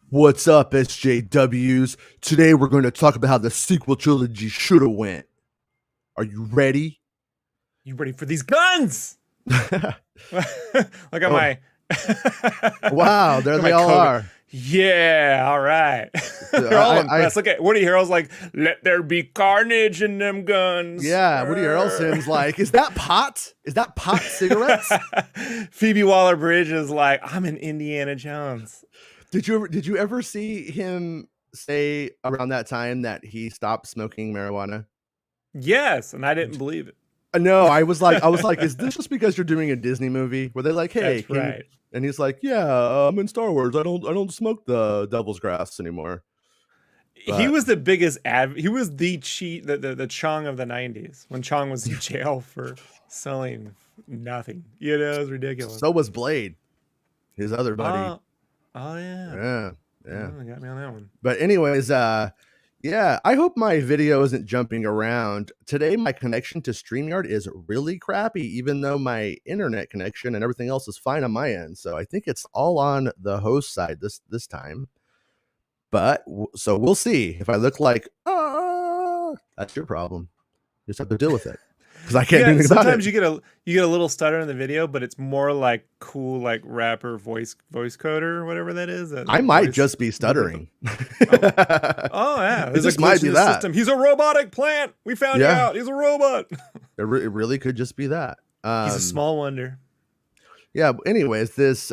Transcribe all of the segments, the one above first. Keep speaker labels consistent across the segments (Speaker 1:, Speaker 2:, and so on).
Speaker 1: What's up, SJWs? Today we're going to talk about how the sequel trilogy should have went. Are you ready?
Speaker 2: You ready for these guns? Look at my...
Speaker 1: Wow, there they all are.
Speaker 2: Yeah, all right. They're all impressed. Look at Woody Harrel's like, let there be carnage in them guns.
Speaker 1: Yeah, Woody Harrelson's like, is that pot? Is that pot cigarettes?
Speaker 2: Phoebe Waller-Bridge is like, I'm in Indiana Jones.
Speaker 1: Did you ever see him say around that time that he stopped smoking marijuana?
Speaker 2: Yes, and I didn't believe it.
Speaker 1: No, I was like, is this just because you're doing a Disney movie? Where they're like, hey,
Speaker 2: that's right.
Speaker 1: And he's like, yeah, I'm in Star Wars. I don't smoke the devil's grass anymore. But
Speaker 2: he was the biggest he was the Chong of the 90s when Chong was in jail for selling nothing. You know, it was ridiculous.
Speaker 1: So was Blade, his other buddy.
Speaker 2: Oh yeah.
Speaker 1: Yeah.
Speaker 2: Oh, got me on that one.
Speaker 1: But anyways, yeah, I hope my video isn't jumping around. Today, my connection to StreamYard is really crappy, even though my internet connection and everything else is fine on my end. So I think it's all on the host side this time. But so we'll see. If I look like, that's your problem. You just have to deal with it. Because I can't do anything about it.
Speaker 2: Sometimes you get a little stutter in the video, but it's more like cool, like rapper voice coder or whatever that is.
Speaker 1: I might just be stuttering.
Speaker 2: Oh yeah,
Speaker 1: it just might be that.
Speaker 2: System. He's a robotic plant. We found out. He's a robot.
Speaker 1: It really could just be that.
Speaker 2: He's a small wonder.
Speaker 1: Yeah. Anyways, this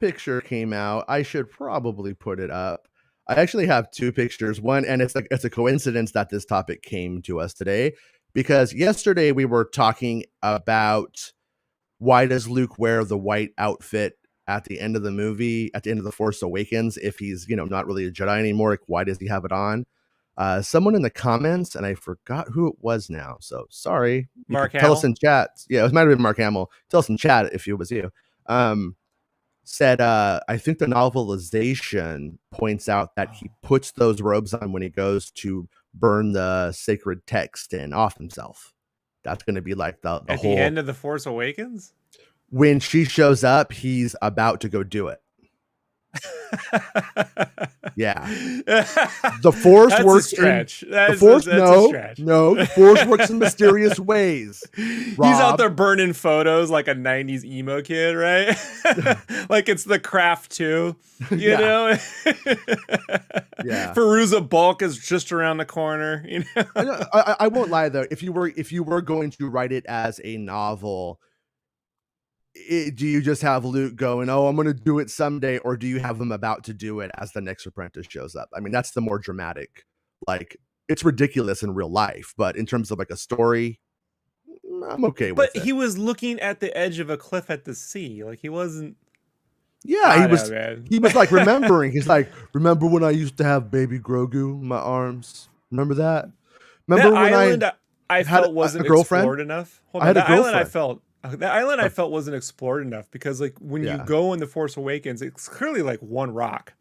Speaker 1: picture came out. I should probably put it up. I actually have two pictures. One, and it's a coincidence that this topic came to us today. Because yesterday we were talking about why does Luke wear the white outfit at the end of the movie, at the end of The Force Awakens, if he's, not really a Jedi anymore, like, why does he have it on? Someone in the comments, and I forgot who it was now, so sorry.
Speaker 2: Mark Hamill?
Speaker 1: Tell us in chat. Yeah, it might have been Mark Hamill. Tell us in chat if it was you. Said, I think the novelization points out that he puts those robes on when he goes to burn the sacred text and off himself. That's going to be like the
Speaker 2: at
Speaker 1: whole...
Speaker 2: the end of The Force Awakens?
Speaker 1: When she shows up, he's about to go do it. Yeah. The Force works
Speaker 2: a stretch.
Speaker 1: The Force works in mysterious ways. Rob.
Speaker 2: He's out there burning photos like a 90s emo kid, right? Like it's the Craft 2, you know?
Speaker 1: Yeah.
Speaker 2: Feruza Balk is just around the corner, you know?
Speaker 1: I won't lie though. If you were going to write it as a novel, do you just have Luke going, oh, I'm going to do it someday, or do you have him about to do it as the next apprentice shows up? I mean, that's the more dramatic. Like, it's ridiculous in real life, but in terms of like a story, I'm okay with it.
Speaker 2: But he was looking at the edge of a cliff at the sea. Like, he wasn't...
Speaker 1: Yeah, he was like remembering. He's like, remember when I used to have baby Grogu in my arms? Remember that? Remember
Speaker 2: that
Speaker 1: when
Speaker 2: island I felt wasn't explored enough? Hold on, the island I felt wasn't explored enough because like when you go in The Force Awakens, it's clearly like one rock.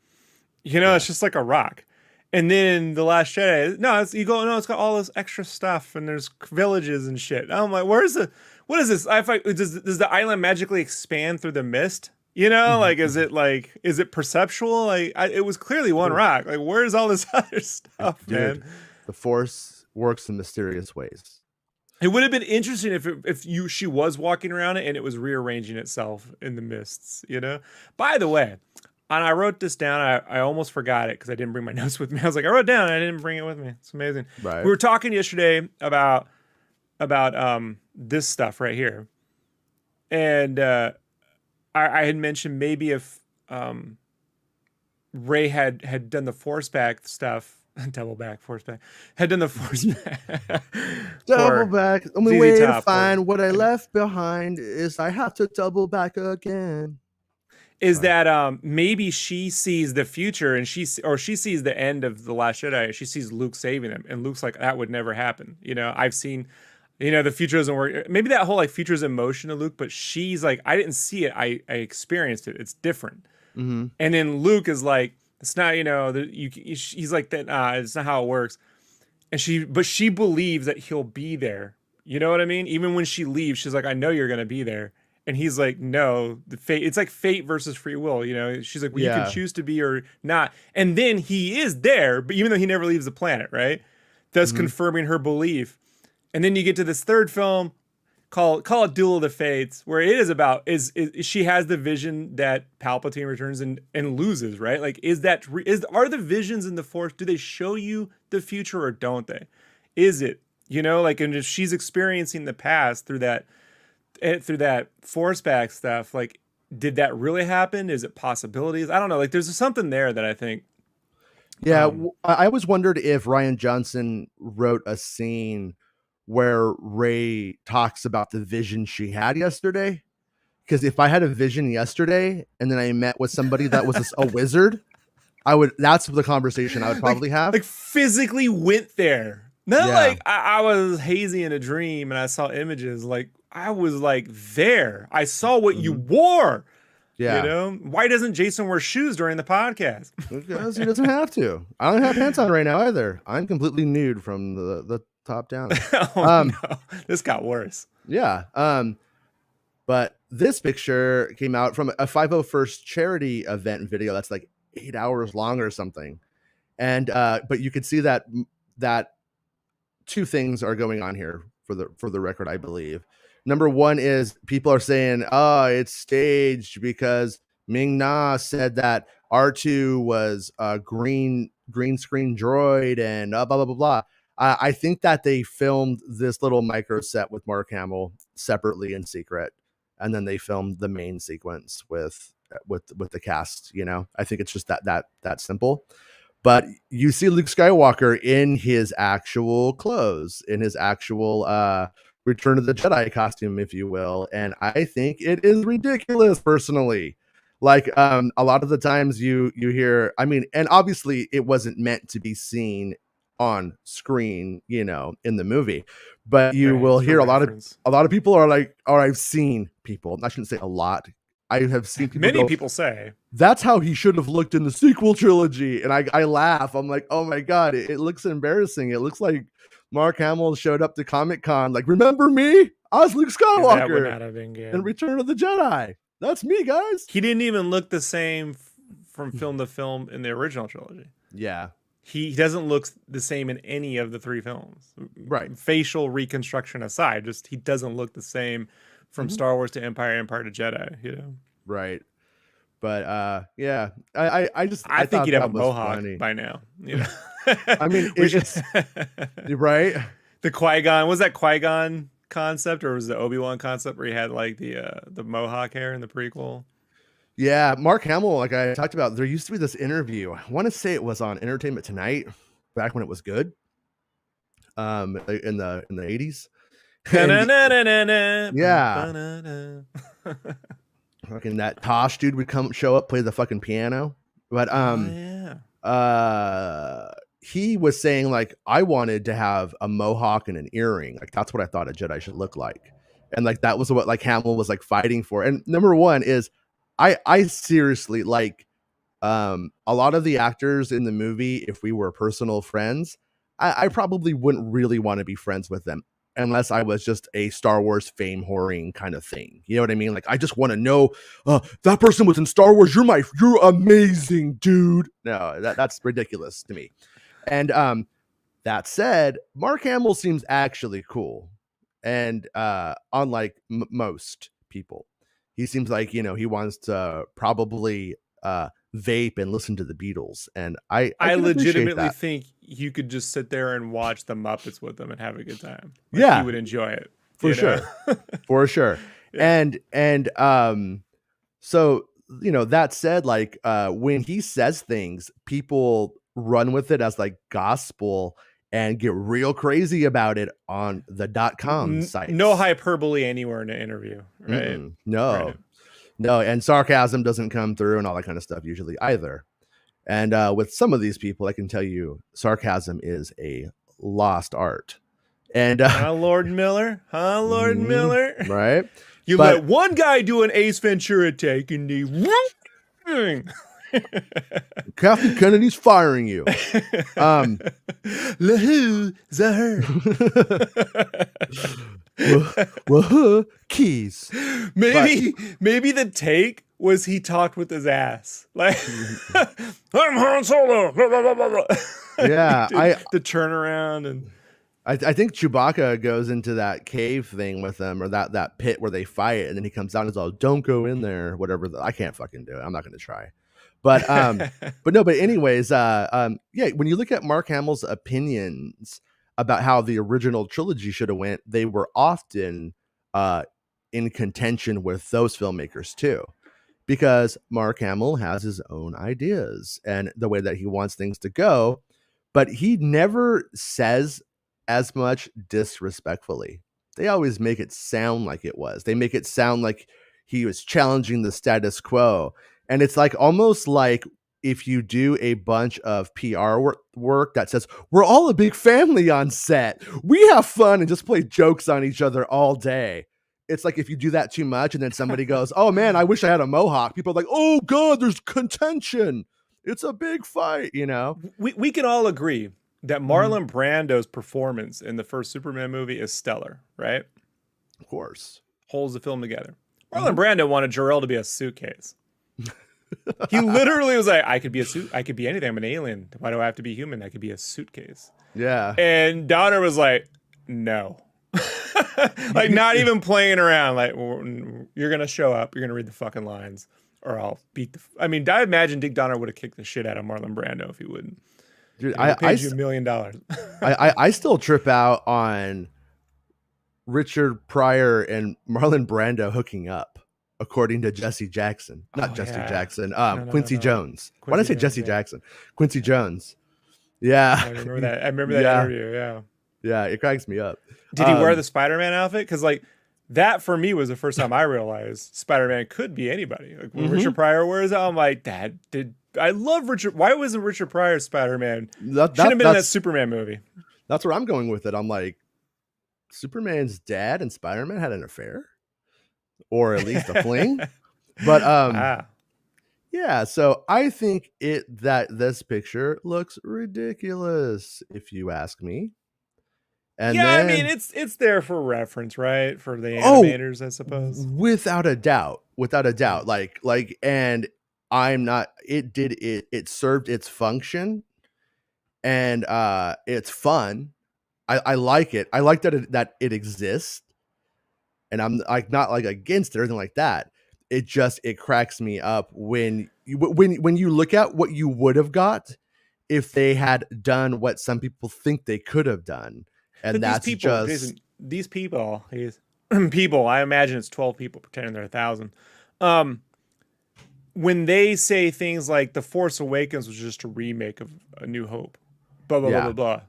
Speaker 2: You know, it's just like a rock. And then The Last Jedi, it's got all this extra stuff and there's villages and shit. I'm like, what is this? Does the island magically expand through the mist? You know, like, is it perceptual? Like, it was clearly one rock. Like, where's all this other stuff, man?
Speaker 1: The Force works in mysterious ways.
Speaker 2: It would have been interesting if she was walking around it and it was rearranging itself in the mists, you know? By the way, and I wrote this down. I almost forgot it because I didn't bring my notes with me. I was like, I wrote it down and I didn't bring it with me. It's amazing.
Speaker 1: Right.
Speaker 2: We were talking yesterday about this stuff right here. And I had mentioned maybe if Rey had done the force back stuff, double back, force back, had done the force back.
Speaker 1: Double back. The only way to find what I left behind is I have to double back again.
Speaker 2: Is that maybe she sees the future and she sees the end of The Last Jedi and she sees Luke saving them and Luke's like, that would never happen. You know, I've seen, you know, the future doesn't work. Maybe that whole like future's in motion to Luke, but she's like, I didn't see it. I experienced it. It's different.
Speaker 1: Mm-hmm.
Speaker 2: And then Luke is like, it's not, you know, he's like that. It's not how it works. And she believes that he'll be there, You know what I mean? Even when she leaves, she's like, I know you're going to be there. And he's like, no, the fate, it's like fate versus free will. You know, she's like, well, you can choose to be or not. And then he is there, but even though he never leaves the planet, right? Thus confirming her belief. And then you get to this third film, call it Duel of the Fates, where it is about, is she has the vision that Palpatine returns and loses, right? Like, are the visions in the Force, do they show you the future or don't they? Is it, you know, like, and if she's experiencing the past through that force back stuff, like, did that really happen? Is it possibilities? I don't know. Like, there's something there that I think.
Speaker 1: Yeah, I always wondered if Rian Johnson wrote a scene where Rey talks about the vision she had yesterday. Because if I had a vision yesterday and then I met with somebody that was a wizard, that's the conversation I would probably have.
Speaker 2: Like, physically went there. Not like I was hazy in a dream and I saw images. Like, I was like there. I saw what you wore. Yeah. You know? Why doesn't Jason wear shoes during the podcast?
Speaker 1: Because he doesn't have to. I don't have pants on right now either. I'm completely nude from the top down.
Speaker 2: No. This got worse.
Speaker 1: Yeah. But this picture came out from a 501st charity event video that's like 8 hours long or something. And but you could see that two things are going on here for the record, I believe. Number one is people are saying, oh, it's staged because Ming-Na said that R2 was a green screen droid and blah, blah, blah, blah. I think that they filmed this little micro set with Mark Hamill separately in secret. And then they filmed the main sequence with the cast, you know. I think it's just that simple. But you see Luke Skywalker in his actual clothes, in his actual Return of the Jedi costume, if you will. And I think it is ridiculous, personally. Like, a lot of the times you hear, I mean, and obviously it wasn't meant to be seen on screen, you know, in the movie, but you will hear a lot of people are like, or I've seen people, I shouldn't say a lot, I have seen people
Speaker 2: many people say
Speaker 1: that's how he should have looked in the sequel trilogy. And I laugh. I'm like, oh my God, it looks embarrassing. It looks like Mark Hamill showed up to Comic-Con like, remember me? I was Luke Skywalker in Return of the Jedi. That's me, guys.
Speaker 2: He didn't even look the same from film to film in the original trilogy.
Speaker 1: Yeah.
Speaker 2: He doesn't look the same in any of the three films.
Speaker 1: Right.
Speaker 2: Facial reconstruction aside, just he doesn't look the same from Star Wars to Empire to Jedi, you know?
Speaker 1: Right. But yeah, I
Speaker 2: think he'd have a mohawk by now. You know?
Speaker 1: I mean, it's right.
Speaker 2: The Qui-Gon, was that Qui-Gon concept or was the Obi-Wan concept where he had like the mohawk hair in the prequel?
Speaker 1: Yeah, Mark Hamill, like I talked about, there used to be this interview. I want to say it was on Entertainment Tonight, back when it was good, in the 80s. Yeah. Fucking that Tosh dude would show up, play the fucking piano. But he was saying like, I wanted to have a mohawk and an earring. Like that's what I thought a Jedi should look like. And like that was what like Hamill was like fighting for. And number one is I seriously like a lot of the actors in the movie, if we were personal friends, I probably wouldn't really want to be friends with them unless I was just a Star Wars fame whoring kind of thing. You know what I mean? Like, I just want to know that person was in Star Wars. You're amazing, dude. No, that's ridiculous to me. And that said, Mark Hamill seems actually cool. And unlike most people, he seems like, you know, he wants to probably vape and listen to the Beatles. And I
Speaker 2: legitimately think you could just sit there and watch the Muppets with them and have a good time. Like,
Speaker 1: yeah,
Speaker 2: you would enjoy it
Speaker 1: for sure. For sure. Yeah. And so, you know, that said, like when he says things, people run with it as like gospel and get real crazy about it on the .com site.
Speaker 2: No hyperbole anywhere in an interview, right?
Speaker 1: No. Right. No, and sarcasm doesn't come through and all that kind of stuff usually either. And with some of these people, I can tell you sarcasm is a lost art. And
Speaker 2: Lord Miller? Lord Miller?
Speaker 1: Right?
Speaker 2: You let one guy do an Ace Ventura take and
Speaker 1: Kathleen Kennedy's firing you.
Speaker 2: Who?
Speaker 1: Well, keys.
Speaker 2: Maybe the take was he talked with his ass. Like, I'm Han Solo.
Speaker 1: Yeah,
Speaker 2: the turnaround and.
Speaker 1: I think Chewbacca goes into that cave thing with them, or that pit where they fight, and then he comes out and is all, "Don't go in there," whatever. I can't fucking do it. I'm not going to try. But anyways, yeah, when you look at Mark Hamill's opinions about how the original trilogy should have went, they were often in contention with those filmmakers too, because Mark Hamill has his own ideas and the way that he wants things to go, but he never says as much disrespectfully. They always make it sound like it was. They make it sound like he was challenging the status quo. And it's like almost like if you do a bunch of PR work that says, we're all a big family on set, we have fun and just play jokes on each other all day. It's like if you do that too much and then somebody goes, oh man, I wish I had a mohawk. People are like, oh God, there's contention. It's a big fight, you know?
Speaker 2: We can all agree that Marlon Brando's performance in the first Superman movie is stellar, right?
Speaker 1: Of course.
Speaker 2: Holds the film together. Marlon Brando wanted Jor-El to be a suitcase. He literally was like, I could be a suit. I could be anything. I'm an alien. Why do I have to be human? I could be a suitcase.
Speaker 1: Yeah.
Speaker 2: And Donner was like, no. Like, not even playing around. Like, you're going to show up. You're going to read the fucking lines. Or I'll beat the... I mean, I imagine Dick Donner would have kicked the shit out of Marlon Brando if he wouldn't.
Speaker 1: Dude,
Speaker 2: I paid you $1 million.
Speaker 1: I still trip out on Richard Pryor and Marlon Brando hooking up, according to Jesse Jackson. Not Jesse Jackson. Quincy Jones. Why did I say Jesse Jackson? Quincy Jones. Yeah.
Speaker 2: I remember that. I remember that interview. Yeah.
Speaker 1: Yeah, it cracks me up.
Speaker 2: Did he wear the Spider-Man outfit? Because like that for me was the first time I realized Spider-Man could be anybody. Like when Richard Pryor wears it, I'm like, I love Richard. Why wasn't Richard Pryor Spider-Man? Should have been in that Superman movie.
Speaker 1: That's where I'm going with it. I'm like, Superman's dad and Spider-Man had an affair, or at least a fling. But yeah. So I think that this picture looks ridiculous, if you ask me. And
Speaker 2: I mean, it's there for reference, right? For the animators, I suppose.
Speaker 1: Without a doubt. Like, and I'm not. It served its function, and it's fun. I like it. I like that it exists, and I'm like not like against it or anything like that. It cracks me up when you look at what you would have got if they had done what some people think they could have done. And that's
Speaker 2: these people, I imagine it's 12 people pretending they're 1,000. When they say things like The Force Awakens was just a remake of A New Hope, blah, blah, blah, blah, blah.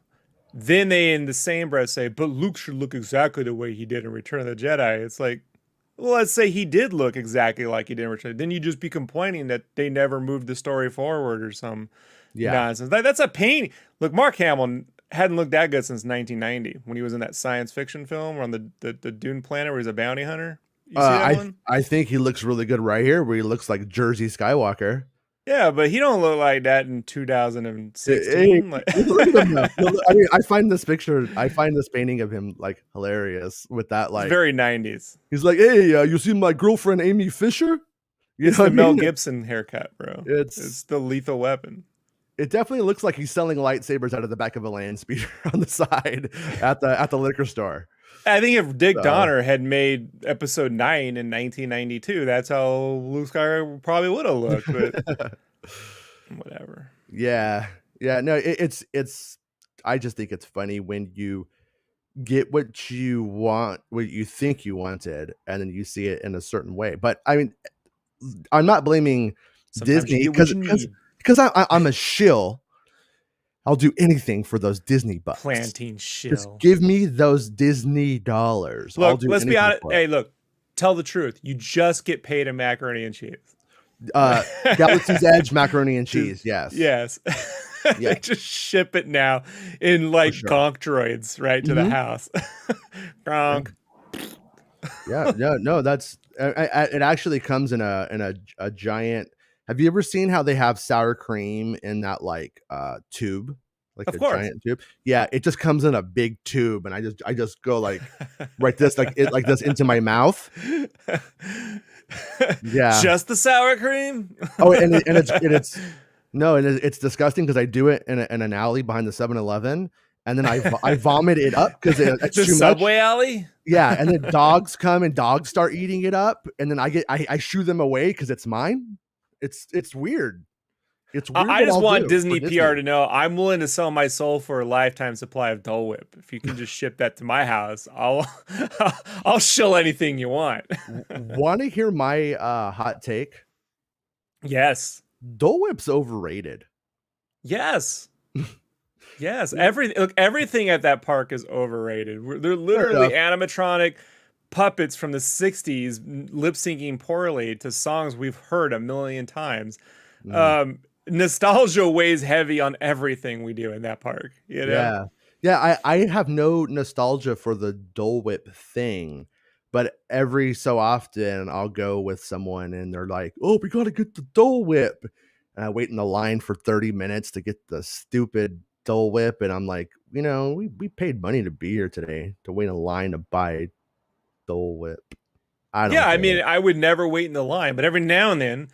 Speaker 2: Then they, in the same breath, say, but Luke should look exactly the way he did in Return of the Jedi. It's like, well, let's say he did look exactly like he did in Return. Then you just be complaining that they never moved the story forward or some nonsense. That's a pain. Look, Mark Hamill hadn't looked that good since 1990 when he was in that science fiction film on the Dune planet where he's a bounty hunter. You see that one? I
Speaker 1: think he looks really good right here, where he looks like Jersey Skywalker.
Speaker 2: Yeah, but he don't look like that in 2016.
Speaker 1: Look at him now. I mean, I find this painting of him like hilarious with that, like,
Speaker 2: it's very 90s.
Speaker 1: He's like, hey, you see my girlfriend Amy Fisher?
Speaker 2: It's the Mel Gibson haircut, bro. It's the Lethal Weapon.
Speaker 1: It definitely looks like he's selling lightsabers out of the back of a land speeder on the side at the liquor store.
Speaker 2: I think if Dick Donner had made Episode 9 in 1992, that's how Luke Skywalker probably would have looked. But whatever.
Speaker 1: Yeah. No, it's. I just think it's funny when you get what you want, what you think you wanted, and then you see it in a certain way. But I mean, I'm not blaming Disney because I'm a shill. I'll do anything for those Disney bucks.
Speaker 2: Planting shill.
Speaker 1: Just give me those Disney dollars.
Speaker 2: Look, let's be honest. Hey, look, tell the truth. You just get paid in macaroni and cheese.
Speaker 1: Galaxy's Edge macaroni and cheese. Yes.
Speaker 2: Yes. They just ship it now in like gonk droids right to the house. Gonk.
Speaker 1: No, that's it. Actually comes in a giant Have you ever seen how they have sour cream in that like tube? Like a giant tube? Yeah, it just comes in a big tube, and I just go like this into my mouth. Yeah.
Speaker 2: Just the sour cream?
Speaker 1: Oh, and it's disgusting because I do it in an alley behind the 7-Eleven, and then I vomit it up because it's
Speaker 2: the
Speaker 1: too
Speaker 2: Subway
Speaker 1: much.
Speaker 2: alley?
Speaker 1: Yeah, and then dogs come and dogs start eating it up, and then I shoo them away because it's mine. It's weird. It's weird.
Speaker 2: I just want Disney PR to know I'm willing to sell my soul for a lifetime supply of Dole Whip. If you can just ship that to my house, I'll shill anything you want.
Speaker 1: Want to hear my hot take?
Speaker 2: Yes.
Speaker 1: Dole Whip's overrated.
Speaker 2: Yes. Yes. Everything at that park is overrated. They're literally animatronic puppets from the 60s lip syncing poorly to songs we've heard a million times. Nostalgia weighs heavy on everything we do in that park, you know?
Speaker 1: Yeah. I have no nostalgia for the Dole Whip thing, but every so often I'll go with someone and they're like, "Oh, we gotta get the Dole Whip," and I wait in the line for 30 minutes to get the stupid Dole Whip, and I'm like, we paid money to be here today to wait in a line to buy Dole Whip.
Speaker 2: I mean, I would never wait in the line, but every now and then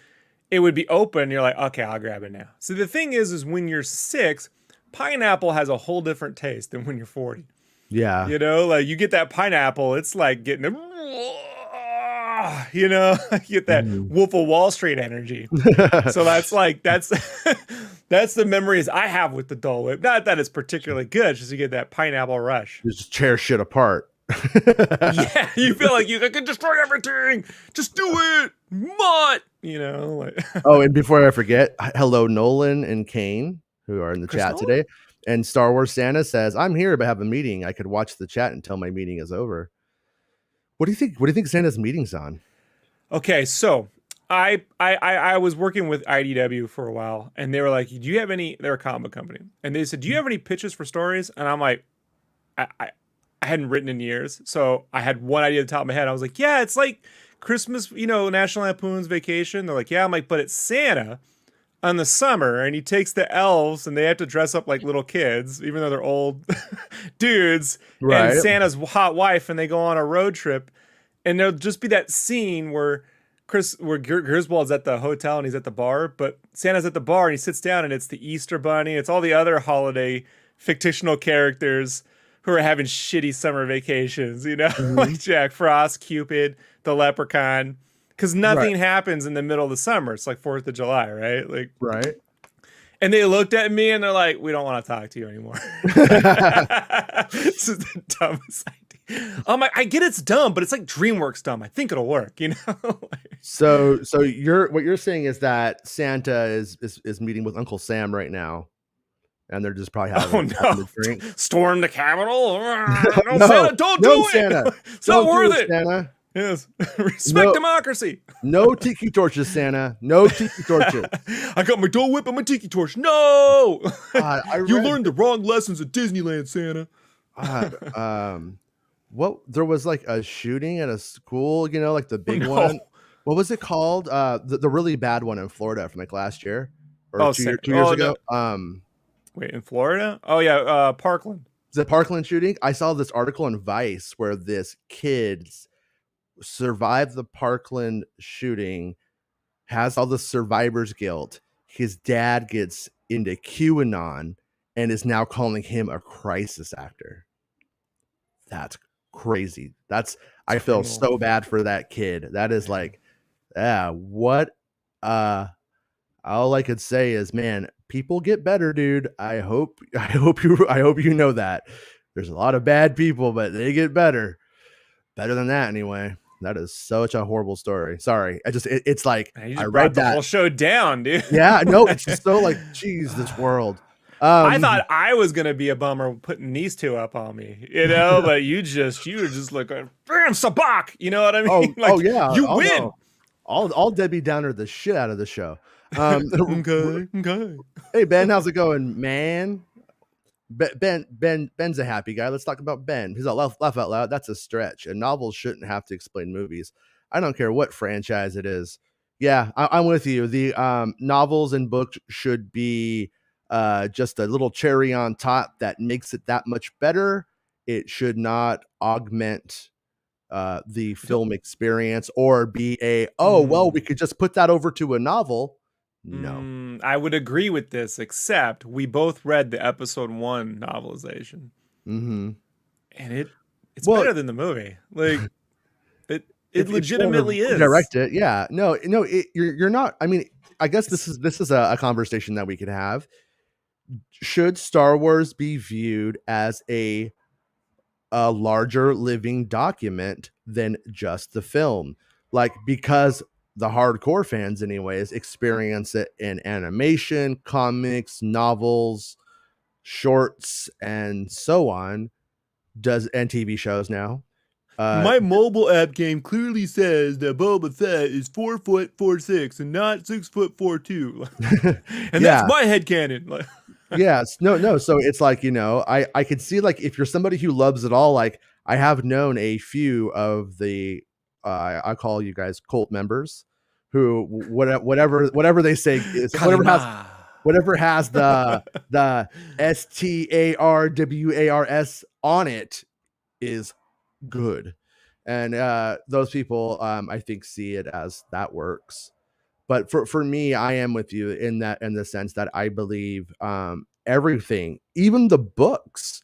Speaker 2: it would be open. You're like, okay, I'll grab it now. So the thing is when you're 6, pineapple has a whole different taste than when you're 40.
Speaker 1: Yeah.
Speaker 2: Like you get that pineapple, it's like getting you get that Wolf of Wall Street energy. So that's that's the memories I have with the Dole Whip. Not that it's particularly good, just you get that pineapple rush.
Speaker 1: Just tear shit apart.
Speaker 2: Yeah, you feel like you can destroy everything. Just do it, mutt.
Speaker 1: Oh, and before I forget, hello Nolan and Kane, who are in the chat today. And Star Wars Santa says, "I'm here, but have a meeting. I could watch the chat until my meeting is over." What do you think? What do you think Santa's meeting's on?
Speaker 2: Okay, so I was working with IDW for a while, and they were like, "Do you have any?" They're a comic book company, and they said, "Do you have any pitches for stories?" And I'm like, I hadn't written in years, so I had one idea at the top of my head. I was like, "Yeah, it's like Christmas, National Lampoon's Vacation." They're like, "Yeah." I'm like, "But it's Santa on the summer, and he takes the elves, and they have to dress up like little kids, even though they're old dudes, right? And Santa's hot wife, and they go on a road trip, and there'll just be that scene where Griswold's at the hotel and he's at the bar, but Santa's at the bar and he sits down, and it's the Easter Bunny, it's all the other holiday fictional characters who are having shitty summer vacations, like Jack Frost, Cupid, the Leprechaun." Because nothing happens in the middle of the summer. It's like 4th of July, right?
Speaker 1: Right.
Speaker 2: And they looked at me and they're like, "We don't want to talk to you anymore." This is the dumbest idea. I'm like, I get it's dumb, but it's like DreamWorks dumb. I think it'll work,
Speaker 1: So what you're saying is that Santa is meeting with Uncle Sam right now, and they're just probably having a drink.
Speaker 2: Storm the Capitol? No, Santa, don't do it.
Speaker 1: Santa.
Speaker 2: It's not worth it.
Speaker 1: Santa.
Speaker 2: Yes. Respect democracy.
Speaker 1: No tiki torches, Santa. No tiki torches.
Speaker 2: I got my Dole Whip and my tiki torch. No. You learned the wrong lessons at Disneyland, Santa.
Speaker 1: There was like a shooting at a school, like the big one. What was it called? The really bad one in Florida from like last year or 2 years ago.
Speaker 2: No. Wait, in Florida? Oh yeah, Parkland.
Speaker 1: The Parkland shooting. I saw this article in Vice where this kid's survived the Parkland shooting, has all the survivor's guilt. His dad gets into QAnon and is now calling him a crisis actor. That's crazy. I feel so bad for that kid. That is like, what? All I could say is, man, people get better, dude. I hope you know that. There's a lot of bad people, but they get better. Better than that, anyway. That is such a horrible story. Sorry. It's like,
Speaker 2: I read the whole show down, dude.
Speaker 1: Yeah, no, it's just so like, geez, this world.
Speaker 2: I thought I was going to be a bummer putting these two up on me, but you were just like, bam, sabak. You know what I mean?
Speaker 1: Yeah.
Speaker 2: You win.
Speaker 1: No. I'll Debbie Downer the shit out of the show.
Speaker 2: Okay.
Speaker 1: Hey, Ben, how's it going, man? Ben's a happy guy. Let's talk about Ben. He's like, laugh out loud. That's a stretch. And novels shouldn't have to explain movies. I don't care what franchise it is. Yeah, I'm with you. The novels and books should be just a little cherry on top that makes it that much better. It should not augment the film experience or be we could just put that over to a novel. No.
Speaker 2: I would agree with this, except we both read the episode 1 novelization.
Speaker 1: Mm-hmm.
Speaker 2: And it's better than the movie. Like it legitimately is.
Speaker 1: Direct it. Yeah. No, you're not. I mean, I guess this is a conversation that we could have. Should Star Wars be viewed as a larger living document than just the film? Like, because the hardcore fans anyways experience it in animation, comics, novels, shorts, and so on, and TV shows now.
Speaker 2: My mobile app game clearly says that Boba Fett is 4 foot 4'6" and not 6 foot 4'2", and that's my headcanon.
Speaker 1: Yes, no. So it's like, I could see, like, if you're somebody who loves it all, like I have known a few of the I call you guys cult members who whatever they say is whatever has the STARWARS on it is good, and those people I think see it as that works. But for me, I am with you in the sense that I believe everything, even the books,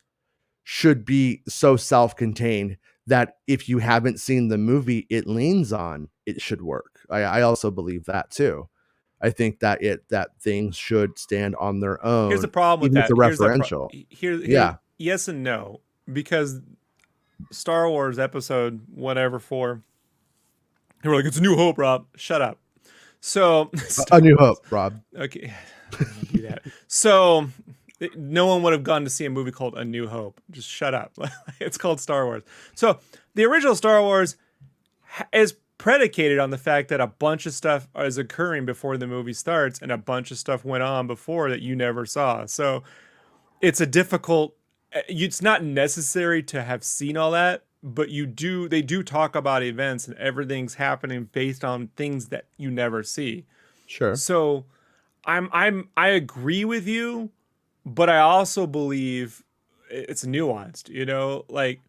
Speaker 1: should be so self-contained that if you haven't seen the movie it leans on, it should work. I also believe that too. I think that things should stand on their own.
Speaker 2: Here's the problem with that.
Speaker 1: The referential.
Speaker 2: Yes and no, because Star Wars episode whatever 4, they were like, it's A New Hope, Rob. Shut up. So
Speaker 1: A New Hope, Rob.
Speaker 2: Okay, do that. So no one would have gone to see a movie called A New Hope. Just shut up. It's called Star Wars. So the original Star Wars is predicated on the fact that a bunch of stuff is occurring before the movie starts, and a bunch of stuff went on before that you never saw. So it's a difficult. It's not necessary to have seen all that, but they do talk about events, and everything's happening based on things that you never see.
Speaker 1: Sure.
Speaker 2: So I agree with you, but I also believe it's nuanced, like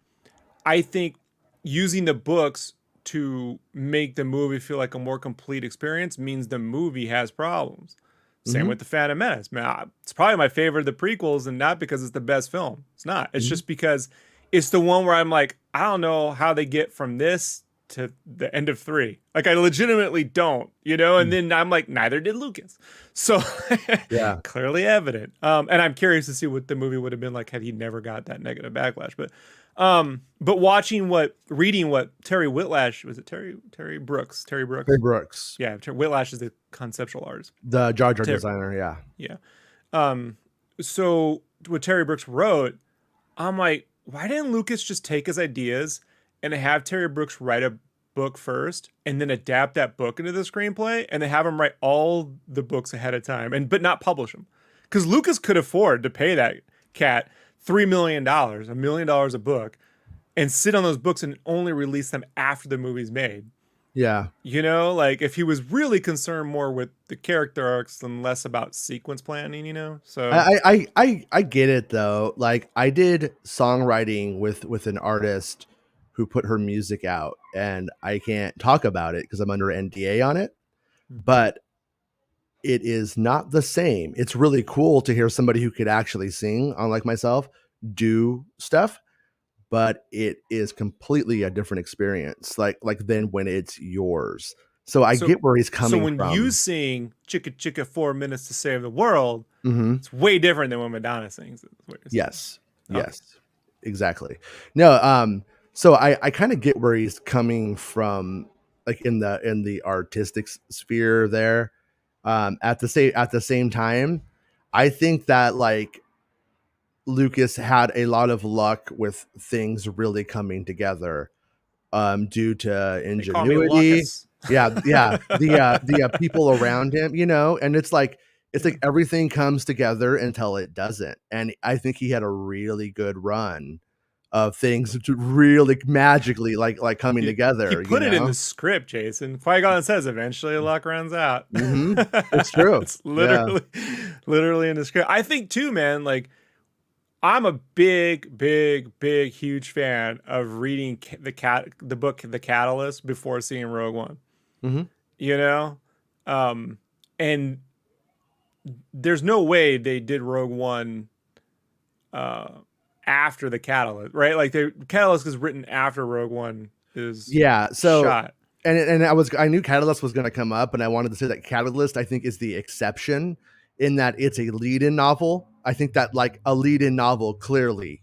Speaker 2: I think using the books to make the movie feel like a more complete experience means the movie has problems. Same with the Phantom Menace. Man, it's probably my favorite of the prequels, and not because it's the best film. It's not. It's just because it's the one where I'm like, I don't know how they get from this to the end of 3. Like, I legitimately don't, and then I'm like, neither did Lucas. So
Speaker 1: yeah,
Speaker 2: clearly evident. And I'm curious to see what the movie would have been like had he never got that negative backlash. But reading what Terry Whitlash, was it Terry Brooks? Terry Brooks. Yeah, Whitlash is the conceptual artist.
Speaker 1: The Jar Jar designer, yeah.
Speaker 2: Yeah. So what Terry Brooks wrote, I'm like, why didn't Lucas just take his ideas and have Terry Brooks write a book first and then adapt that book into the screenplay, and then have him write all the books ahead of time but not publish them? Because Lucas could afford to pay that cat $3 million, $1 million a book, and sit on those books and only release them after the movie's made.
Speaker 1: Yeah.
Speaker 2: Like if he was really concerned more with the character arcs and less about sequence planning, So
Speaker 1: I get it though. Like, I did songwriting with an artist who put her music out, and I can't talk about it because I'm under NDA on it, but it is not the same. It's really cool to hear somebody who could actually sing, unlike myself, do stuff, but it is completely a different experience, like than when it's yours. So I get where he's coming from.
Speaker 2: So when you sing "Chicka Chicka 4 Minutes to Save the World," it's way different than when Madonna sings.
Speaker 1: Yes, exactly. No, so I kind of get where he's coming from, like in the artistic sphere there. At the same time, I think that like Lucas had a lot of luck with things really coming together due to ingenuity. The people around him, and it's like everything comes together until it doesn't. And I think he had a really good run of things to really magically like coming together.
Speaker 2: He put it in the script, Jason. Qui-Gon says eventually luck runs out.
Speaker 1: It's true.
Speaker 2: It's literally in the script. I think too, man, like I'm a big, huge fan of reading the book The Catalyst before seeing Rogue One. You know? And there's no way they did Rogue One after The Catalyst, right? Like the Catalyst is written after Rogue One is shot.
Speaker 1: And I knew Catalyst was going to come up, and I wanted to say that Catalyst, I think, is the exception in that it's a lead-in novel. I think that like a lead-in novel clearly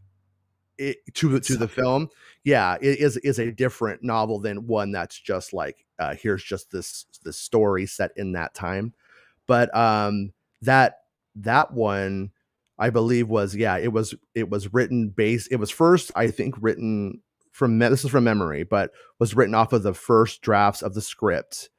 Speaker 1: to the film, it is a different novel than one that's just like here's just this story set in that time. But that one, I believe it was written it was first, I think, written this is from memory, but was written off of the first drafts of the script.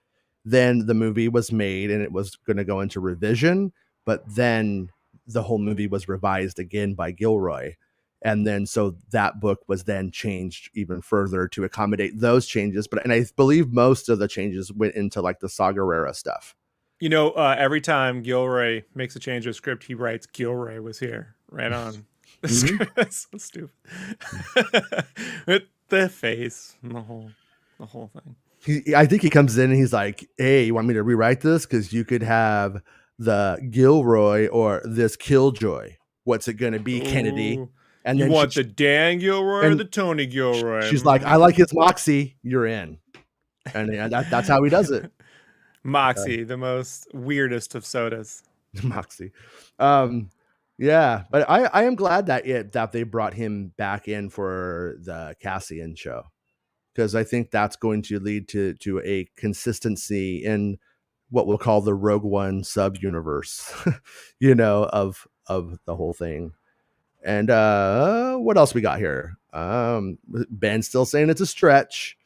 Speaker 1: Then the movie was made and it was going to go into revision, but then the whole movie was revised again by Gilroy. And then so that book was then changed even further to accommodate those changes. And I believe most of the changes went into like the Saw Gerrera stuff.
Speaker 2: You know, every time Gilroy makes a change of script, he writes Gilroy was here right on. That's so stupid. With the face and the whole thing.
Speaker 1: I think he comes in and he's like, "Hey, you want me to rewrite this? Because you could have the Gilroy or this Killjoy. What's it going to be, Kennedy?"
Speaker 2: And you want the Dan Gilroy or the Tony Gilroy?
Speaker 1: She's like, "I like his moxie. You're in." And that's how he does it.
Speaker 2: Moxie, the most weirdest of sodas.
Speaker 1: Moxie. Yeah, but I am glad that they brought him back in for the Cassian show, because I think that's going to lead to a consistency in what we'll call the Rogue One sub-universe, of the whole thing. And what else we got here? Ben's still saying it's a stretch.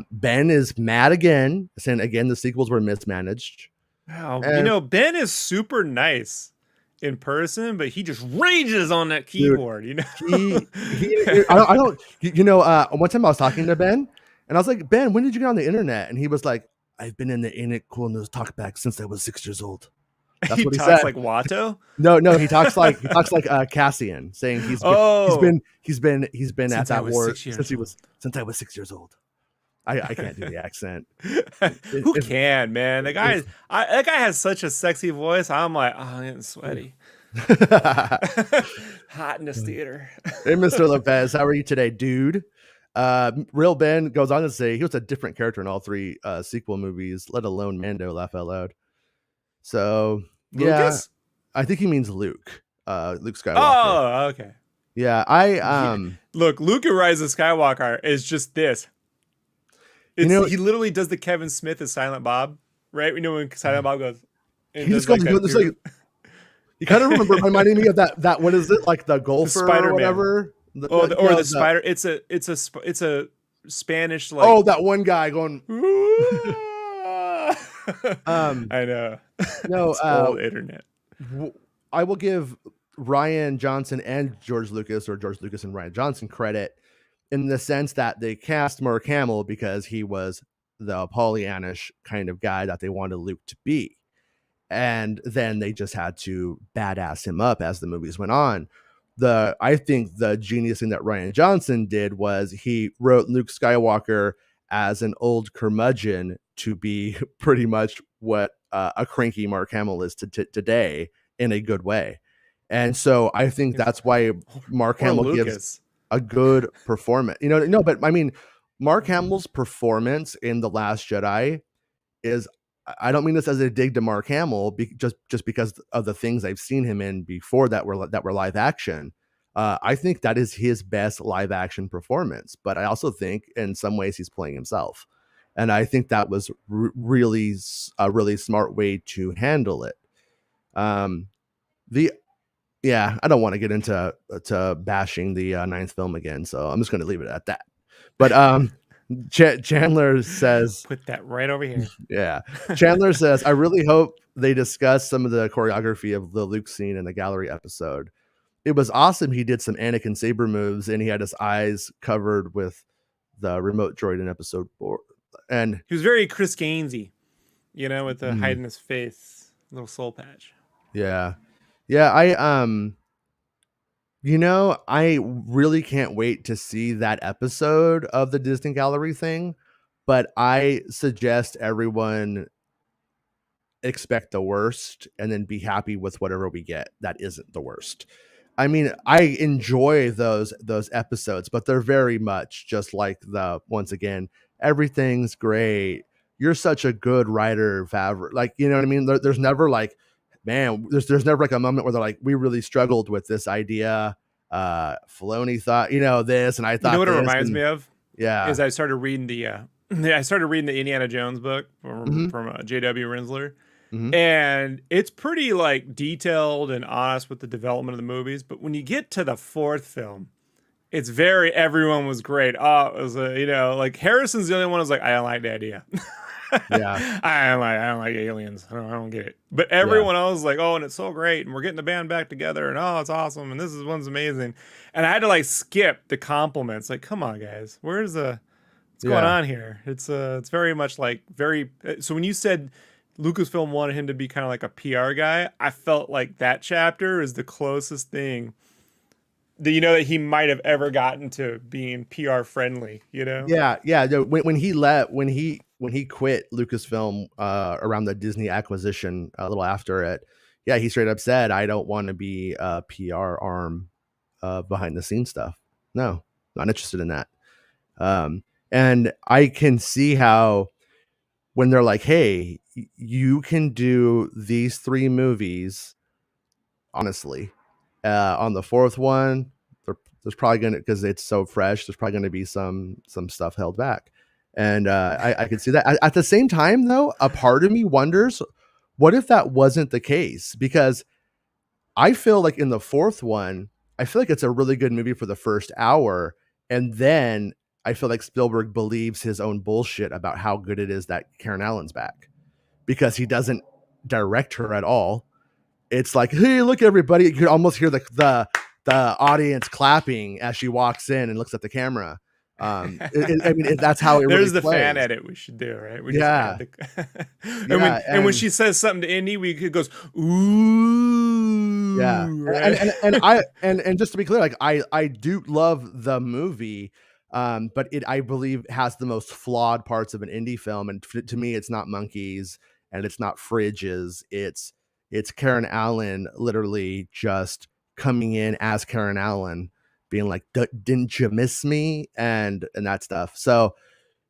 Speaker 1: Ben is mad again, saying again the sequels were mismanaged.
Speaker 2: Wow, Ben is super nice in person, but he just rages on that keyboard.
Speaker 1: Dude, I don't. One time I was talking to Ben, and I was like, "Ben, when did you get on the internet?" And he was like, "I've been in the Ain't It Cool News talkback since I was 6 years old."
Speaker 2: That's what he talks said. Like Watto?
Speaker 1: No, he talks like Cassian, saying he's been at that war since I was 6 years old. I can't do the accent.
Speaker 2: Who can, man? That guy has such a sexy voice. I'm like, oh, I'm getting sweaty. Hot in this theater.
Speaker 1: Hey, Mr. Lopez, how are you today, dude? Real Ben goes on to say he was a different character in all three sequel movies, let alone Mando. Laugh out loud. So
Speaker 2: Lucas?
Speaker 1: Yeah, I think he means Luke. Luke Skywalker.
Speaker 2: Oh, okay.
Speaker 1: Yeah,
Speaker 2: look, Luke in Rise of Skywalker is just this. He literally does the Kevin Smith as Silent Bob, right? We know when Silent Bob goes.
Speaker 1: He just goes like, you kind of reminding me of that. What is it, like the golfer or whatever?
Speaker 2: The spider. It's a Spanish like.
Speaker 1: Oh, that one guy going.
Speaker 2: I know.
Speaker 1: No,
Speaker 2: old internet.
Speaker 1: I will give Rian Johnson and George Lucas, or George Lucas and Rian Johnson, credit in the sense that they cast Mark Hamill because he was the Pollyannish kind of guy that they wanted Luke to be. And then they just had to badass him up as the movies went on. I think the genius thing that Rian Johnson did was he wrote Luke Skywalker as an old curmudgeon to be pretty much what a cranky Mark Hamill is today, in a good way. And so I think that's why Mark Hamill gives a good performance. But I mean, Mark Hamill's performance in The Last Jedi is, I don't mean this as a dig to Mark Hamill, just because of the things I've seen him in before that were live action. I think that is his best live action performance, but I also think in some ways he's playing himself. And I think that was really a really smart way to handle it. I don't want to get into bashing the ninth film again, so I'm just going to leave it at that. But Chandler says,
Speaker 2: put that right over here.
Speaker 1: Yeah. Chandler says, I really hope they discuss some of the choreography of the Luke scene in the gallery episode. it was awesome. He did some Anakin saber moves, and he had his eyes covered with the remote droid in episode 4. And
Speaker 2: he was very Chris Gainesy, you know, with the hiding his face, little soul patch.
Speaker 1: Yeah. I you know, I really can't wait to see that episode of the Disney Gallery thing, but I suggest everyone expect the worst and then be happy with whatever we get that isn't the worst. I mean, I enjoy those episodes, but they're very much just like once again, everything's great. You're such a good writer, Favreau. Like, you know what I mean? There's never like, man, there's never like a moment where they're like, we really struggled with this idea. Filoni thought, this, and I thought,
Speaker 2: you know what it reminds me of?
Speaker 1: Yeah,
Speaker 2: is I started reading the Indiana Jones book from J.W. Rinsler. Mm-hmm. And it's pretty like detailed and honest with the development of the movies. But when you get to the 4th film, it's very, everyone was great. Oh, it was like Harrison's the only one who's like, I don't like the idea.
Speaker 1: Yeah.
Speaker 2: I don't like aliens. I don't get it. But everyone else is like, oh, and it's so great. And we're getting the band back together. And oh, it's awesome. And one's amazing. And I had to like skip the compliments. Like, come on, guys. What's going on here? It's very much like so when you said Lucasfilm wanted him to be kind of like a PR guy, I felt like that chapter is the closest thing that he might have ever gotten to being PR friendly.
Speaker 1: Yeah. When he quit Lucasfilm around the Disney acquisition, a little after it, he straight up said, "I don't want to be a PR arm behind the scenes stuff. No, not interested in that." And I can see how when they're like, hey, you can do these 3 movies, honestly, on the 4th one, there's probably going to, because it's so fresh, there's probably going to be some stuff held back. And I can see that. At the same time, though, a part of me wonders, what if that wasn't the case? Because I feel like in the 4th one, I feel like it's a really good movie for the first hour. And then I feel like Spielberg believes his own bullshit about how good it is that Karen Allen's back, because he doesn't direct her at all. It's like, hey, look, everybody. You could almost hear the audience clapping as she walks in and looks at the camera. I mean, that's how it
Speaker 2: There's
Speaker 1: really plays.
Speaker 2: Fan edit we should do, right? We
Speaker 1: and
Speaker 2: when she says something to Indy, it goes, ooh.
Speaker 1: Yeah. Right? And just to be clear, like I do love the movie, but it, I believe, has the most flawed parts of an indie film. And to me, it's not monkeys and it's not fridges. It's Karen Allen literally just coming in as Karen Allen, being like, didn't you miss me? And that stuff. So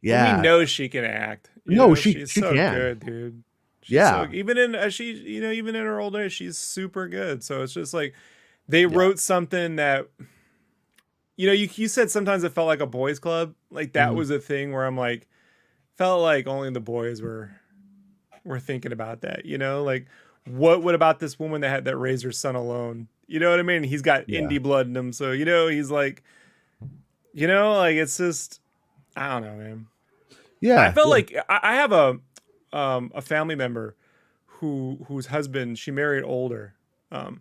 Speaker 1: yeah,
Speaker 2: we know she can act. She's so
Speaker 1: can.
Speaker 2: Good, dude. Even in even in her old age, she's super good. So it's just like they wrote something that you said sometimes it felt like a boys' club. Like that was a thing where I'm like, felt like only the boys were thinking about that. Like what about this woman that raised her son alone? You know what I mean? He's got indie blood in him, so he's like, like it's just, I don't know, man.
Speaker 1: Yeah,
Speaker 2: I felt like I have a family member whose husband, she married older, and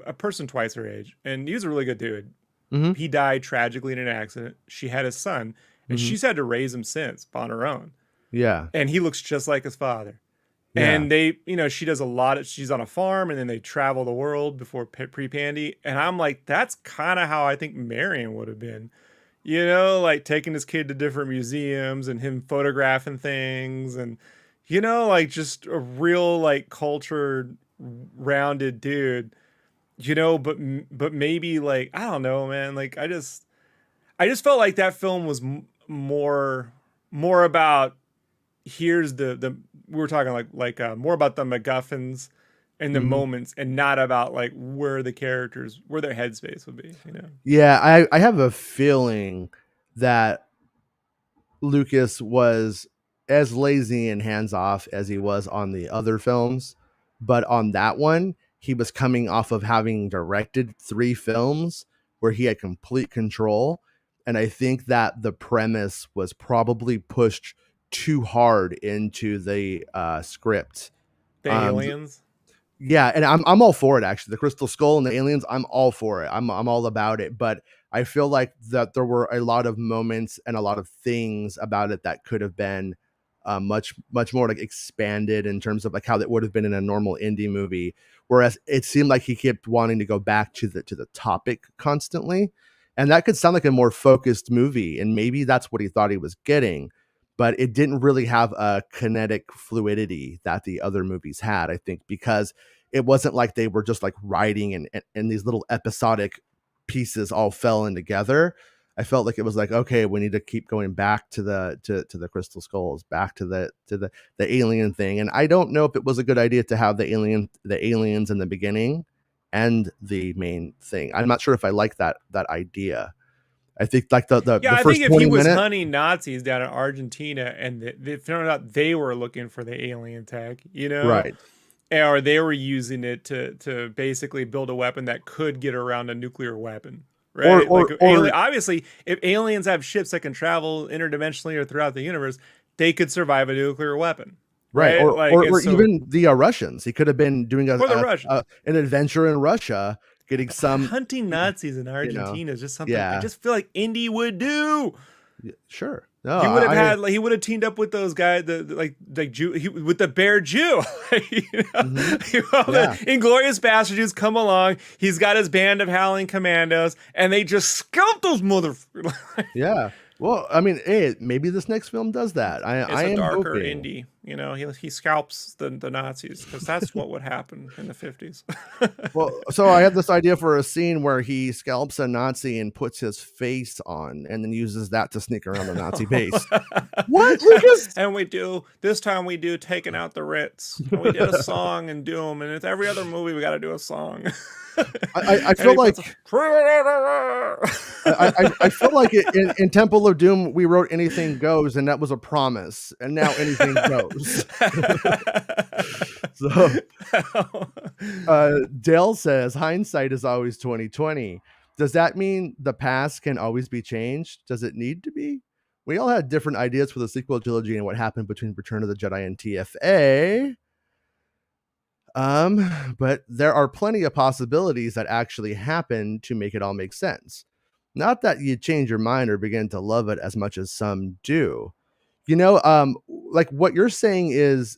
Speaker 2: a person twice her age, and he was a really good dude. Mm-hmm. He died tragically in an accident. She had a son, and she's had to raise him since on her own.
Speaker 1: Yeah,
Speaker 2: and he looks just like his father. Yeah. And they, she does a lot she's on a farm, and then they travel the world before pre-Pandy. And I'm like, that's kind of how I think Marion would have been, like taking his kid to different museums and him photographing things, and, like just a real, like, cultured, rounded dude, but maybe, like, I don't know, man. Like, I just felt like that film was more about, here's the we were talking like more about the MacGuffins and the moments, and not about like where their headspace would be.
Speaker 1: Yeah, I have a feeling that Lucas was as lazy and hands off as he was on the other films, but on that one, he was coming off of having directed 3 films where he had complete control, and I think that the premise was probably pushed too hard into the script.
Speaker 2: The aliens?
Speaker 1: Yeah, and I'm all for it actually. The Crystal Skull and the aliens, I'm all for it. I'm all about it. But I feel like that there were a lot of moments and a lot of things about it that could have been much more like expanded in terms of like how that would have been in a normal indie movie. Whereas it seemed like he kept wanting to go back to the topic constantly, and that could sound like a more focused movie, and maybe that's what he thought he was getting, but it didn't really have a kinetic fluidity that the other movies had, I think, because it wasn't like they were just like writing and these little episodic pieces all fell in together. I felt like it was like, okay, we need to keep going back to the crystal skulls, back to the alien thing. And I don't know if it was a good idea to have the aliens in the beginning and the main thing. I'm not sure if I like that idea. I think like the
Speaker 2: I
Speaker 1: first
Speaker 2: think if
Speaker 1: 20
Speaker 2: he was
Speaker 1: minutes,
Speaker 2: hunting Nazis down in Argentina and they found out they were looking for the alien tech,
Speaker 1: right?
Speaker 2: Or they were using it to basically build a weapon that could get around a nuclear weapon, right? Obviously, if aliens have ships that can travel interdimensionally or throughout the universe, they could survive a nuclear weapon, right?
Speaker 1: Or even the Russians. He could have been doing an adventure in Russia, getting some
Speaker 2: hunting Nazis in Argentina is just something I just feel like Indy would do.
Speaker 1: Yeah, sure. No,
Speaker 2: he would have teamed up with those guys, with the Bear Jew. The Inglorious Bastards come along. He's got his band of howling commandos, and they just scalp those motherfuckers.
Speaker 1: Yeah. Well, I mean, hey, maybe this next film does that.
Speaker 2: It's a darker indie. He scalps the Nazis because that's what would happen in the 50s.
Speaker 1: Well, so I have this idea for a scene where he scalps a Nazi and puts his face on and then uses that to sneak around the Nazi base. What, Lucas?
Speaker 2: And this time we do Taking Out the Ritz. And we did a song in Doom, and with every other movie we got to do a song.
Speaker 1: I feel like I feel like in Temple of Doom we wrote anything goes, and that was a promise, and now anything goes. So Dale says hindsight is always 2020. Does that mean the past can always be changed? Does it need to be? We all had different ideas for the sequel trilogy and what happened between Return of the Jedi and TFA. But there are plenty of possibilities that actually happen to make it all make sense. Not that you change your mind or begin to love it as much as some do. Like what you're saying is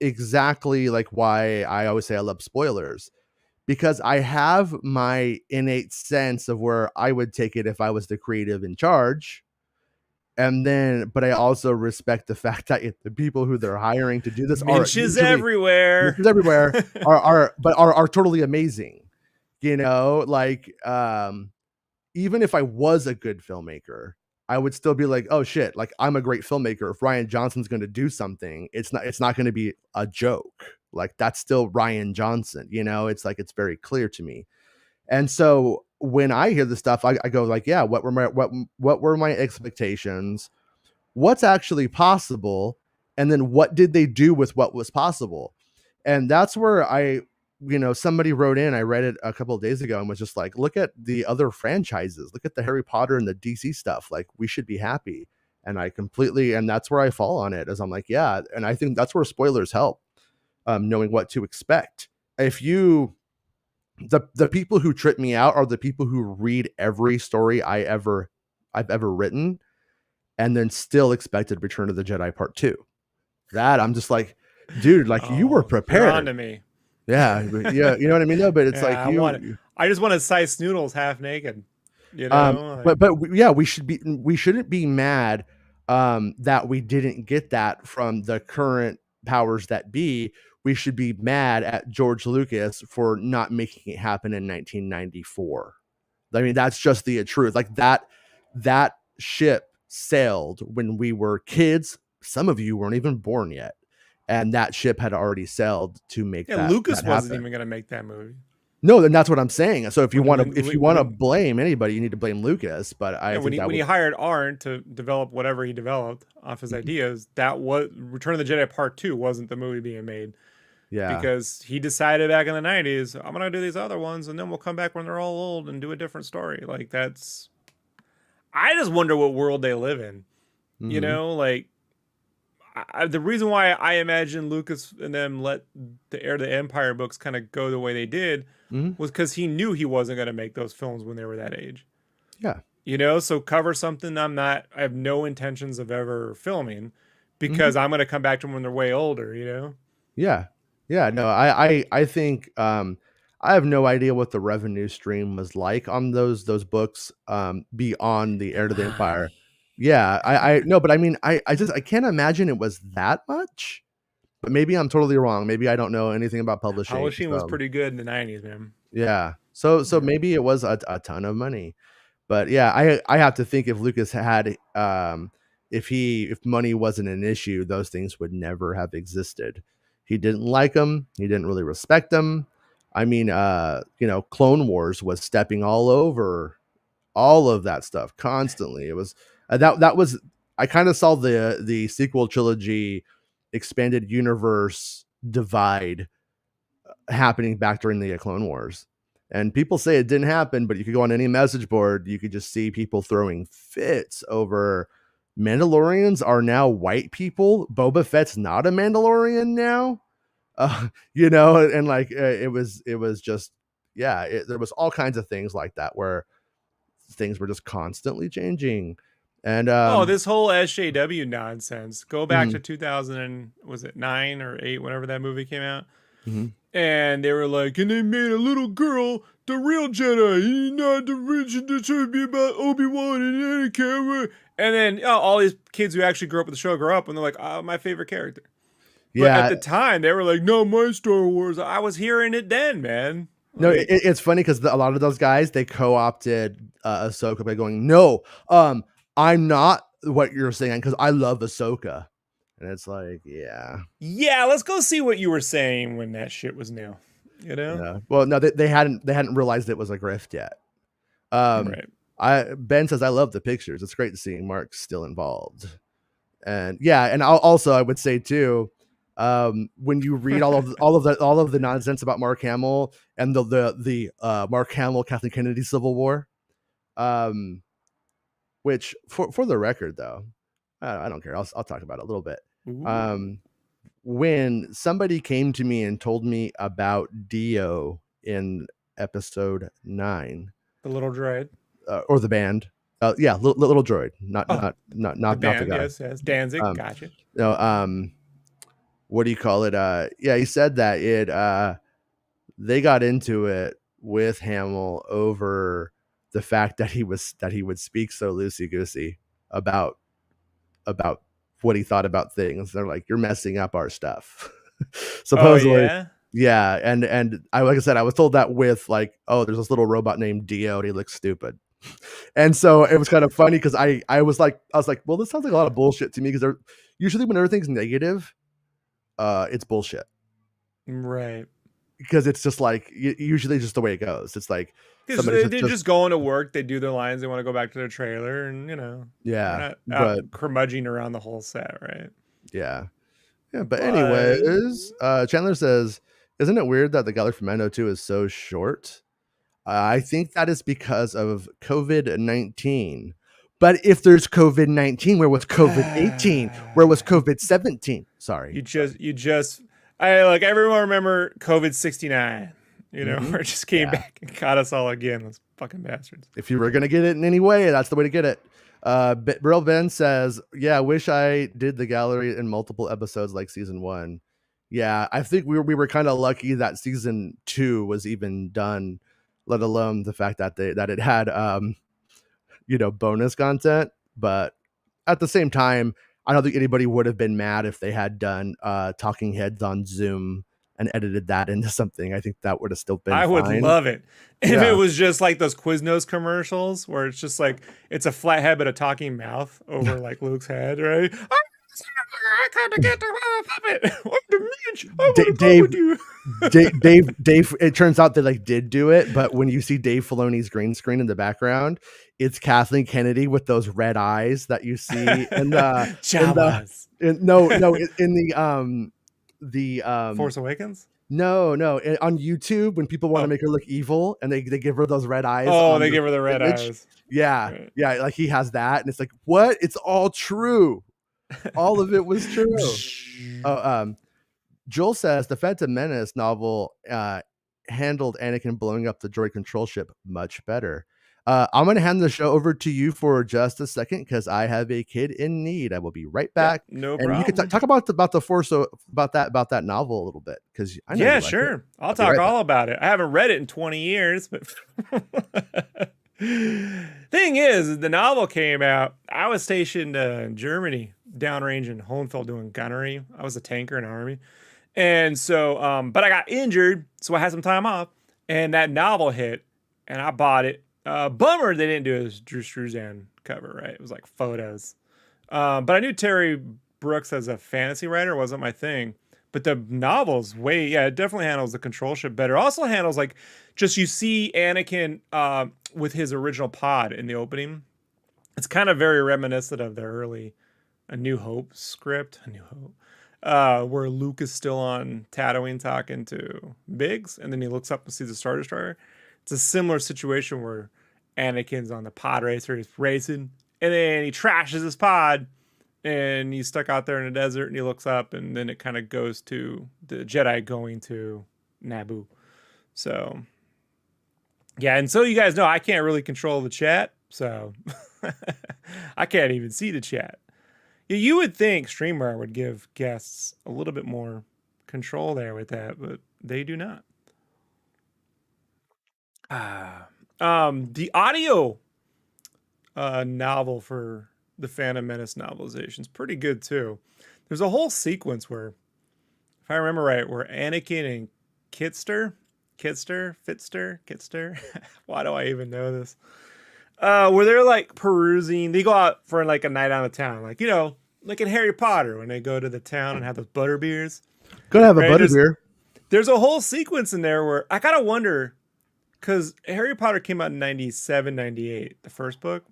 Speaker 1: exactly like why I always say I love spoilers, because I have my innate sense of where I would take it if I was the creative in charge. But I also respect the fact that the people who they're hiring to do this
Speaker 2: everywhere
Speaker 1: are totally amazing. Like even if I was a good filmmaker, I would still be like, oh shit, like I'm a great filmmaker. If Rian Johnson's going to do something, it's not going to be a joke. Like that's still Rian Johnson. It's like it's very clear to me. And so when I hear the stuff, I go like, yeah, what were my expectations? What's actually possible? And then what did they do with what was possible? And that's where somebody wrote in, I read it a couple of days ago and was just like, look at the other franchises, look at the Harry Potter and the DC stuff. Like we should be happy. And that's where I fall on it, as I'm like, yeah. And I think that's where spoilers help, knowing what to expect. The people who trip me out are the people who read every story I've ever written and then still expected Return of the Jedi Part 2. That I'm just like, dude, like you were prepared.
Speaker 2: You're on to me.
Speaker 1: Yeah, you know what I mean though, but it's like
Speaker 2: I just want to size Snoodles half naked.
Speaker 1: We shouldn't be mad that we didn't get that from the current powers that be. We should be mad at George Lucas for not making it happen in 1994. I mean, that's just the truth. Like that ship sailed when we were kids. Some of you weren't even born yet. And that ship had already sailed to make that.
Speaker 2: Lucas wasn't even going to make that movie.
Speaker 1: No, then that's what I'm saying. So if you want to blame anybody, you need to blame Lucas. But
Speaker 2: when he hired Arn to develop whatever he developed off his ideas, that was Return of the Jedi Part 2 wasn't the movie being made.
Speaker 1: Yeah,
Speaker 2: because he decided back in the 90s, I'm gonna do these other ones, and then we'll come back when they're all old and do a different story. Like I just wonder what world they live in. Like the reason why I imagine Lucas and them let the Heir to the Empire books kind of go the way they did was because he knew he wasn't going to make those films when they were that age.
Speaker 1: Yeah.
Speaker 2: You know, so cover something I have no intentions of ever filming because I'm going to come back to them when they're way older, you know?
Speaker 1: Yeah. Yeah. No, I think, I have no idea what the revenue stream was like on those books, beyond the Heir to the Empire. Yeah. I no, but I mean, I can't imagine it was that much, but maybe I'm totally wrong. Maybe I don't know anything about publishing.
Speaker 2: Publishing was pretty good in the 90s, man.
Speaker 1: Yeah. So maybe it was a ton of money. But yeah, I have to think if Lucas had, if money wasn't an issue, those things would never have existed. He didn't like them. He didn't really respect them. I mean, Clone Wars was stepping all over all of that stuff constantly. It was that was, I kind of saw the sequel trilogy expanded universe divide happening back during the Clone Wars. And people say it didn't happen, but you could go on any message board, you could just see people throwing fits over Mandalorians are now white people. Boba Fett's not a Mandalorian now. And like it was just, there was all kinds of things like that where things were just constantly changing. And
Speaker 2: this whole SJW nonsense. Go back to 2000, was it 9 or 8, whenever that movie came out. And they were like, and they made a little girl the real Jedi, not the original. That should be about Obi-Wan and Anakin. And then all these kids who actually grew up with the show grow up and they're like, oh, my favorite character. But at the time, they were like, no, my Star Wars. I was hearing it then, man.
Speaker 1: No, it's funny because a lot of those guys, they co-opted Ahsoka by going, no, I'm not what you're saying because I love Ahsoka. And it's like,
Speaker 2: yeah, let's go see what you were saying when that shit was new, you know?
Speaker 1: Yeah. Well, no, they hadn't realized it was a grift yet.
Speaker 2: Right.
Speaker 1: Ben says, I love the pictures. It's great seeing Mark still involved. And and I would say too, when you read all of the nonsense about Mark Hamill and the Mark Hamill Kathleen Kennedy Civil War, which for the record though, I don't care. I'll talk about it a little bit. When somebody came to me and told me about Dio in episode 9,
Speaker 2: the little droid,
Speaker 1: or the band, little droid, not the guy.
Speaker 2: Yes, Danzig, gotcha.
Speaker 1: No, what do you call it? He said that they got into it with Hamill over the fact that he would speak so loosey goosey about what he thought about things. They're like, you're messing up our stuff. Supposedly. And I, like I said, I was told that with like, oh, there's this little robot named Dio and he looks stupid. And so it was kind of funny because I was like, well, this sounds like a lot of bullshit to me, because they're usually, when everything's negative, it's bullshit.
Speaker 2: Right.
Speaker 1: Because it's just like, usually just the way it goes. It's like,
Speaker 2: they're just going to work, they do their lines, they want to go back to their trailer, and
Speaker 1: not
Speaker 2: curmudgeing around the whole set, right?
Speaker 1: But anyways, Chandler says, isn't it weird that the Gallery from Mando 2 is so short? I think that is because of COVID-19. But if there's COVID-19, where was COVID-18? Where was COVID-17? Sorry.
Speaker 2: Everyone remember COVID-69. Where it just came back and caught us all again. Those fucking bastards.
Speaker 1: If you were going to get it in any way, that's the way to get it. Real Ben says, I wish I did the gallery in multiple episodes like season 1. I think we were kind of lucky that season 2 was even done, let alone the fact that it had, bonus content. But at the same time, I don't think anybody would have been mad if they had done talking heads on Zoom and edited that into something. I think that would have still been fine.
Speaker 2: Would love it if it was just like those Quiznos commercials where it's just like, it's a flat head but a talking mouth over like Luke's head, right? I kind of get the puppet. What the
Speaker 1: Dave, it turns out they did do it, but when you see Dave Filoni's green screen in the background, it's Kathleen Kennedy with those red eyes that you see in the
Speaker 2: Force Awakens.
Speaker 1: No, on YouTube, when people want to make her look evil and they give her those red eyes.
Speaker 2: They give her the red eyes.
Speaker 1: Right. Like he has that, and it's like, what? It's all true. All of it was true. Joel says the Phantom Menace novel handled Anakin blowing up the droid control ship much better. I'm going to hand the show over to you for just a second because I have a kid in need. I will be right back.
Speaker 2: Yep, no
Speaker 1: and
Speaker 2: problem.
Speaker 1: You can talk about the Force, about that novel a little bit because I know.
Speaker 2: Yeah, sure. I'll talk all about it. I haven't read it in 20 years, but thing is, the novel came out. I was stationed in Germany, downrange in Hohenfeld doing gunnery. I was a tanker in the army. And so, but I got injured, so I had some time off, and that novel hit, and I bought it. Bummer they didn't do a Drew Struzan cover, right? It was like photos. But I knew Terry Brooks as a fantasy writer wasn't my thing. But the novel's it definitely handles the control ship better. Also handles like just you see Anakin with his original pod in the opening. It's kind of very reminiscent of the early A New Hope script. A New Hope. Where Luke is still on Tatooine talking to Biggs, and then he looks up and sees the Star Destroyer. It's a similar situation where Anakin's on the pod racer, he's racing, and then he trashes his pod, and he's stuck out there in the desert, and he looks up, and then it kind of goes to the Jedi going to Naboo. So, yeah, and so you guys know I can't really control the chat, so I can't even see the chat. You would think StreamYard would give guests a little bit more control there with that, but they do not. The audio novel for the Phantom Menace novelization is pretty good too. There's a whole sequence where, if I remember right, where Anakin and Kitster, why do I even know this? Where they're like perusing, they go out for like a night out of town, like, you know, like in Harry Potter when they go to the town and have those butter beers.
Speaker 1: Go have a butter beer.
Speaker 2: There's a whole sequence in there where I gotta wonder, because Harry Potter came out in 97, 98, the first book.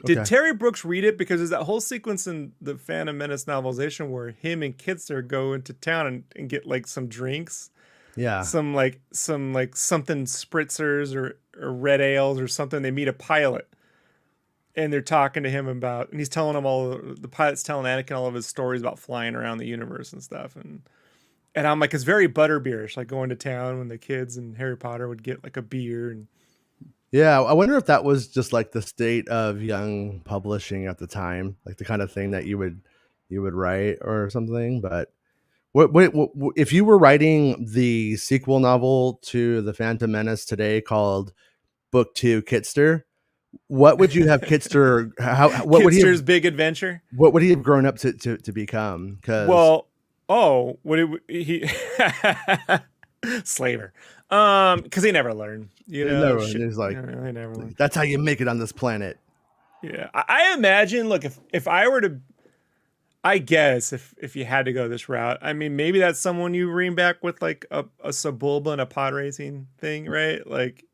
Speaker 2: Did Terry Brooks read it? Because there's that whole sequence in the Phantom Menace novelization where him and Kitster go into town and get like some drinks.
Speaker 1: Yeah.
Speaker 2: Some something spritzers or red ales or something. They meet a pilot. And they're talking to him about, and he's telling them the pilot's telling Anakin all of his stories about flying around the universe and stuff. And I'm like, it's very butterbeerish, like going to town when the kids in Harry Potter would get like a beer. And
Speaker 1: yeah, I wonder if that was just like the state of young publishing at the time, like the kind of thing that you would write or something. But what if you were writing the sequel novel to the Phantom Menace today called Book 2 Kitster? What would you have Kitster? What would
Speaker 2: Kitster's Big Adventure?
Speaker 1: What would he have grown up to become?
Speaker 2: Slaver. Because he never learned. You know,
Speaker 1: he's like, they never learned. That's how you make it on this planet.
Speaker 2: Yeah, I imagine. Look, if I were to, I guess if you had to go this route, I mean, maybe that's someone you bring back with like a Sebulba and a pod racing thing, right? Like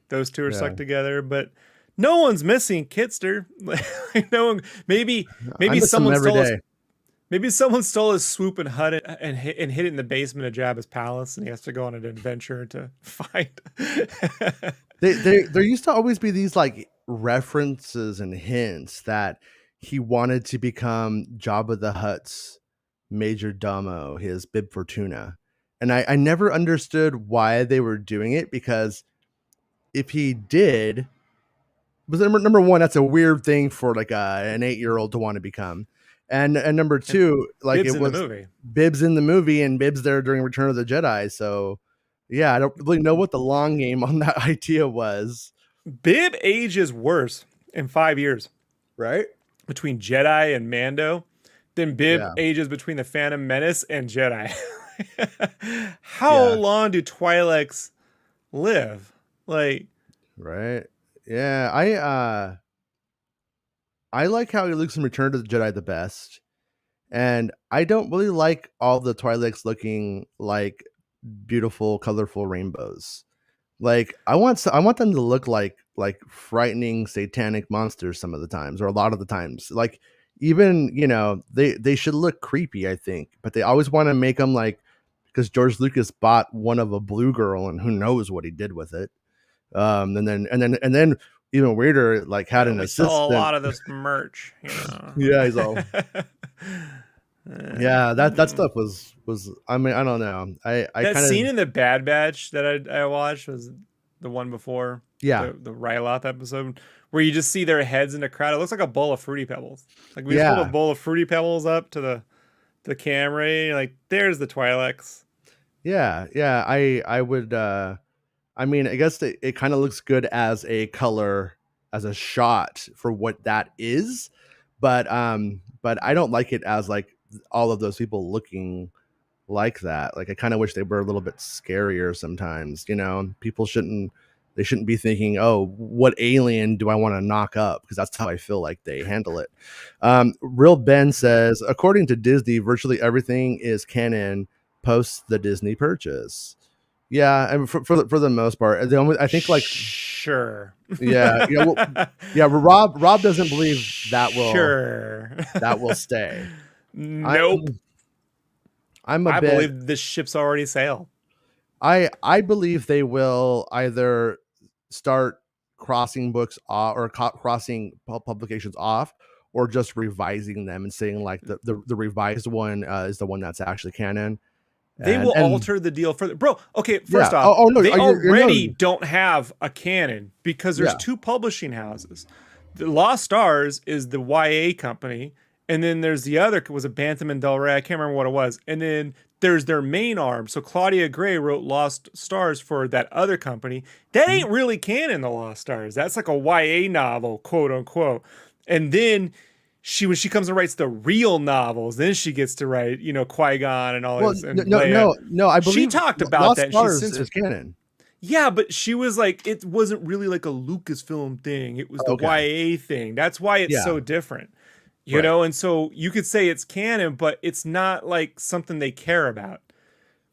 Speaker 2: those two are stuck together, but. No one's missing Kitster. No one. Maybe someone stole his swoop and hut and hid it in the basement of Jabba's palace, and he has to go on an adventure to find.
Speaker 1: There used to always be these like references and hints that he wanted to become Jabba the Hutt's major domo, his Bib Fortuna, and I never understood why they were doing it, because if he did. But number one, that's a weird thing for like an 8-year-old to want to become, and number two, like
Speaker 2: Bib's it was
Speaker 1: Bib's in the movie and Bib's there during Return of the Jedi. So yeah, I don't really know what the long game on that idea was.
Speaker 2: Bib ages worse in 5 years,
Speaker 1: right?
Speaker 2: Between Jedi and Mando, than Bib ages between the Phantom Menace and Jedi. How long do Twi'leks live? Like,
Speaker 1: right. Yeah, I like how he looks in Return to the Jedi the best, and I don't really like all the Twi'leks looking like beautiful, colorful rainbows. Like I want them to look like frightening satanic monsters some of the times, or a lot of the times. Like even they should look creepy, I think, but they always want to make them like, because George Lucas bought one of a blue girl, and who knows what he did with it. And then even weirder, like had an assistant.
Speaker 2: Sell a lot of this merch, you know.
Speaker 1: Yeah, he's all. Yeah, that stuff was. I mean, I don't know. I
Speaker 2: that
Speaker 1: kind of
Speaker 2: scene in the Bad Batch that I watched was the one before.
Speaker 1: Yeah,
Speaker 2: the Ryloth episode where you just see their heads in the crowd. It looks like a bowl of Fruity Pebbles. Like we just pulled a bowl of Fruity Pebbles up to the camera. And like there's the Twi'leks.
Speaker 1: Yeah. I would. I mean, I guess it kind of looks good as a color, as a shot for what that is, but I don't like it as like all of those people looking like that. Like I kind of wish they were a little bit scarier sometimes. You know, people shouldn't be thinking, oh, what alien do I want to knock up? Because that's how I feel like they handle it. Real Ben says, according to Disney, virtually everything is canon post the Disney purchase. Yeah, I mean, for the most part, I think like
Speaker 2: sure.
Speaker 1: Yeah, Rob doesn't believe that will stay.
Speaker 2: Nope. I believe this ship's already sailed.
Speaker 1: I believe they will either start crossing books off or crossing publications off, or just revising them and saying like the revised one is the one that's actually canon.
Speaker 2: They will alter the deal further. Bro, okay, first off, no, they already don't have a canon because there's two publishing houses. The Lost Stars is the YA company, and then there's the other, was it Bantam and Del Rey? I can't remember what it was. And then there's their main arm. So Claudia Gray wrote Lost Stars for that other company. That ain't really canon, the Lost Stars. That's like a YA novel, quote unquote. And then when she comes and writes the real novels, then she gets to write, you know, Qui-Gon and all this. And
Speaker 1: no, I believe
Speaker 2: she talked about
Speaker 1: Lost
Speaker 2: that.
Speaker 1: Stars is canon.
Speaker 2: Yeah, but she was like, it wasn't really like a Lucasfilm thing. It was the YA thing. That's why it's so different, you know? And so you could say it's canon, but it's not like something they care about.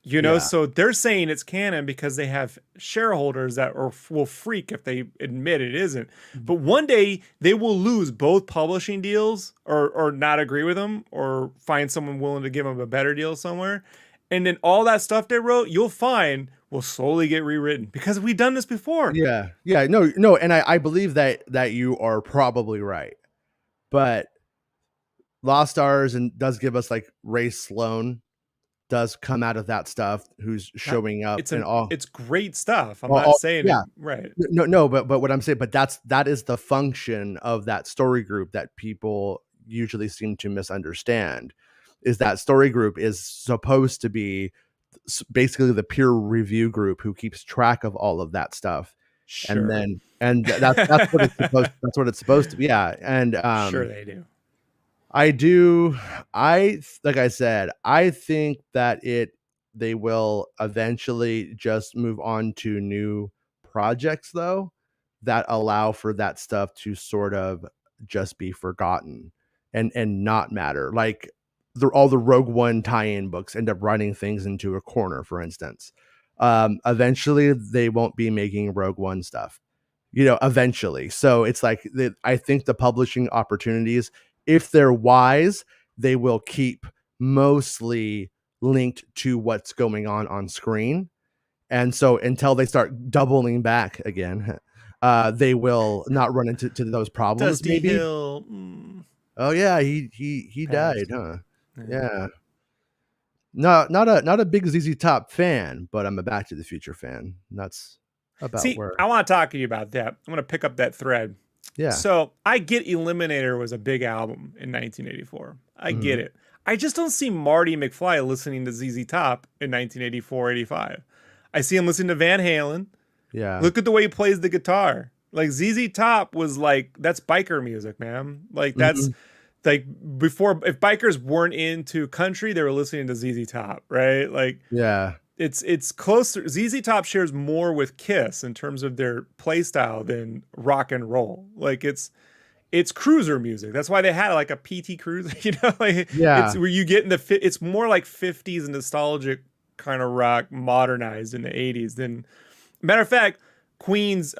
Speaker 2: You know, so they're saying it's canon because they have shareholders that will freak if they admit it isn't. But one day they will lose both publishing deals or not agree with them or find someone willing to give them a better deal somewhere. And then all that stuff they wrote, you'll find will slowly get rewritten because we've done this before.
Speaker 1: Yeah. No. And I believe that you are probably right. But Lost Stars does give us like Ray Sloan does come out of that stuff, who's showing up
Speaker 2: it's great stuff. I'm not saying right.
Speaker 1: No, but what I'm saying, but that is the function of that story group that people usually seem to misunderstand, is that story group is supposed to be basically the peer review group who keeps track of all of that stuff. Sure. And that's what it's supposed to be. Yeah. And
Speaker 2: sure they do.
Speaker 1: Like I said, I think that they will eventually just move on to new projects though, that allow for that stuff to sort of just be forgotten and not matter. Like all the Rogue One tie-in books end up running things into a corner, for instance. Eventually they won't be making Rogue One stuff, you know, eventually. So it's like, I think the publishing opportunities, if they're wise, they will keep mostly linked to what's going on screen. And so until they start doubling back again, they will not run into those problems.
Speaker 2: Dusty
Speaker 1: maybe.
Speaker 2: Hill.
Speaker 1: Oh yeah, he died, huh? Yeah. No, not a big ZZ Top fan, but I'm a Back to the Future fan. That's about where
Speaker 2: I want to talk to you about that. I'm going to pick up that thread.
Speaker 1: Yeah.
Speaker 2: So I get Eliminator was a big album in 1984. I get it. I just don't see Marty McFly listening to ZZ Top in 1984, 85. I see him listening to Van Halen.
Speaker 1: Yeah.
Speaker 2: Look at the way he plays the guitar. Like ZZ Top was like, that's biker music, man. Like that's like before, if bikers weren't into country, they were listening to ZZ Top, right? Like,
Speaker 1: yeah.
Speaker 2: It's closer. ZZ Top shares more with Kiss in terms of their play style than rock and roll. Like it's cruiser music. That's why they had like a PT Cruiser, you know, like it's where you get in it's more like 50s nostalgic kind of rock modernized in the 80s than, matter of fact, Queen's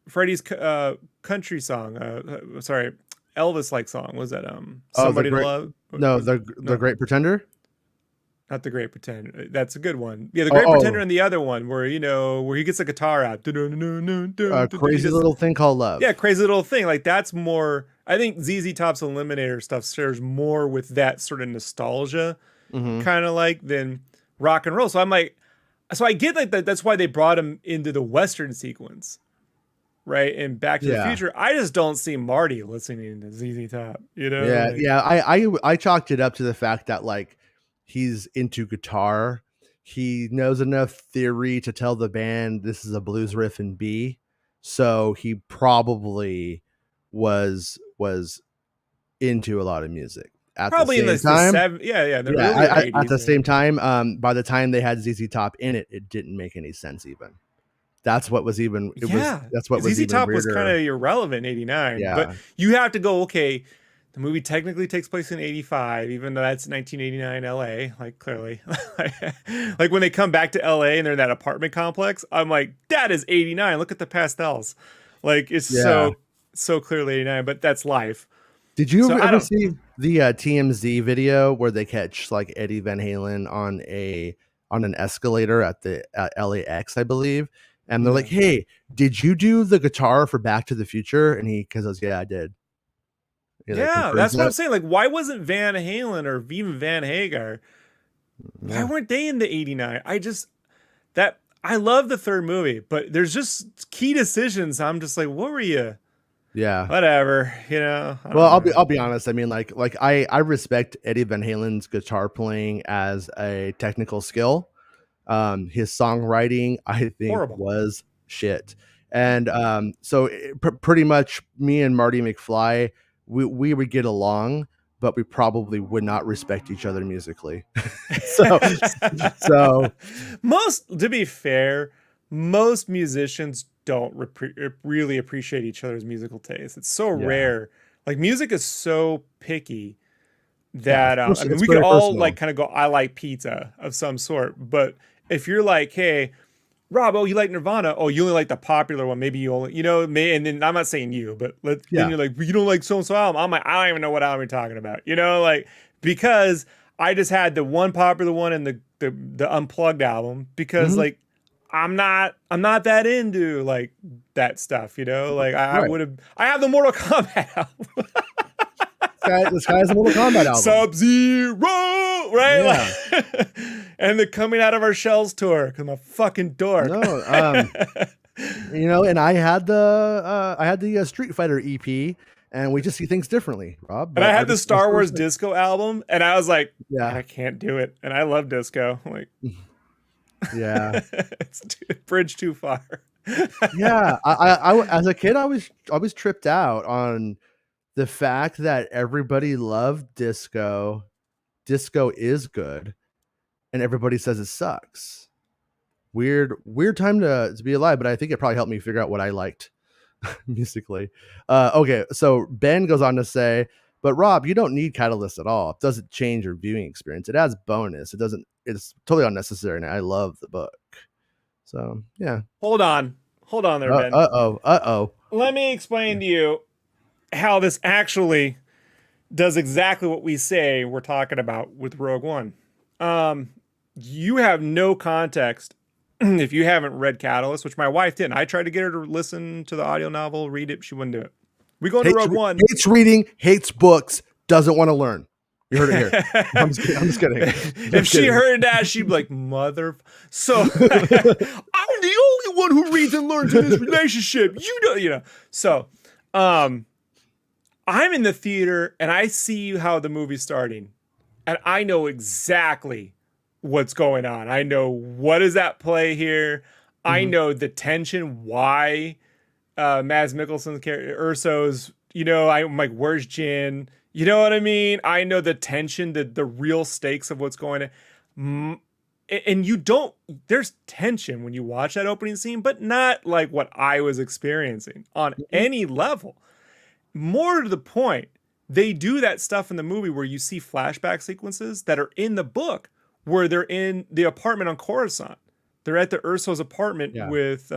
Speaker 2: Freddie's country song, Elvis like song, was that Somebody to Love?
Speaker 1: No, the Great Pretender?
Speaker 2: Not The Great Pretender. That's a good one. Yeah, The Great Pretender and the other one where, where he gets the guitar out.
Speaker 1: Crazy Little Thing Called Love.
Speaker 2: Yeah, Crazy Little Thing. Like, that's more, I think ZZ Top's Eliminator stuff shares more with that sort of nostalgia kind of like than rock and roll. So I'm like, so I get like that. That's why they brought him into the Western sequence. Right. And Back to the Future. I just don't see Marty listening to ZZ Top,
Speaker 1: Yeah.
Speaker 2: Like,
Speaker 1: yeah. I chalked it up to the fact that like he's into guitar. He knows enough theory to tell the band this is a blues riff in B. So he probably was into a lot of music. At probably the same time, at the same time, by the time they had ZZ Top in it, it didn't make any sense even. That's what was even. That's what was
Speaker 2: ZZ Top was kind of irrelevant in '89. Yeah. But you have to go. Okay, the movie technically takes place in '85, even though that's 1989 LA. Like clearly, like when they come back to LA and they're in that apartment complex, I'm like, that is '89. Look at the pastels. Like it's so clearly '89. But that's life.
Speaker 1: Did you ever see the TMZ video where they catch like Eddie Van Halen on an escalator at LAX, I believe? And they're like, "Hey, did you do the guitar for Back to the Future?" And he goes, "Yeah, I did."
Speaker 2: Yeah, that's what I'm saying. Like, why wasn't Van Halen or even Van Hagar? Why weren't they in the '89? I love the third movie, but there's just key decisions. I'm just like, what were you?
Speaker 1: Yeah,
Speaker 2: whatever.
Speaker 1: Well, I'll be honest. I mean, like I respect Eddie Van Halen's guitar playing as a technical skill. His songwriting, I think, was shit. And so pretty much me and Marty McFly, we would get along, but we probably would not respect each other musically. so
Speaker 2: to be fair, most musicians don't really appreciate each other's musical taste. It's so rare. Like, music is so picky that I mean, we could all like kind of go, I like pizza of some sort, but if you're like, hey, Rob, you like Nirvana? Oh, you only like the popular one. Maybe you only, and then I'm not saying you, but then you're like, you don't like so-and-so album. I'm like, I don't even know what album you're talking about. Like, because I just had the one popular one and the Unplugged album because like, I'm not that into like that stuff, Like I have the Mortal Kombat album.
Speaker 1: This guy's a Mortal Kombat album.
Speaker 2: Sub-Zero, right? Yeah. And the Coming Out of Our Shells tour, because I'm a fucking dork.
Speaker 1: No, and I had the Street Fighter EP, and we just see things differently, Rob.
Speaker 2: And I had the Star Wars disco album, and I was like, I can't do it. And I love disco. I'm like,
Speaker 1: yeah,
Speaker 2: it's bridge too far.
Speaker 1: Yeah, I as a kid, I was tripped out on the fact that everybody loved disco. Disco is good, and everybody says it sucks. Weird time to be alive, but I think it probably helped me figure out what I liked musically. Okay, so Ben goes on to say, but Rob, you don't need Catalyst at all. It doesn't change your viewing experience. It adds bonus. It's totally unnecessary, and I love the book. So yeah.
Speaker 2: Hold on there, Ben.
Speaker 1: Uh-oh.
Speaker 2: Let me explain to you how this actually does exactly what we say we're talking about with Rogue One. You have no context if you haven't read Catalyst, which my wife didn't. I tried to get her to listen to the audio novel, read it. She wouldn't do it. We go into Rogue One.
Speaker 1: Hates reading, hates books, doesn't want to learn. You heard it here. I'm just kidding.
Speaker 2: If she heard that, she'd be like, mother. So I'm the only one who reads and learns in this relationship. So I'm in the theater and I see how the movie's starting. And I know exactly what's going on. I know what is at play here. Mm-hmm. I know the tension, why Mads Mikkelsen's character, Urso's, I'm like, where's Jin? You know what I mean? I know the tension, the real stakes of what's going on. And there's tension when you watch that opening scene, but not like what I was experiencing on any level. More to the point, they do that stuff in the movie where you see flashback sequences that are in the book where they're in the apartment on Coruscant. They're at the Urso's apartment with,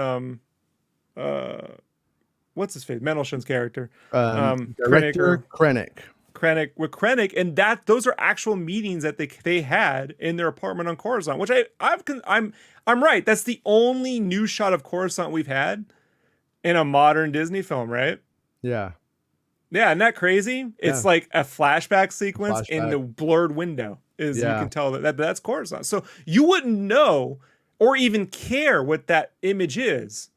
Speaker 2: what's his face? Mendelsohn's character.
Speaker 1: Director Krennic.
Speaker 2: Krennic, and that those are actual meetings that they had in their apartment on Coruscant, which I'm right. That's the only new shot of Coruscant we've had in a modern Disney film, right?
Speaker 1: Yeah.
Speaker 2: Yeah, isn't that crazy? It's like a flashback sequence in the blurred window. You can tell that's Coruscant. So you wouldn't know or even care what that image is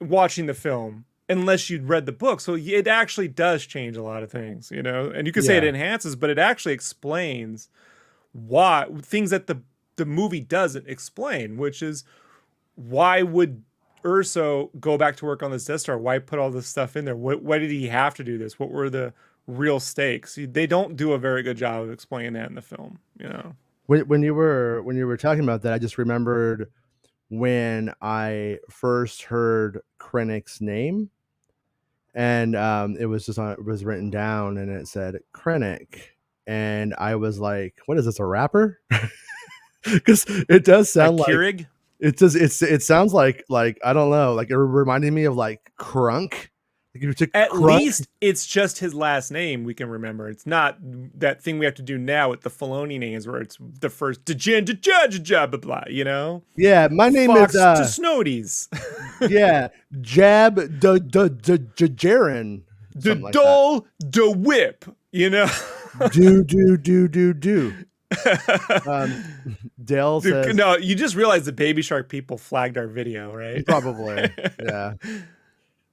Speaker 2: watching the film unless you'd read the book. So it actually does change a lot of things, you know? And you could say it enhances, but it actually explains why things that the movie doesn't explain, which is why would Urso go back to work on this Death Star? Why put all this stuff in there? Why did he have to do this? What were the real stakes? They don't do a very good job of explaining that in the film, you know?
Speaker 1: When you were talking about that, I just remembered when I first heard Krennic's name, and it was written down, and it said Krennic, and I was like, "What is this? A rapper?" Because it does sound like
Speaker 2: Keurig.
Speaker 1: It sounds like I don't know, like it reminded me of like Crunk.
Speaker 2: At least it's just his last name we can remember. It's not that thing we have to do now with the Filoni names where it's the first blah blah blah, you know?
Speaker 1: Yeah, my name
Speaker 2: Fox
Speaker 1: is
Speaker 2: to Snodies.
Speaker 1: Yeah, Jab Jaron.
Speaker 2: The Dole the Whip, you know?
Speaker 1: do. Dale says,
Speaker 2: no, you just realized the Baby Shark people flagged our video, right?
Speaker 1: Probably. Yeah.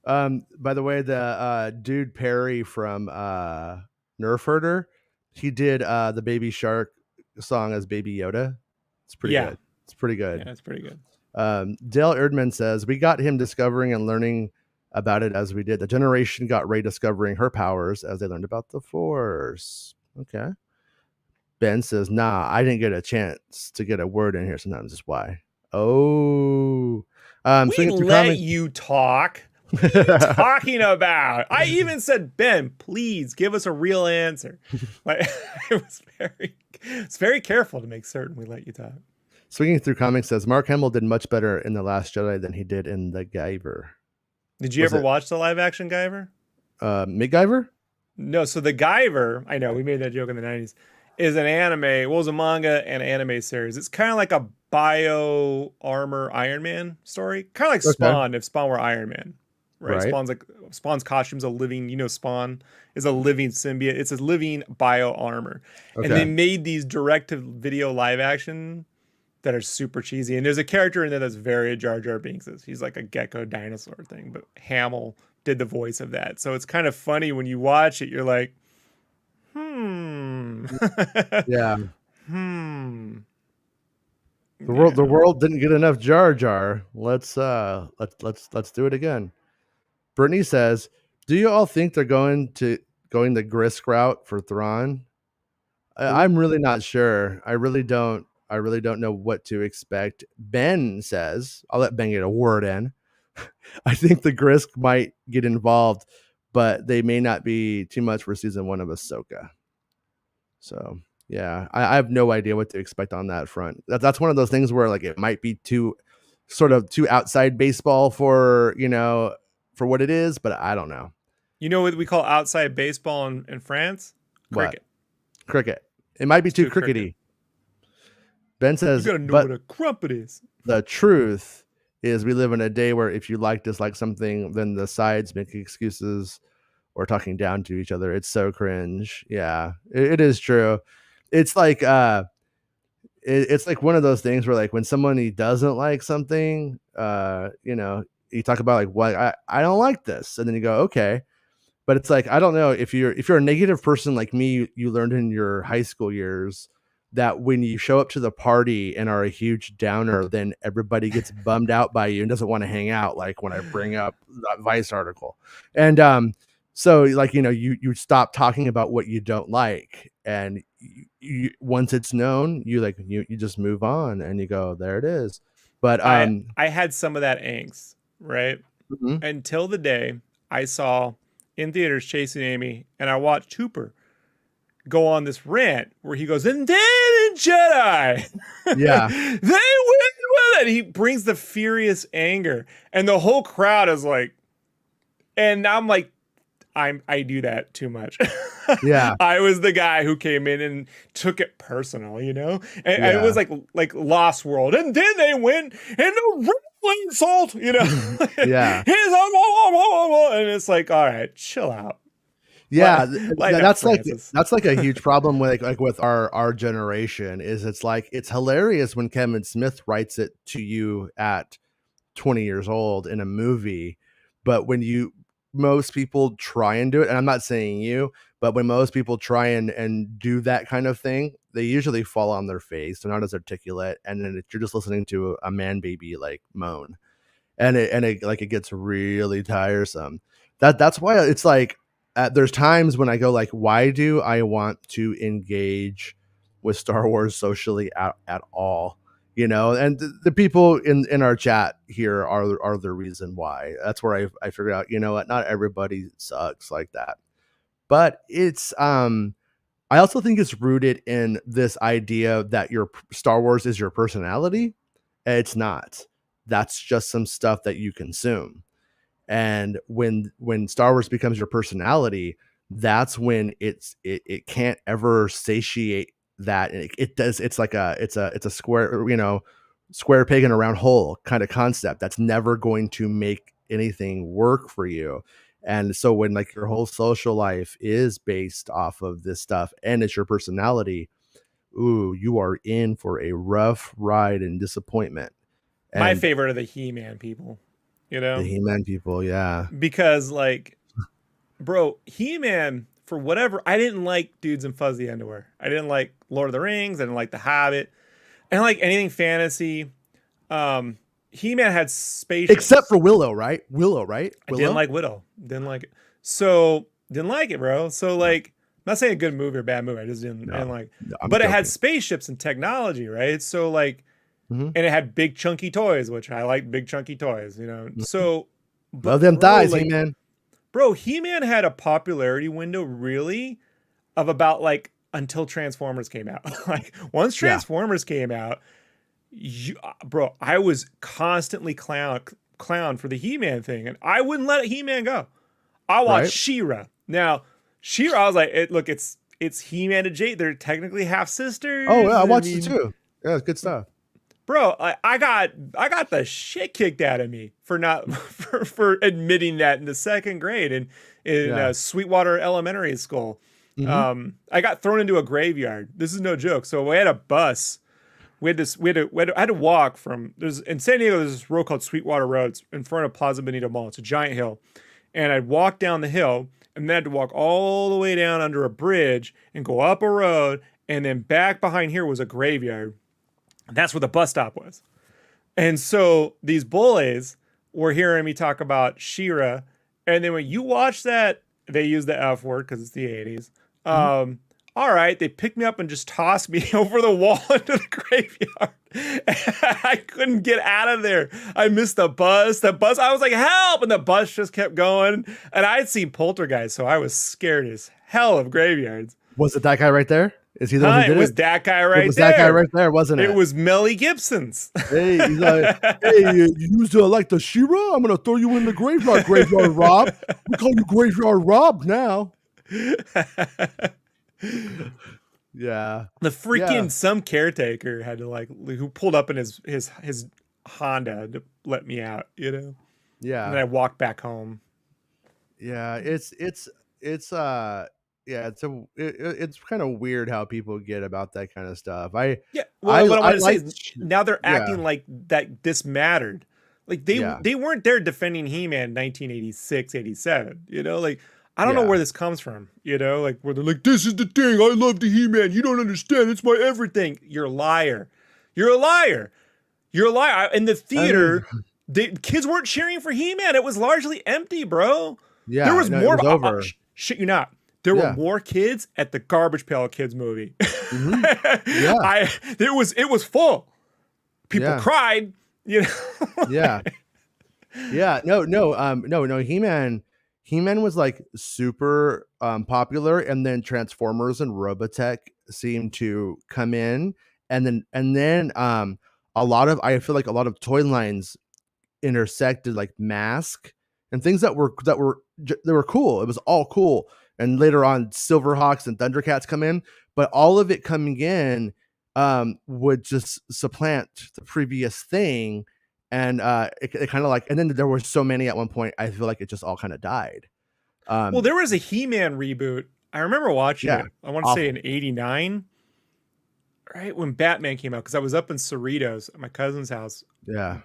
Speaker 1: By the way, the dude Perry from Nerf Herder, he did the Baby Shark song as Baby Yoda. It's pretty good. It's pretty good.
Speaker 2: Yeah, it's pretty good.
Speaker 1: Dale Erdman says, we got him discovering and learning about it as we did. The generation got Rey discovering her powers as they learned about the Force. Okay. Ben says, nah, I didn't get a chance to get a word in here sometimes. Is why. Oh.
Speaker 2: We let you talk. What are you talking about? I even said, Ben, please give us a real answer. Like, it's very careful to make certain we let you talk.
Speaker 1: Swinging through comics says Mark Hamill did much better in The Last Jedi than he did in The Guyver.
Speaker 2: Did you ever watch the live action Guyver?
Speaker 1: MacGyver?
Speaker 2: No, so The Guyver, I know, we made that joke in the 90s, is an anime, well, it was a manga and anime series. It's kind of like a bio armor Iron Man story. Kind of like Spawn, if Spawn were Iron Man. Right? Spawn's costume's a living, you know, Spawn is a living symbiote. It's a living bio armor. Okay. And they made these direct-to-video live action that are super cheesy. And there's a character in there that's very Jar Jar Binks. He's like a gecko dinosaur thing, but Hamill did the voice of that. So it's kind of funny when you watch it, you're like,
Speaker 1: yeah. The world didn't get enough Jar Jar. Let's do it again. Brittany says, do you all think they're going the Grisk route for Thrawn? I'm really not sure. I really don't know what to expect. Ben says, I'll let Ben get a word in. I think the Grisk might get involved, but they may not be too much for season 1 of Ahsoka. So yeah, I have no idea what to expect on that front. That's one of those things where like it might be too outside baseball for, you know, for what it is, but I don't know.
Speaker 2: You know what we call outside baseball in France? Cricket.
Speaker 1: What? Cricket. It might be too crickety. Ben says,
Speaker 2: you gotta know what a crumpet is.
Speaker 1: The truth is we live in a day where if you dislike something, then the sides make excuses or talking down to each other. It's so cringe. Yeah, it is true. It's like it's like one of those things where like when somebody doesn't like something, you know, you talk about like, what I don't like this, and then you go, okay. But it's like, I don't know, if you're a negative person like me, you learned in your high school years that when you show up to the party and are a huge downer, then everybody gets bummed out by you and doesn't want to hang out. Like when I bring up that Vice article. And so like, you know, you stop talking about what you don't like. And you, once it's known, you just move on and you go, there it is. But
Speaker 2: I had some of that angst, right? Mm-hmm. Until the day I saw in theaters Chasing Amy, and I watched Hooper go on this rant where he goes, and then in Jedi,
Speaker 1: yeah,
Speaker 2: they win with it. He brings the furious anger, and the whole crowd is like, and I'm like, I do that too much.
Speaker 1: Yeah.
Speaker 2: I was the guy who came in and took it personal, and it was like Lost World, and then they went and the real insult,
Speaker 1: Yeah.
Speaker 2: And it's like, all right, chill out.
Speaker 1: Yeah, that's like a huge problem with like with our generation. Is it's hilarious when Kevin Smith writes it to you at 20 years old in a movie, but when most people try and do it, and I'm not saying you, but when most people try and do that kind of thing, they usually fall on their face. They're not as articulate, and then you're just listening to a man baby like moan, and it gets really tiresome. That's why it's like there's times when I go like, why do I want to engage with Star Wars socially at all? And the people in our chat here are the reason why. That's where I figured out, what, not everybody sucks like that. But it's I also think it's rooted in this idea that your Star Wars is your personality. It's not. That's just some stuff that you consume. And when Star Wars becomes your personality, that's when it can't ever satiate that. And it does. It's like it's a square peg in a round hole kind of concept that's never going to make anything work for you. And so when like your whole social life is based off of this stuff and it's your personality, ooh, you are in for a rough ride and disappointment. And
Speaker 2: my favorite are the He-Man people.
Speaker 1: The He-Man people, yeah.
Speaker 2: Because like, bro, He-Man, for whatever, I didn't like dudes in fuzzy underwear. I didn't like Lord of the Rings. I didn't like The Hobbit. I didn't like anything fantasy. He-Man had spaceships.
Speaker 1: Except for Willow, right? Willow?
Speaker 2: I didn't like Widow. Didn't like it. So, didn't like it, bro. So, like, I'm not saying a good movie or bad movie. I just didn't like it. But it had spaceships and technology, right? So, like, and it had big chunky toys, which I like big chunky toys, So,
Speaker 1: love them thighs, He-Man.
Speaker 2: Bro, He-Man had a popularity window really of about like until Transformers came out. Like once Transformers came out, bro, I was constantly clown for the He-Man thing, and I wouldn't let He-Man go. I watched She-Ra. Now, She-Ra, I was like, it's He-Man and Jade. They're technically half sisters.
Speaker 1: Oh yeah, I watched it too. Yeah, it's good stuff.
Speaker 2: Bro, I got the shit kicked out of me for not for admitting that in the second grade in Sweetwater Elementary School. Mm-hmm. I got thrown into a graveyard. This is no joke. So we had a bus. I had to walk from in San Diego. There's this road called Sweetwater Road. It's in front of Plaza Bonita Mall. It's a giant hill, and I'd walk down the hill and then I had to walk all the way down under a bridge and go up a road, and then back behind here was a graveyard. That's where the bus stop was. And so these bullies were hearing me talk about She-Ra. And then when you watch that, they use the F word because it's the 80s. Mm-hmm. All right, they picked me up and just tossed me over the wall into the graveyard. I couldn't get out of there. I missed the bus. I was like, help! And the bus just kept going. And I'd seen Poltergeist, so I was scared as hell of graveyards.
Speaker 1: Was it that guy right there? Is he the one who did it?
Speaker 2: Was that guy right there. It
Speaker 1: was that guy right there, wasn't it?
Speaker 2: It was Melly Gibson's.
Speaker 1: Hey, he's like, hey, you used to like the She-Ra? I'm going to throw you in the graveyard, Graveyard Rob. We call you Graveyard Rob now. Yeah.
Speaker 2: The freaking some caretaker had to who pulled up in his Honda to let me out,
Speaker 1: Yeah.
Speaker 2: And then I walked back home.
Speaker 1: Yeah, it's kind of weird how people get about that kind of stuff. What I wanted to say is
Speaker 2: now they're acting like that this mattered. Like they weren't there defending He-Man 1986, 87. Like I don't know where this comes from. Like where they're like, this is the thing. I love the He-Man. You don't understand. It's my everything. You're a liar. You're a liar. You're a liar. In the theater, the kids weren't cheering for He-Man. It was largely empty, bro.
Speaker 1: Yeah,
Speaker 2: there was more.
Speaker 1: Over.
Speaker 2: Shit, you not. There were more kids at the Garbage Pail Kids movie.
Speaker 1: Mm-hmm. Yeah,
Speaker 2: it was full. People cried.
Speaker 1: Yeah. No. He-Man was like super popular, and then Transformers and Robotech seemed to come in, and then I feel like a lot of toy lines intersected, like Mask and things that were they were cool. It was all cool. And later on, Silverhawks and Thundercats come in, but all of it coming in would just supplant the previous thing. And it kind of like, and then there were so many at one point, I feel like it just all kind of died.
Speaker 2: Well, there was a He-Man reboot. I remember watching it. I want to say in '89, right when Batman came out, because I was up in Cerritos at my cousin's house,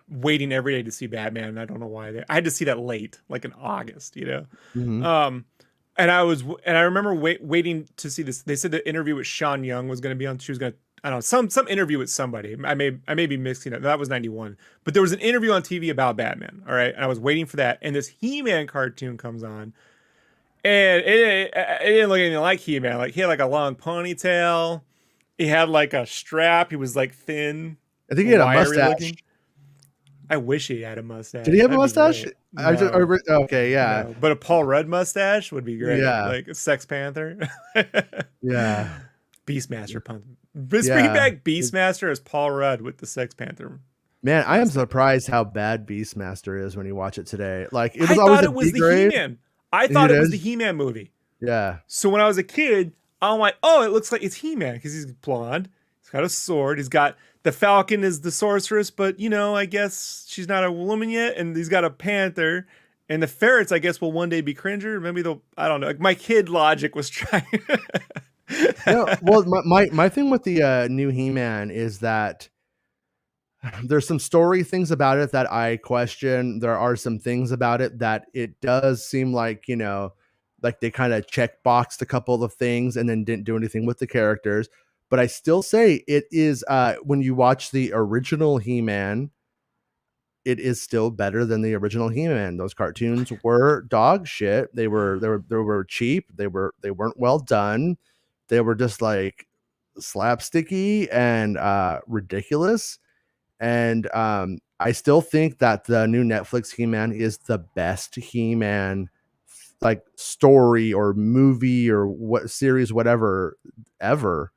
Speaker 2: waiting every day to see Batman. And I don't know why I had to see that late, like in August, you know.
Speaker 1: Mm-hmm.
Speaker 2: And I remember waiting to see this. They said the interview with Sean Young was going to be on. She was going to, I don't know, some interview with somebody. I may be mixing it. That was '91, but there was an interview on TV about Batman. All right, and I was waiting for that. And this He-Man cartoon comes on, and it didn't look anything like He-Man. Like, he had like a long ponytail. He had like a strap. He was like thin.
Speaker 1: I think he had a mustache.
Speaker 2: Looking. I wish he had a mustache.
Speaker 1: Did he have a mustache?
Speaker 2: No.
Speaker 1: Okay, yeah.
Speaker 2: No. But a Paul Rudd mustache would be great. Yeah. Like a Sex Panther.
Speaker 1: Yeah.
Speaker 2: Beastmaster pun. Bring back Beastmaster as Paul Rudd with the Sex Panther.
Speaker 1: Man, I am surprised how bad Beastmaster is when you watch it today. Like,
Speaker 2: it was always it was the He-Man. I thought it was the He-Man movie.
Speaker 1: Yeah.
Speaker 2: So when I was a kid, I'm like, oh, it looks like it's He-Man because he's blonde. He's got a sword. He's got the Falcon is the sorceress, but you know, I guess she's not a woman yet. And he's got a panther, and the ferrets, I guess, will one day be cringer. Maybe they'll. I don't know. Like, my kid logic was trying.
Speaker 1: Well, my thing with the new He-Man is that there's some story things about it that I question. There are some things about it that it does seem like, you know, like they kind of checkboxed a couple of things and then didn't do anything with the characters. But I still say it is, when you watch the original He-Man, it is still better than the original He-Man. Those cartoons were dog shit. They were cheap. They weren't well done. They were just like slapsticky and ridiculous. And I still think that the new Netflix He-Man is the best He-Man like story or movie or what series, whatever, ever.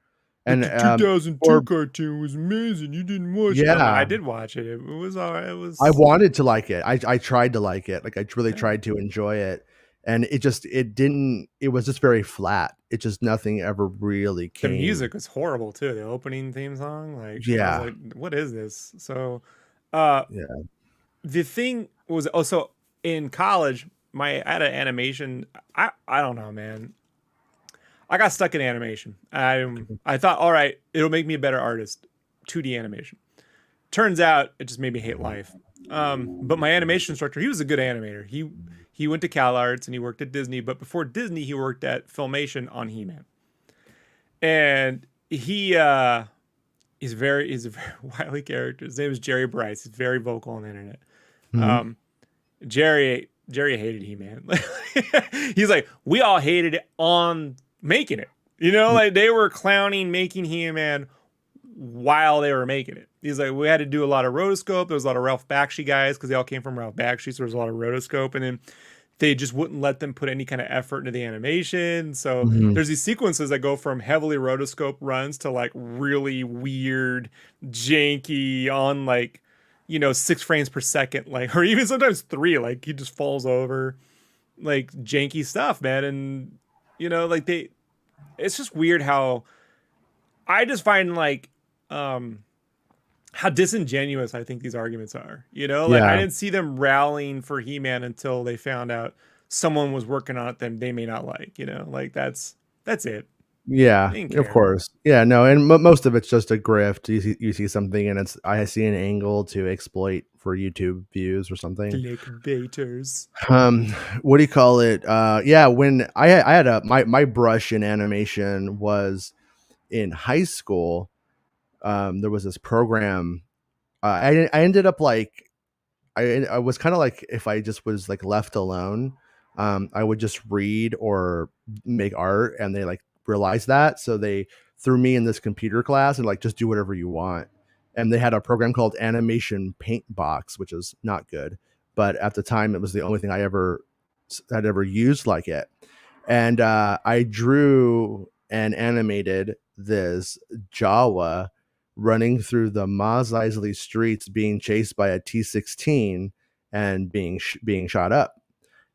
Speaker 2: And the 2002 cartoon was amazing. You didn't watch it. I did watch it. It was all right.
Speaker 1: I wanted to like it. I tried to like it. Like, I really tried to enjoy it. And it was just very flat. It just, nothing ever really came.
Speaker 2: The music was horrible too. The opening theme song. Like,
Speaker 1: yeah.
Speaker 2: I was like, what is this? So, the thing was also in college, I had an animation. I don't know, man. I got stuck in animation. I thought, all right, it'll make me a better artist. 2D animation. Turns out it just made me hate life. But my animation instructor, he was a good animator. He went to CalArts and he worked at Disney. But before Disney, he worked at Filmation on He-Man. And he's a very wily character. His name is Jerry Bryce. He's very vocal on the internet. Mm-hmm. Jerry hated He-Man. He's like, we all hated it on making it. You know, like, they were clowning making He-Man while they were making it. He's like, we had to do a lot of rotoscope. There was a lot of Ralph Bakshi guys because they all came from Ralph Bakshi, so there was a lot of rotoscope, and then they just wouldn't let them put any kind of effort into the animation. So there's these sequences that go from heavily rotoscope runs to like really weird, janky on like, you know, 6 frames per second, like, or even sometimes 3, like he just falls over, like janky stuff, man. And you know, like it's just weird how I just find like how disingenuous I think these arguments are. You know, like I didn't see them rallying for He-Man until they found out someone was working on it that they may not like. You know, like that's it.
Speaker 1: Yeah, of course. Yeah, no, and most of it's just a grift. You see something and I see an angle to exploit for YouTube views or something.
Speaker 2: Clickbaiters.
Speaker 1: What do you call it? Yeah, when I had my brush in animation was in high school. There was this program. I ended up like I was kind of like, if I just was like left alone, I would just read or make art, and they like realized that, so they threw me in this computer class and like, just do whatever you want. And they had a program called Animation Paint Box, which is not good, but at the time it was the only thing I had ever used like it. And I drew and animated this Jawa running through the Mos Eisley streets, being chased by a T-16 and being shot up.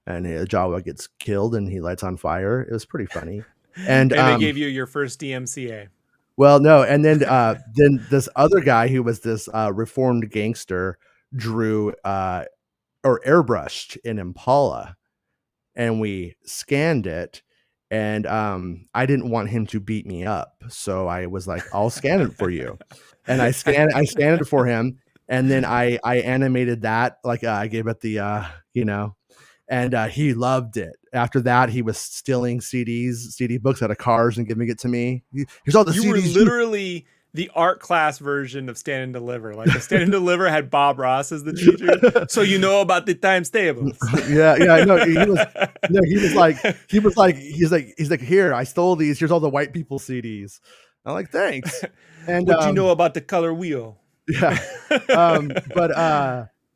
Speaker 1: and Jawa gets killed and he lights on fire. It was pretty funny. And
Speaker 2: they gave you your first DMCA.
Speaker 1: Well, no, and then this other guy who was this reformed gangster drew or airbrushed an Impala, and we scanned it. And I didn't want him to beat me up, so I was like, "I'll scan it for you," and I scanned it for him, and then I animated that, like I gave it the and he loved it. After that, he was stealing CD books out of cars and giving it to me. Here's all the CDs.
Speaker 2: You were literally the art class version of Stand and Deliver. Like the Stand and Deliver had Bob Ross as the teacher, so you know about the times tables.
Speaker 1: Yeah, no, he's like, here, I stole these. Here's all the white people CDs. I'm like, thanks.
Speaker 2: And what you know about the color wheel?
Speaker 1: Yeah.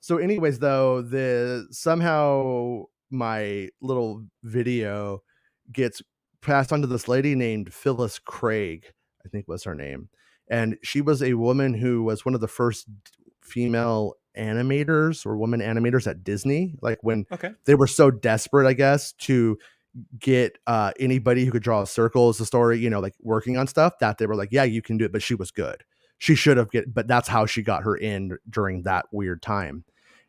Speaker 1: So anyways, though, somehow my little video gets passed on to this lady named Phyllis Craig, I think was her name. And she was a woman who was one of the first female animators or woman animators at Disney. Like when they were so desperate, I guess, to get anybody who could draw circles, the story, like working on stuff, that they were like, yeah, you can do it. But she was good. She should have but that's how she got her in during that weird time.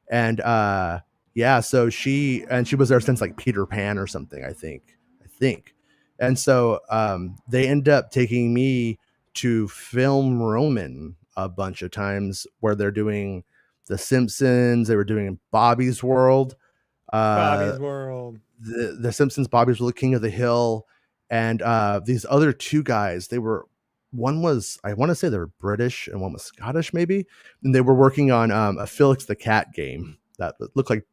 Speaker 1: And so she was there since like Peter Pan or something, I think. And so they end up taking me to Film Roman a bunch of times, where they're doing The Simpsons. They were doing Bobby's World. The Simpsons, Bobby's World, King of the Hill. And these other two guys, one was, I want to say they're British and one was Scottish maybe. And they were working on a Felix the Cat game that looked like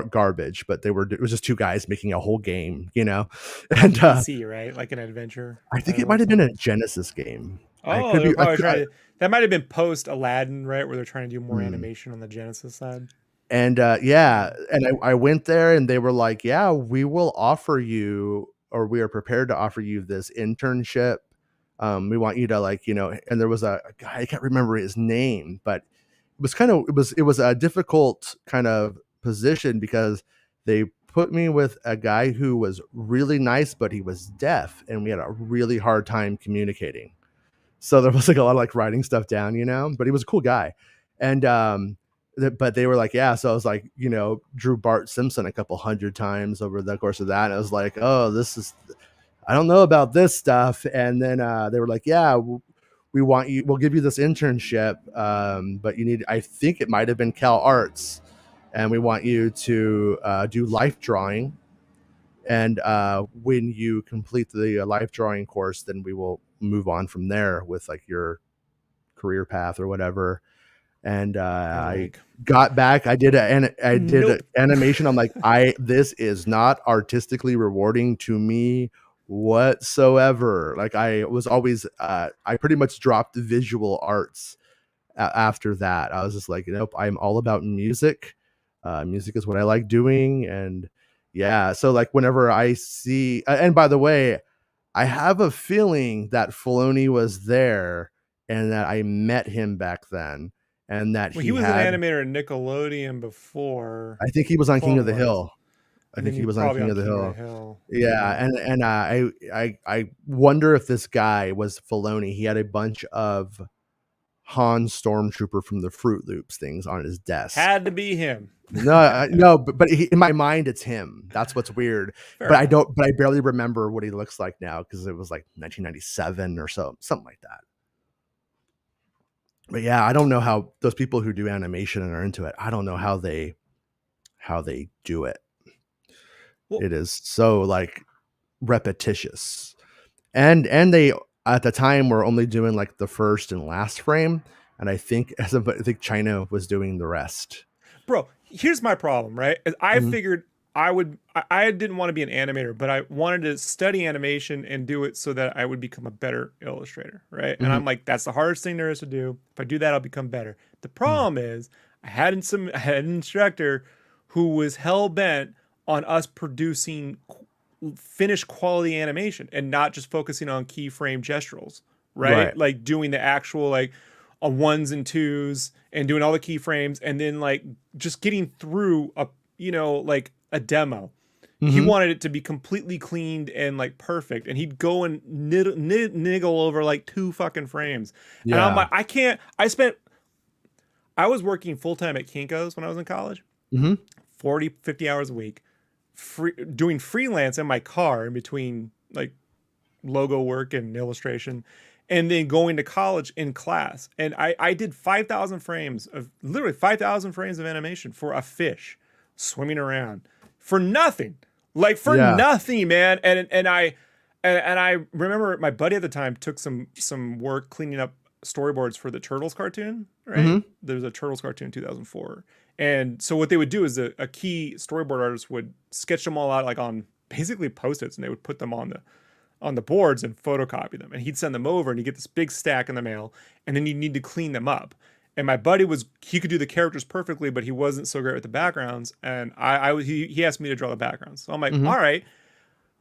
Speaker 1: garbage, but it was just two guys making a whole game, and
Speaker 2: PC, right? Like an adventure.
Speaker 1: I think it might have been a Genesis game.
Speaker 2: Oh, that might have been post Aladdin, right? Where they're trying to do more animation on the Genesis side.
Speaker 1: And and I went there and they were like, yeah, we will offer you, or we are prepared to offer you this internship. We want you to and there was a guy, I can't remember his name, but it was a difficult kind of position because they put me with a guy who was really nice, but he was deaf, and we had a really hard time communicating. So there was like a lot of writing stuff down, but he was a cool guy. And but they were like, yeah. So I was like, drew Bart Simpson a couple hundred times over the course of that. And I was like, oh, I don't know about this stuff. And then they were like, yeah, we'll give you this internship. But I think it might've been Cal Arts. And we want you to do life drawing. And when you complete the life drawing course, then we will move on from there with your career path or whatever. And I got back. I did an animation. I'm like, this is not artistically rewarding to me whatsoever. Like I was always, I pretty much dropped visual arts after that. I was just like, nope, I'm all about music. Music is what I like doing. And so whenever I see, and by the way, I have a feeling that Filoni was there and that I met him back then, and that
Speaker 2: he was an animator at Nickelodeon before.
Speaker 1: I think he was on King of the Hill. I think he was on King of the Hill. Yeah, and I wonder if this guy was Filoni. He had a bunch of Han Stormtrooper from the Fruit Loops things on his desk.
Speaker 2: Had to be him.
Speaker 1: No, but in my mind, it's him. That's what's weird. Fair enough. I barely remember what he looks like now because it was like 1997 or so, something like that. But yeah, I don't know how those people who do animation and are into it, I don't know how they do it. Well, it is so repetitious. And they at the time were only doing the first and last frame. And I think China was doing the rest.
Speaker 2: Bro, here's my problem, right? I figured I didn't want to be an animator, but I wanted to study animation and do it so that I would become a better illustrator, right? And I'm like, that's the hardest thing there is to do. If I do that, I'll become better. The problem is I had an instructor who was hell-bent on us producing finished quality animation and not just focusing on keyframe gesturals, right? Like doing the actual on ones and twos and doing all the keyframes and then just getting through a demo. He wanted it to be completely cleaned and like perfect, and he'd go and niggle over like 2 fucking frames. Yeah. And I'm like, I was working full-time at Kinko's when I was in college, 40, 50 hours a week, doing freelance in my car in between like logo work and illustration, and then going to college in class. And I did 5,000 frames of animation for a fish swimming around for nothing. Like for nothing, man. And I remember my buddy at the time took some work cleaning up storyboards for the Turtles cartoon, right? There's a Turtles cartoon in 2004. And so what they would do is a key storyboard artist would sketch them all out like on basically Post-its, and they would put them on the boards and photocopy them. And he'd send them over, and he'd get this big stack in the mail, and then you'd need to clean them up. And my buddy he could do the characters perfectly, but he wasn't so great with the backgrounds. And he asked me to draw the backgrounds. So I'm like, all right.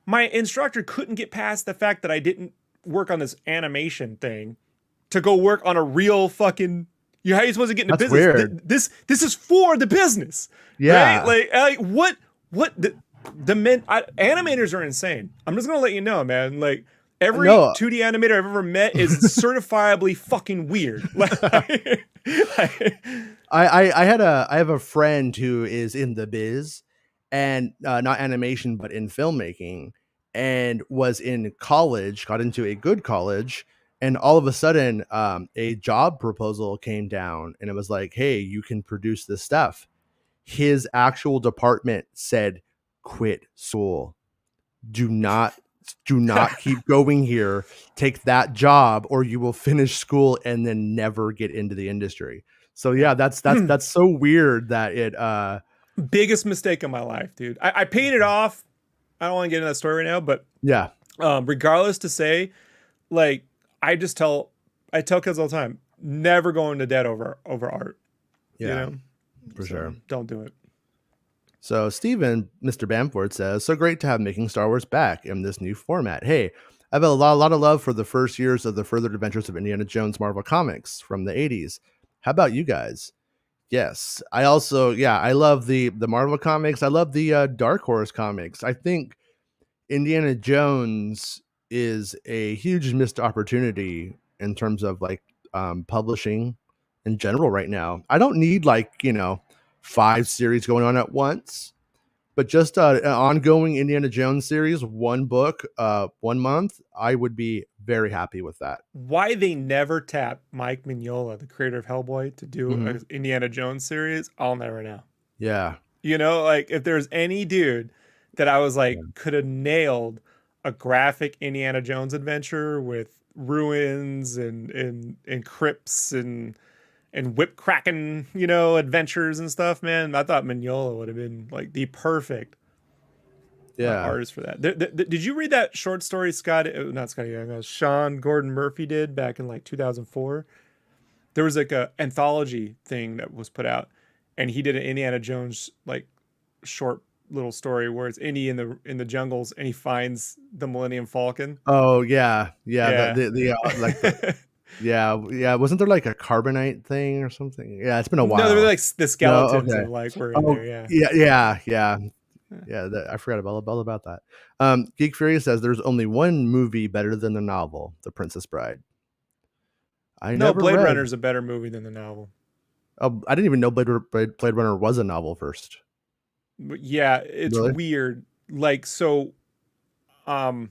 Speaker 2: My instructor couldn't get past the fact that I didn't work on this animation thing to go work on a real fucking, how are you supposed to get into business? Weird. This is for the business. Yeah. Right? Like what animators are insane. I'm just going to let you know, man. Like, every 2D animator I've ever met is certifiably fucking weird.
Speaker 1: I have a friend who is in the biz, and not animation, but in filmmaking, and was in college, got into a good college, and all of a sudden a job proposal came down, and it was like, hey, you can produce this stuff. His actual department said, quit school. Do not keep going here. Take that job, or you will finish school and then never get into the industry. So yeah, that's so weird that it
Speaker 2: biggest mistake of my life, dude. I paid it off. I don't want to get into that story right now, but
Speaker 1: yeah.
Speaker 2: Regardless to say, like, I tell kids all the time, never go into debt over art.
Speaker 1: Yeah, you know? For sure.
Speaker 2: Don't do it.
Speaker 1: So Steven, Mr. Bamford says, so great to have Making Star Wars back in this new format. Hey, I have a lot of love for the first years of the further adventures of Indiana Jones Marvel Comics from the 80s. How about you guys? Yes, I also, I love the Marvel comics. I love the Dark Horse comics. I think Indiana Jones is a huge missed opportunity in terms of like publishing in general right now. I don't need 5 series going on at once, but just an ongoing Indiana Jones series, 1 book, 1 month, I would be very happy with that.
Speaker 2: Why they never tap Mike Mignola, the creator of Hellboy, to do an Indiana Jones series, I'll never know.
Speaker 1: Yeah.
Speaker 2: Like if there's any dude that I was like, could have nailed a graphic Indiana Jones adventure with ruins and crypts and whip cracking, adventures and stuff, man. I thought Mignola would have been like the perfect artist for that. Did you read that short story Sean Gordon Murphy did back in like 2004? There was like a anthology thing that was put out, and he did an Indiana Jones like short little story where it's Indy in the jungles, and he finds the Millennium Falcon.
Speaker 1: Oh yeah. Yeah. Wasn't there like a carbonite thing or something? Yeah, it's been a while.
Speaker 2: No, there were like the skeletons of like were in there.
Speaker 1: Yeah. I forgot all about that. Geek Fury says there's only one movie better than the novel, The Princess Bride.
Speaker 2: Blade Runner's a better movie than the novel.
Speaker 1: Oh, I didn't even know Blade Runner was a novel first.
Speaker 2: Yeah, it's really weird. Like, so, I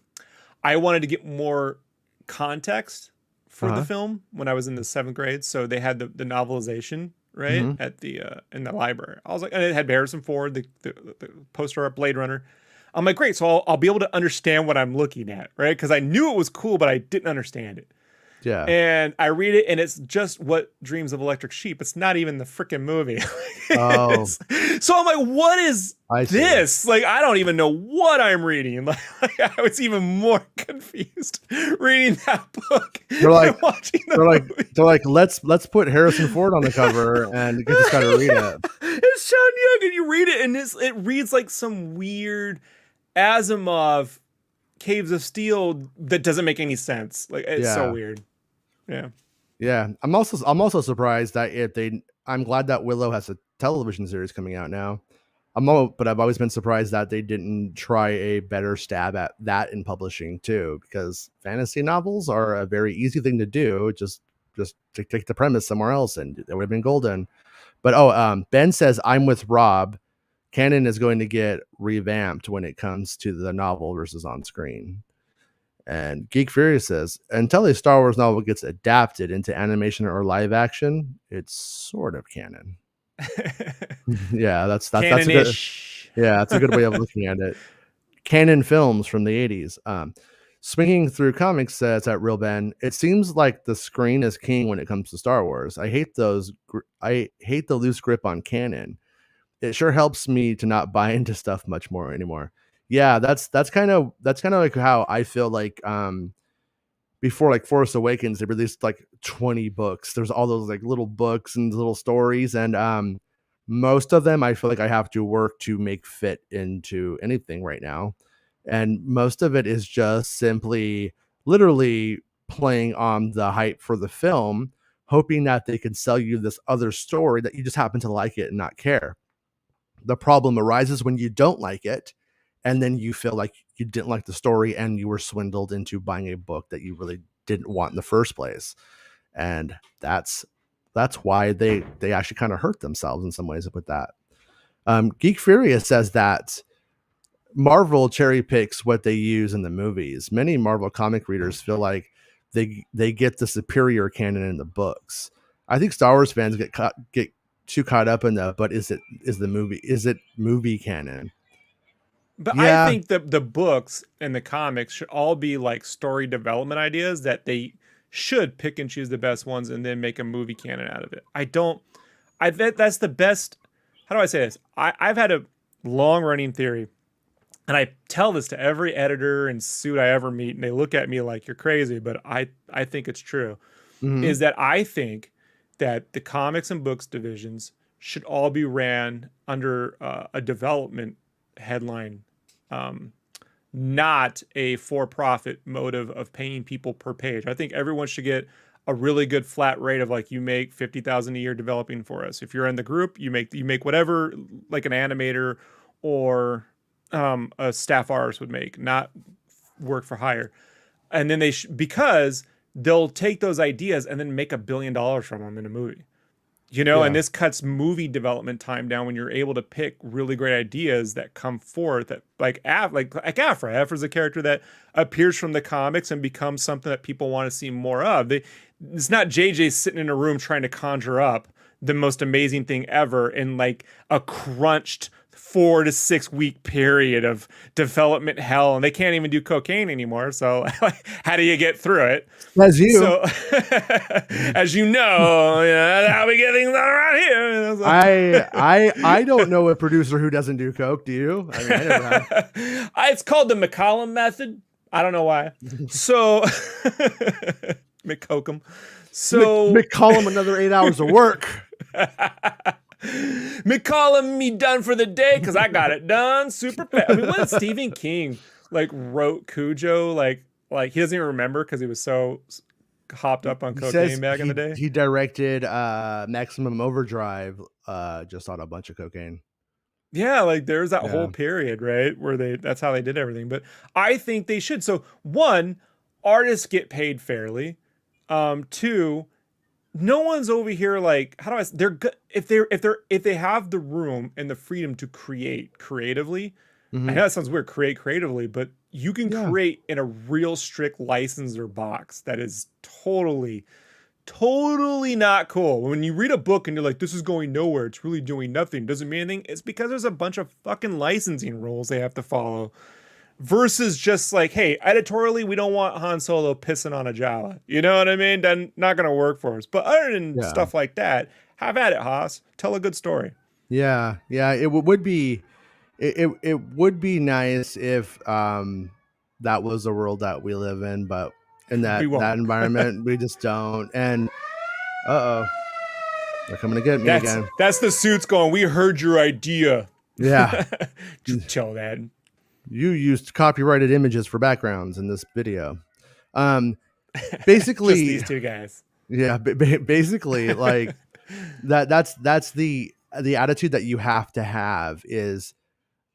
Speaker 2: wanted to get more context for the film when I was in the 7th grade. So they had the novelization, right, at the in the library. I was like, and it had Harrison Ford, the poster art, Blade Runner. I'm like, great. So I'll be able to understand what I'm looking at, right? Because I knew it was cool, but I didn't understand it.
Speaker 1: Yeah.
Speaker 2: And I read it, and it's just What Dreams of Electric Sheep. It's not even the freaking movie. So I'm like, what is this? Like, I don't even know what I'm reading. Like I was even more confused reading that book.
Speaker 1: They're like, let's put Harrison Ford on the cover and get this guy to read it.
Speaker 2: It's Sean Young, and you read it, and it reads like some weird Asimov Caves of Steel that doesn't make any sense. Like, it's so weird.
Speaker 1: Yeah. I'm also surprised that I'm glad that Willow has a television series coming out now. But I've always been surprised that they didn't try a better stab at that in publishing too, because fantasy novels are a very easy thing to do. Just to take the premise somewhere else, and it would have been golden. But Ben says, I'm with Rob. Canon is going to get revamped when it comes to the novel versus on screen. And Geek Fury says, until a Star Wars novel gets adapted into animation or live action, it's sort of canon. Yeah, that's a good, that's a good way of looking at it. Canon films from the 80s. Swinging Through Comics says at Real Ben, it seems like the screen is king when it comes to Star Wars. I hate the loose grip on canon. It sure helps me to not buy into stuff much more anymore. Yeah, that's kind of like how I feel like before like Force Awakens, they released like 20 books. There's all those like little books and little stories, and most of them I feel like I have to work to make fit into anything right now. And most of it is just simply literally playing on the hype for the film, hoping that they can sell you this other story that you just happen to like it and not care. The problem arises when you don't like it, and then you feel like you didn't like the story and you were swindled into buying a book that you really didn't want in the first place. And that's why they actually kind of hurt themselves in some ways with that. Geek Furious says that Marvel cherry picks what they use in the movies. Many Marvel comic readers feel like they get the superior canon in the books. I think Star Wars fans get too caught up in that, but is it movie canon?
Speaker 2: But yeah. I think the books and the comics should all be like story development ideas that they should pick and choose the best ones and then make a movie canon out of it. That's the best. How do I say this? I've had a long running theory, and I tell this to every editor and suit I ever meet, and they look at me like you're crazy, but I think it's true. Mm-hmm. Is that I think that the comics and books divisions should all be ran under a development headline, not a for-profit motive of paying people per page. I think everyone should get a really good flat rate of like, you make $50,000 a year developing for us. If you're in the group, you make whatever like an animator or a staff artist would make, not work for hire. And then because they'll take those ideas and then make $1 billion from them in a movie, and this cuts movie development time down when you're able to pick really great ideas that come forth that like Afra. Afra's a character that appears from the comics and becomes something that people want to see more of. It's not JJ sitting in a room trying to conjure up the most amazing thing ever in like a crunched 4 to 6 week period of development hell, and they can't even do cocaine anymore. So how do you get through it? As you know, that's how we get things around here.
Speaker 1: I don't know a producer who doesn't do coke. Do you? I mean, I never have.
Speaker 2: It's called the McCollum method. I don't know why. So McCokem. So
Speaker 1: McCollum another 8 hours of work.
Speaker 2: McCollum me done for the day because I got it done super fast. I mean, when Stephen King like wrote Cujo, like he doesn't even remember because he was so hopped up on cocaine back in the day.
Speaker 1: He directed Maximum Overdrive just on a bunch of cocaine.
Speaker 2: Yeah, like there's that whole period, right, where that's how they did everything. But I think they should. So one, artists get paid fairly. Two, no one's over here like, how do I? They're good if they have the room and the freedom to create creatively. Mm-hmm. I know that sounds weird, create creatively, but you can create in a real strict licensor box that is totally not cool. When you read a book and you're like, this is going nowhere, it's really doing nothing, doesn't mean anything. It's because there's a bunch of fucking licensing rules they have to follow. Versus just like, hey, editorially, we don't want Han Solo pissing on a Jawa. You know what I mean? Then not going to work for us. But other than stuff like that, have at it, Haas. Tell a good story.
Speaker 1: Yeah. It would be, it would be nice if that was the world that we live in, but in that environment, we just don't. And they're coming to get me again.
Speaker 2: That's the suits going, we heard your idea.
Speaker 1: Yeah.
Speaker 2: Just tell that.
Speaker 1: You used copyrighted images for backgrounds in this video. Basically,
Speaker 2: just these two guys.
Speaker 1: Yeah, basically, like that's the the attitude that you have to have is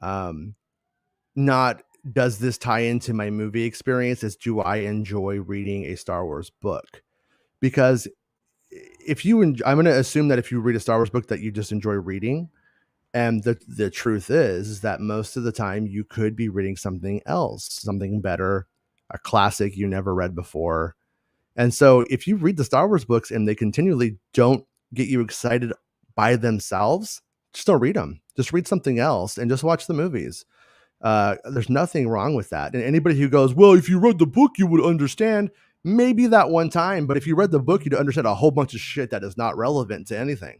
Speaker 1: not, does this tie into my movie experience? Is, do I enjoy reading a Star Wars book? Because if you, I'm going to assume that if you read a Star Wars book that you just enjoy reading. And the truth is that most of the time you could be reading something else, something better, a classic you never read before. And so if you read the Star Wars books and they continually don't get you excited by themselves, just don't read them. Just read something else and just watch the movies. There's nothing wrong with that. And anybody who goes, well, if you read the book, you would understand, maybe that one time. But if you read the book, you'd understand a whole bunch of shit that is not relevant to anything.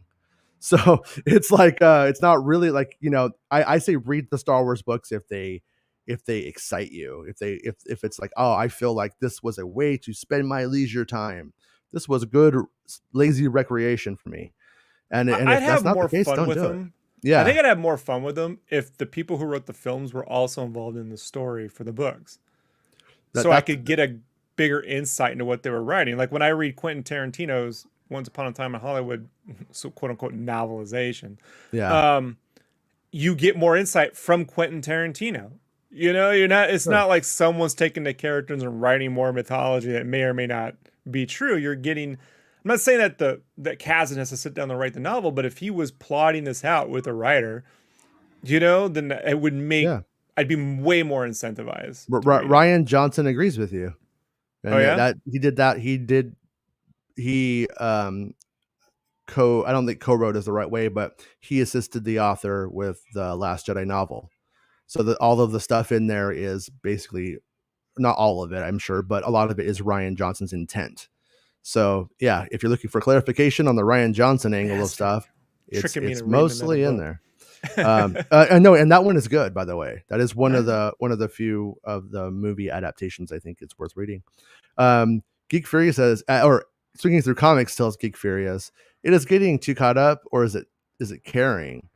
Speaker 1: So it's like, it's not really like, you know, I say read the Star Wars books if they excite you, if it's like, oh, I feel like this was a way to spend my leisure time. This was good, lazy recreation for me. And
Speaker 2: I'd have more fun with them.
Speaker 1: Yeah.
Speaker 2: I think I'd have more fun with them if the people who wrote the films were also involved in the story for the books. So I could get a bigger insight into what they were writing. Like when I read Quentin Tarantino's Once Upon a Time in Hollywood, so quote unquote novelization.
Speaker 1: Yeah.
Speaker 2: You get more insight from Quentin Tarantino. You know, it's not like someone's taking the characters and writing more mythology that may or may not be true. You're getting, I'm not saying that that Kazan has to sit down and write the novel, but if he was plotting this out with a writer, you know, then it would make, I'd be way more incentivized.
Speaker 1: Ryan Johnson agrees with you. And he I don't think co-wrote is the right way, but he assisted the author with the Last Jedi novel. So that all of the stuff in there is basically, not all of it, I'm sure, but a lot of it is Ryan Johnson's intent. So yeah, if you're looking for clarification on the Ryan Johnson angle of stuff, it's mostly in there. No, and that one is good, by the way. That is one of the few of the movie adaptations I think it's worth reading. Geek Fury says, or swinging through comics tells Geek Furious, it is getting too caught up, or is it caring?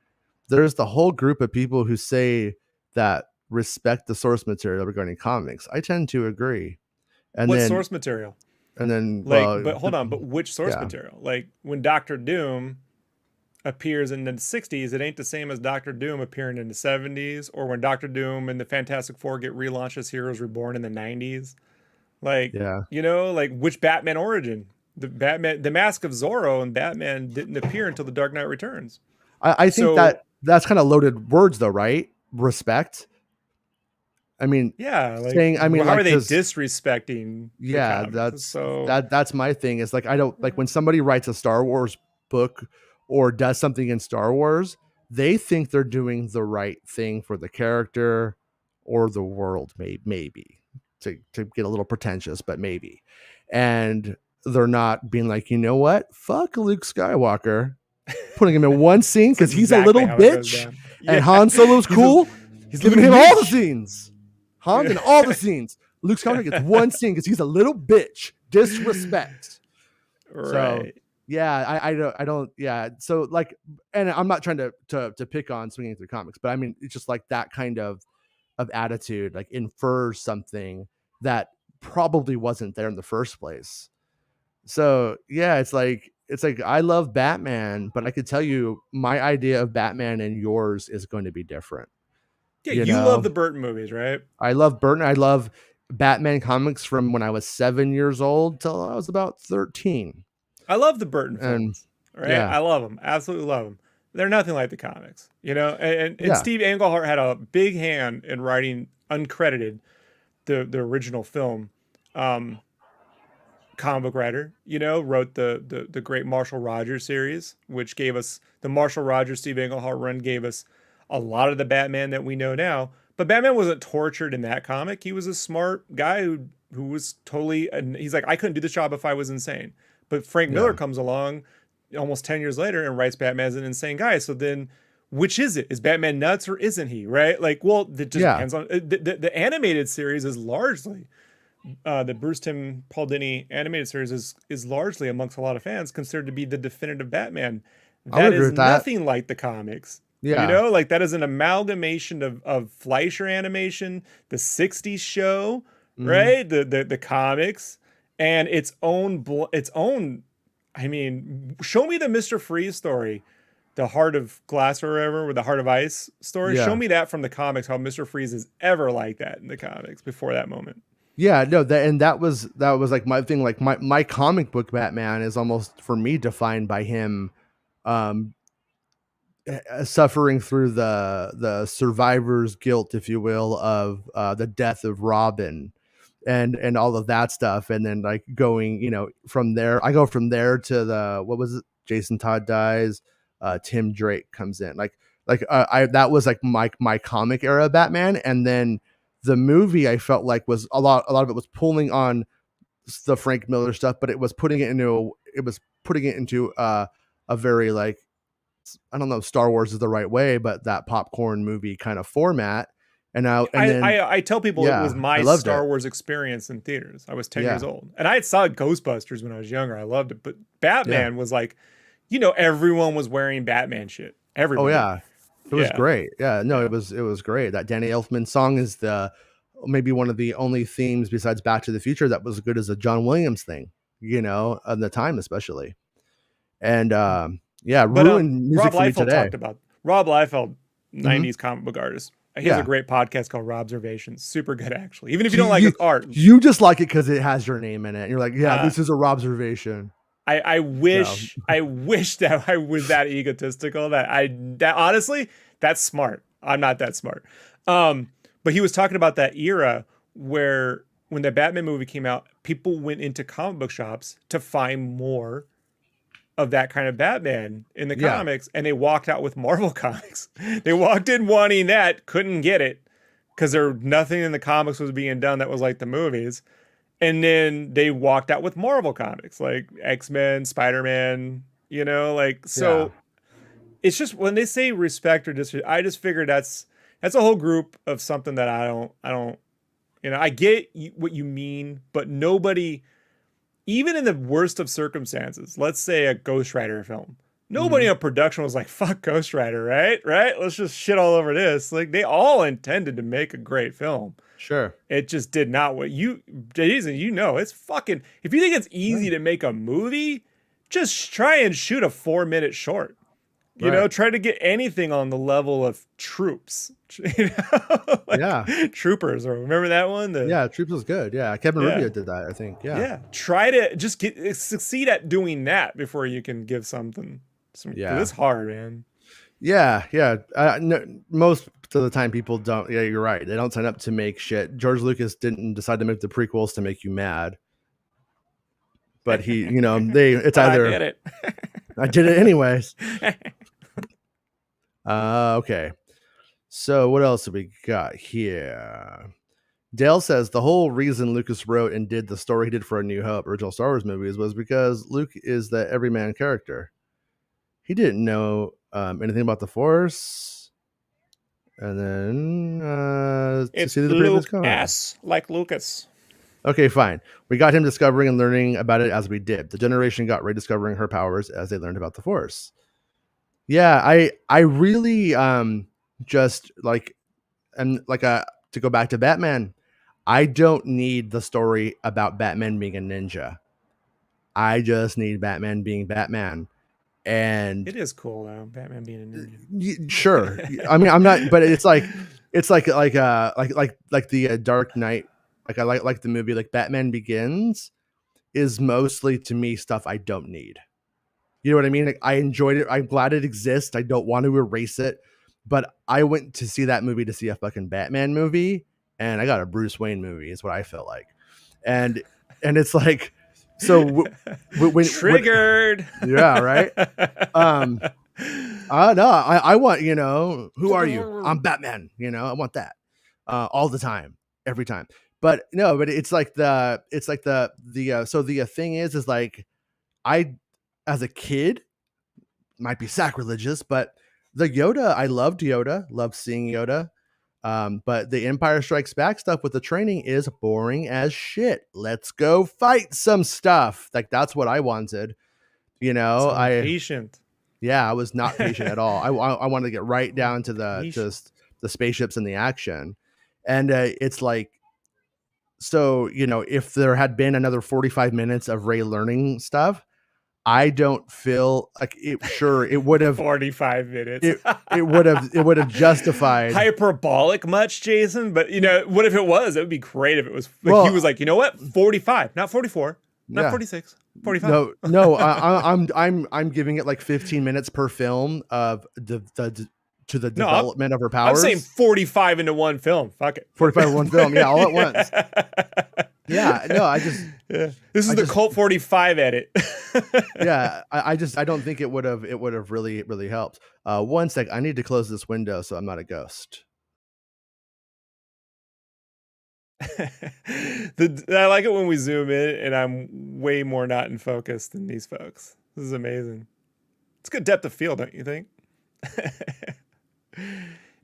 Speaker 1: There's the whole group of people who say that respect the source material regarding comics. I tend to agree. And
Speaker 2: what source material?
Speaker 1: And then,
Speaker 2: like, but hold on, but which source material? Like when Doctor Doom appears in the 60s, it ain't the same as Doctor Doom appearing in the 70s, or when Doctor Doom and the Fantastic Four get relaunched as Heroes Reborn in the 90s. Like, you know, like which Batman origin? The Mask of Zorro and Batman didn't appear until The Dark Knight Returns.
Speaker 1: I think that's kind of loaded words though, right? Respect. I mean,
Speaker 2: like, saying, I mean, how are they disrespecting?
Speaker 1: Yeah, that's my thing. Is like, I don't like when somebody writes a Star Wars book or does something in Star Wars, they think they're doing the right thing for the character or the world, maybe to get a little pretentious, but maybe. And they're not being like, you know what? Fuck Luke Skywalker. Putting him in one scene because he's a little bitch. And Han Solo's cool. He's giving him all the scenes. Han in all the scenes. Luke Skywalker gets one scene because he's a little bitch. Disrespect.
Speaker 2: Right.
Speaker 1: So yeah, I don't. Yeah. So like, and I'm not trying to pick on swinging through comics, but I mean, it's just like that kind of attitude, like infers something that probably wasn't there in the first place. So yeah, it's like I love Batman, but I could tell you my idea of Batman and yours is going to be different.
Speaker 2: Yeah, you love the Burton movies, right?
Speaker 1: I love Burton. I love Batman comics from when I was 7 years old till I was about 13.
Speaker 2: I love the Burton films, right? Yeah. I love them. Absolutely love them. They're nothing like the comics, you know? And Steve Englehart had a big hand in writing, uncredited, the original film. Comic book writer, you know, wrote the great Marshall Rogers series, which gave us the Marshall Rogers, Steve Englehart run, gave us a lot of the Batman that we know now. But Batman wasn't tortured in that comic. He was a smart guy who was totally, and he's like, I couldn't do this job if I was insane. But Frank Miller comes along almost 10 years later and writes Batman as an insane guy. So then which is it? Is Batman nuts or isn't he? Right? Like, well, it just depends on the animated series is largely the Bruce Timm Paul Dini animated series is largely amongst a lot of fans considered to be the definitive Batman. That is nothing like the comics. Yeah. You know, like that is an amalgamation of Fleischer animation, the 60s show, right? The comics and its own I mean, show me the Mr. Freeze story the Heart of Glass or whatever, with the Heart of Ice story.
Speaker 1: Yeah.
Speaker 2: Show me that from the comics, how Mr. Freeze is ever like that in the comics before that moment.
Speaker 1: Yeah, no, that was like my thing. Like my comic book Batman is almost for me defined by him suffering through the survivor's guilt, if you will, of the death of Robin and all of that stuff. And then like going, from there, I go from there to what was it? Jason Todd dies. Tim Drake comes in. That was like my comic era Batman. And then the movie I felt like was a lot of it was pulling on the Frank Miller stuff, but it was putting it into a very like, I don't know if Star Wars is the right way, but that popcorn movie kind of format. And
Speaker 2: I tell people it was my Star Wars experience in theaters. I was 10 years old, and I had saw Ghostbusters when I was younger. I loved it, but Batman was like, everyone was wearing Batman shit. Everybody.
Speaker 1: Oh yeah, it was great. Yeah, no, it was great. That Danny Elfman song is maybe one of the only themes besides Back to the Future that was as good as a John Williams thing. Of the time especially, and yeah,
Speaker 2: but
Speaker 1: music
Speaker 2: Rob
Speaker 1: for me
Speaker 2: Liefeld
Speaker 1: today.
Speaker 2: talked about Rob Liefeld, 90s comic book artist. He has a great podcast called Robservations. Super good, actually. Even if you don't like his art.
Speaker 1: You just like it because it has your name in it. You're like, this is a Robservation.
Speaker 2: I wish that I was that egotistical that honestly, that's smart. I'm not that smart. But he was talking about that era where when the Batman movie came out, people went into comic book shops to find more of that kind of Batman in the comics, and they walked out with Marvel comics. They walked in wanting that, couldn't get it because nothing in the comics was being done that was like the movies. And then they walked out with Marvel comics like X-Men, Spider-Man, so it's just when they say respect or disrespect, I just figured that's a whole group of something that I don't, I get what you mean, but nobody, even in the worst of circumstances, let's say a Ghost Rider film, nobody in production was like, fuck Ghost Rider, right? Let's just shit all over this. Like, they all intended to make a great film.
Speaker 1: Sure.
Speaker 2: It just did not. Jason, it's fucking, if you think it's easy to make a movie, just try and shoot a 4-minute short. Try to get anything on the level of Troops. Troopers, or remember that one?
Speaker 1: Troops was good. Yeah, Kevin Rubio did that, I think. Yeah.
Speaker 2: Try to just succeed at doing that before you can give something. It's hard, man.
Speaker 1: Yeah. No, most of the time people don't. Yeah, you're right. They don't sign up to make shit. George Lucas didn't decide to make the prequels to make you mad. But he, it's either.
Speaker 2: I did it.
Speaker 1: I did it anyways. Okay. So what else have we got here? Dale says the whole reason Lucas wrote and did the story he did for A New Hope, original Star Wars movies, was because Luke is the everyman character. He didn't know anything about the Force. And then
Speaker 2: it's Lucas, like Lucas.
Speaker 1: Okay, fine. We got him discovering and learning about it as we did. The generation got Rey discovering her powers as they learned about the Force. Yeah, I really just like, and like to go back to Batman, I don't need the story about Batman being a ninja. I just need Batman being Batman. And
Speaker 2: it is cool though, Batman being a
Speaker 1: ninja. Sure. I mean, I'm not, but it's like the Dark Knight. Like I like the movie, like Batman Begins is mostly to me stuff I don't need. You know what I mean? Like, I enjoyed it. I'm glad it exists. I don't want to erase it, but I went to see that movie to see a fucking Batman movie, and I got a Bruce Wayne movie. Is what I felt like, and it's like, so when
Speaker 2: triggered.
Speaker 1: Yeah, right. No, I want, who are you? I'm Batman. I want that all the time, every time. But no, but it's like the thing is like, I, as a kid, might be sacrilegious, but the Yoda, I loved Yoda, loved seeing Yoda. But the Empire Strikes Back stuff with the training is boring as shit. Let's go fight some stuff. Like, that's what I wanted.
Speaker 2: Patient.
Speaker 1: Yeah, I was not patient at all. I wanted to get right down to the spaceships and the action. And it's like, so, if there had been another 45 minutes of Rey learning stuff, I don't feel like it. Sure, it would have
Speaker 2: 45 minutes.
Speaker 1: It would have justified
Speaker 2: hyperbolic much, Jason. But what if it was? It would be great if it was. Like, he was like, you know what, 45, not 44, not 46, 45.
Speaker 1: No, I'm giving it like 15 minutes per film of the development of her powers.
Speaker 2: I'm saying 45 into one film. Fuck it.
Speaker 1: 45 in one film, yeah, all at once. Yeah, no,
Speaker 2: This is the Cult 45 edit.
Speaker 1: Yeah, I don't think it would have really helped. One sec, I need to close this window so I'm not a ghost.
Speaker 2: I like it when we zoom in and I'm way more not in focus than these folks. This is amazing. It's good depth of field, don't you think?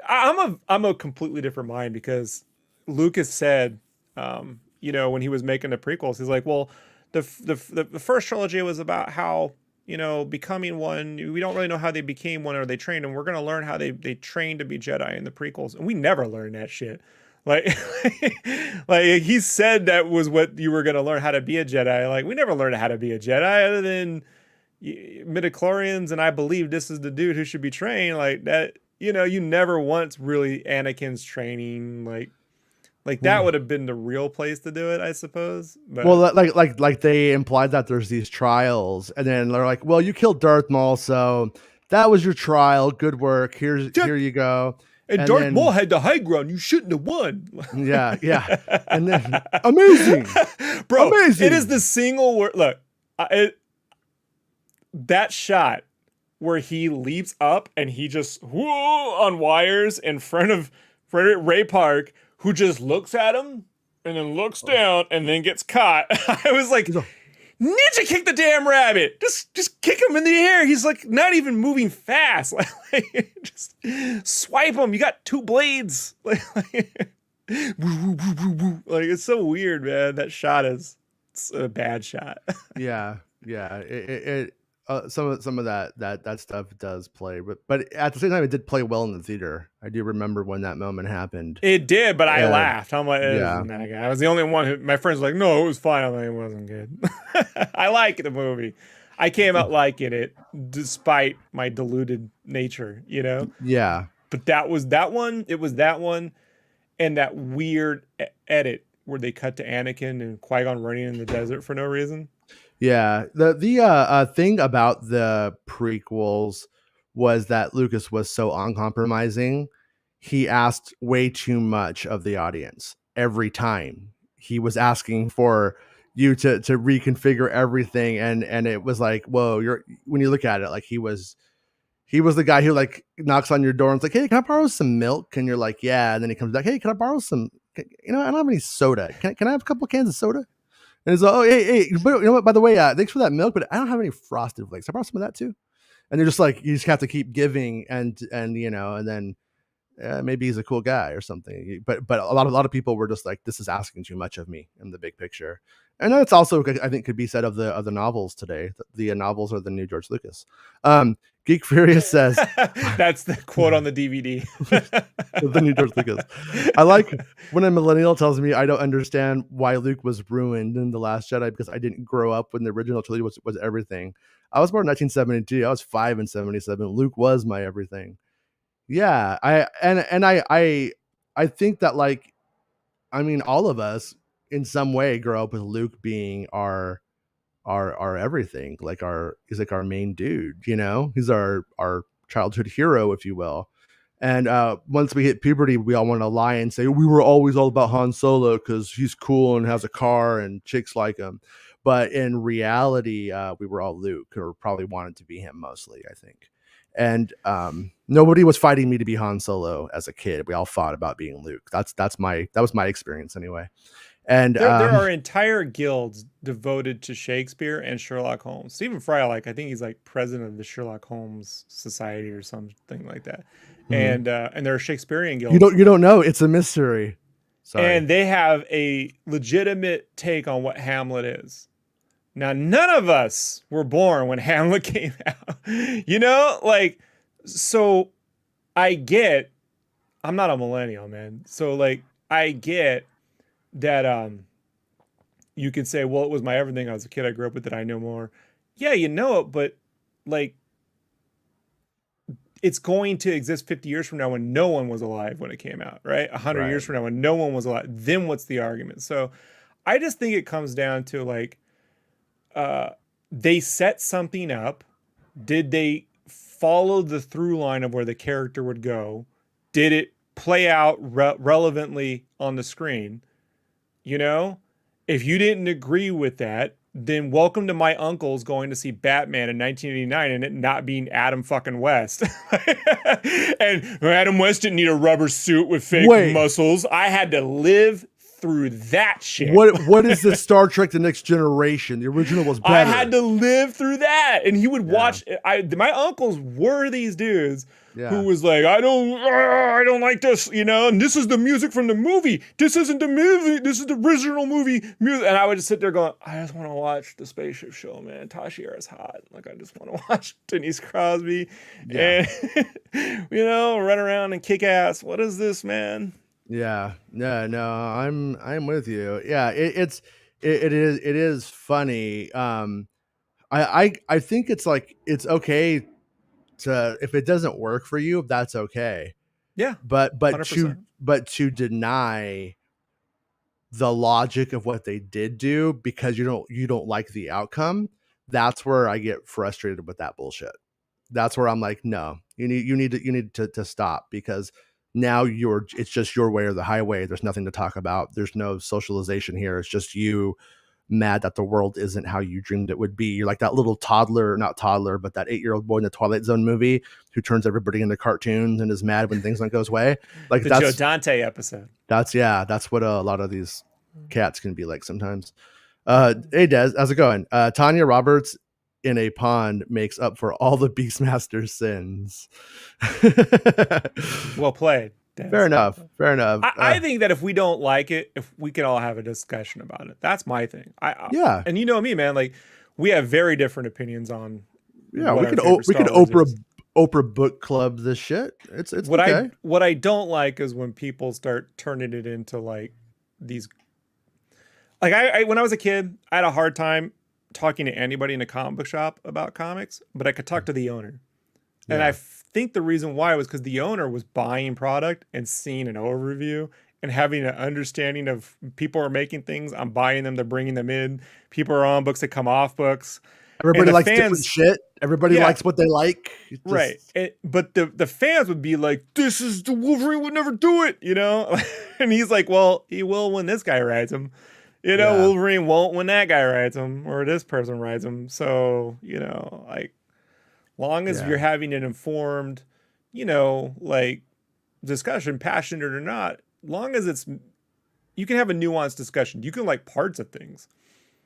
Speaker 2: I'm a completely different mind, because Lucas said, when he was making the prequels, he's like, well, the first trilogy was about how, becoming one, we don't really know how they became one or they trained, and we're going to learn how they trained to be Jedi in the prequels. And we never learned that shit. Like he said that was what you were going to learn, how to be a Jedi. Like, we never learned how to be a Jedi other than midichlorians, and I believe this is the dude who should be trained like that. You never once really Anakin's training, like that would have been the real place to do it, I suppose. But,
Speaker 1: well, like they implied that there's these trials, and then they're like, well, you killed Darth Maul, so that was your trial. Good work. Here you go.
Speaker 2: And Darth Maul had the high ground. You shouldn't have won.
Speaker 1: Yeah. And then amazing,
Speaker 2: bro. Amazing. It is the single word. Look, that shot where he leaps up and he just on wires in front of Ray Park, who just looks at him and then looks down and then gets caught. I was like, ninja kick the damn rabbit. Just kick him in the air. He's like not even moving fast. Like just swipe him. You got two blades. Like it's so weird, man. That shot it's a bad shot.
Speaker 1: Yeah. Some of that stuff does play, but at the same time, it did play well in the theater. I do remember when that moment happened.
Speaker 2: It did, but I laughed. I'm like, I was the only one who, my friends were like, no, it was fine. I'm like, it wasn't good. I like the movie. I came out liking it despite my deluded nature,
Speaker 1: Yeah.
Speaker 2: But that was that one. It was that one, and that weird edit where they cut to Anakin and Qui-Gon running in the desert for no reason.
Speaker 1: Yeah, the thing about the prequels was that Lucas was so uncompromising. He asked way too much of the audience every time. He was asking for you to reconfigure everything, and it was like, whoa, when you look at it, like he was the guy who like knocks on your door and it's like, hey, can I borrow some milk? And you're like, yeah, and then he comes back, hey, can I borrow some? I don't have any soda. Can I have a couple cans of soda? And it's like, oh, hey, but you know what? By the way, thanks for that milk, but I don't have any Frosted Flakes. I brought some of that too. And they're just like, you just have to keep giving, and then maybe he's a cool guy or something. But a lot of people were just like, this is asking too much of me in the big picture. And that's also, I think, could be said of the novels today. The novels are the new George Lucas. Geek Furious says
Speaker 2: that's the quote on the DVD.
Speaker 1: The new George Lucas. I like when a millennial tells me I don't understand why Luke was ruined in The Last Jedi because I didn't grow up when the original trilogy was everything. I was born in 1972. I was 5 in 77. Luke was my everything. Yeah, I think that, like, I mean, all of us in some way grow up with Luke being our everything. Like he's like our main dude, he's our childhood hero, if you will. And once we hit puberty, we all want to lie and say we were always all about Han Solo because he's cool and has a car and chicks like him. But in reality, we were all Luke, or probably wanted to be him mostly, I think. And nobody was fighting me to be Han Solo as a kid. We all fought about being Luke. That was my experience anyway. And
Speaker 2: there are entire guilds devoted to Shakespeare and Sherlock Holmes. Stephen Fry, I think he's like president of the Sherlock Holmes Society or something like that. Mm-hmm. And there are Shakespearean guilds.
Speaker 1: You don't know. It's a mystery. Sorry.
Speaker 2: And they have a legitimate take on what Hamlet is. Now, none of us were born when Hamlet came out. So I get, I'm not a millennial, man. So I get that you can say, well, it was my everything. I was a kid. I grew up with it. I know more. Yeah, you know it, but like it's going to exist 50 years from now when no one was alive when it came out, right? 100 years from now when no one was alive. Then what's the argument? So I just think it comes down to like they set something up. Did they follow the through line of where the character would go? Did it play out relevantly on the screen? You know, if you didn't agree with that, then welcome to my uncle's going to see Batman in 1989 and it not being Adam fucking West. And Adam West didn't need a rubber suit with fake muscles. I had to live through that shit.
Speaker 1: What is this Star Trek The Next Generation? The original was better.
Speaker 2: I had to live through that. And he would watch my uncles were these dudes who was like, I don't like this, you know, and this is the music from the movie. This isn't the movie. This is the original movie music. And I would just sit there going, I just want to watch the spaceship show, man. Tasha is hot. Like, I just want to watch Denise Crosby and, you know, run around and kick ass. What is this, man?
Speaker 1: Yeah, no, I'm with you. Yeah, it is funny. I think it's like, it's okay to, if it doesn't work for you, that's okay.
Speaker 2: Yeah.
Speaker 1: But to deny the logic of what they did do because you don't like the outcome, that's where I get frustrated with that bullshit. That's where I'm like, no, you need to stop, because now it's just your way or the highway. There's nothing to talk about. There's no socialization here. It's just you mad that the world isn't how you dreamed it would be. You're like that little toddler, not toddler, but that 8-year-old boy in the Twilight Zone movie who turns everybody into cartoons and is mad when things don't go his way. Like
Speaker 2: the Joe Dante episode.
Speaker 1: That's what a lot of these cats can be like sometimes. Hey Des, how's it going? Tanya Roberts in a pond makes up for all the Beastmaster's sins.
Speaker 2: Well played.
Speaker 1: Des. Fair enough.
Speaker 2: I think that if we don't like it, if we can all have a discussion about it, that's my thing. And you know me, man. Like, we have very different opinions on. Yeah, we could
Speaker 1: Oprah book club this shit. It's okay.
Speaker 2: What I don't like is when people start turning it into like these. Like I when I was a kid, I had a hard time talking to anybody in a comic book shop about comics, but I could talk to the owner. Yeah. And I think the reason why was because the owner was buying product and seeing an overview and having an understanding of people are making things. I'm buying them. They're bringing them in. People are on books that come off books.
Speaker 1: Everybody likes different shit. Everybody likes what they like.
Speaker 2: Right. But the fans would be like, this is the Wolverine would never do it, you know? And he's like, well, he will when this guy rides him. You know, Wolverine won't when that guy rides him or this person rides him. So, you know, like, long as you're having an informed, you know, like, discussion, passionate or not, long as you can have a nuanced discussion. You can like parts of things.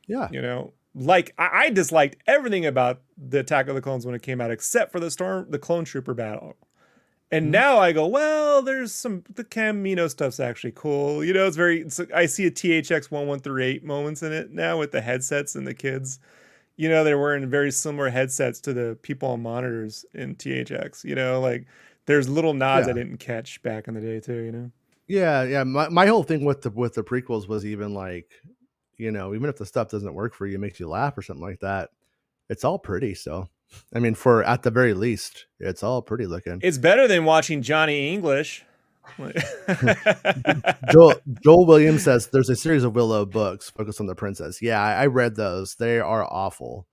Speaker 1: Yeah.
Speaker 2: You know, like, I disliked everything about the Attack of the Clones when it came out, except for the Clone Trooper battle. And now I go, well, the Camino stuff's actually cool. You know, I see a THX 1138 moments in it now with the headsets and the kids. You know, they're wearing very similar headsets to the people on monitors in THX. You know, like there's little nods I didn't catch back in the day too, you know?
Speaker 1: Yeah. My whole thing with the prequels was even like, you know, even if the stuff doesn't work for you, it makes you laugh or something like that, it's all pretty. So I mean, at the very least, it's all pretty looking.
Speaker 2: It's better than watching Johnny English.
Speaker 1: Joel Williams says there's a series of Willow books focused on the princess. Yeah, I read those. They are awful.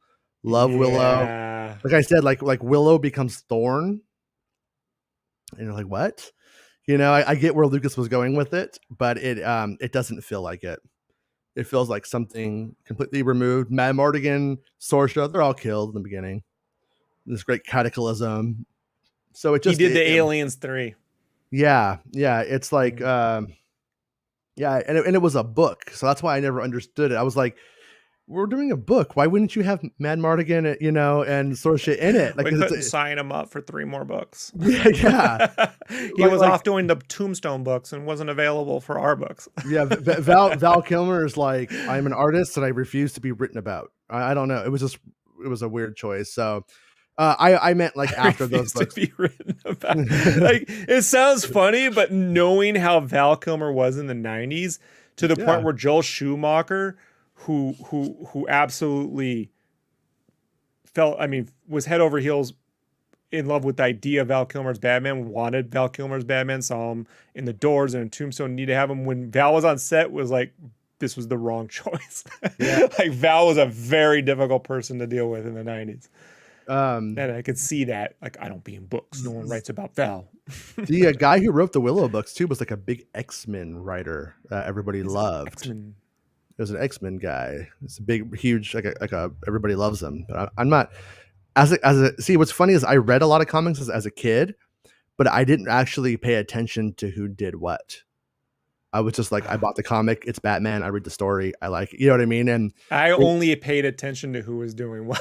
Speaker 1: Love Willow. Like I said, like Willow becomes Thorn. And you're like, what? You know, I get where Lucas was going with it, but it doesn't feel like it. It feels like something completely removed. Mad Mardigan, Sorsha, they're all killed in the beginning. This great cataclysm. So he
Speaker 2: did the Aliens 3.
Speaker 1: Yeah. It's like, and it was a book. So that's why I never understood it. I was like, we're doing a book. Why wouldn't you have Mad Mardigan, you know, and Sorsha in it? Like,
Speaker 2: we couldn't sign him up for 3 more books.
Speaker 1: Yeah.
Speaker 2: He was off doing the Tombstone books and wasn't available for our books.
Speaker 1: Yeah. Val Kilmer is like, I'm an artist and I refuse to be written about. I don't know. It was a weird choice. So I meant like after those books
Speaker 2: to be written about. Like, it sounds funny, but knowing how Val Kilmer was in the 90s to the point where Joel Schumacher, who absolutely was head over heels in love with the idea of Val Kilmer's Batman, wanted Val Kilmer's Batman, saw him in The Doors and in Tombstone, need to have him. When Val was on set, was like, this was the wrong choice. Yeah. Like Val was a very difficult person to deal with in the 90s. And I could see that. Like, I don't be in books. No one writes about Val.
Speaker 1: The guy who wrote the Willow books too was like a big X-Men writer that everybody loved.
Speaker 2: X-Men.
Speaker 1: It was an X-Men guy. It's a big, huge, like a everybody loves him. But I'm not see, what's funny is I read a lot of comics as a kid, but I didn't actually pay attention to who did what. I was just like, I bought the comic, it's Batman, I read the story, I like it, you know what I mean? And
Speaker 2: I only paid attention to who was doing what.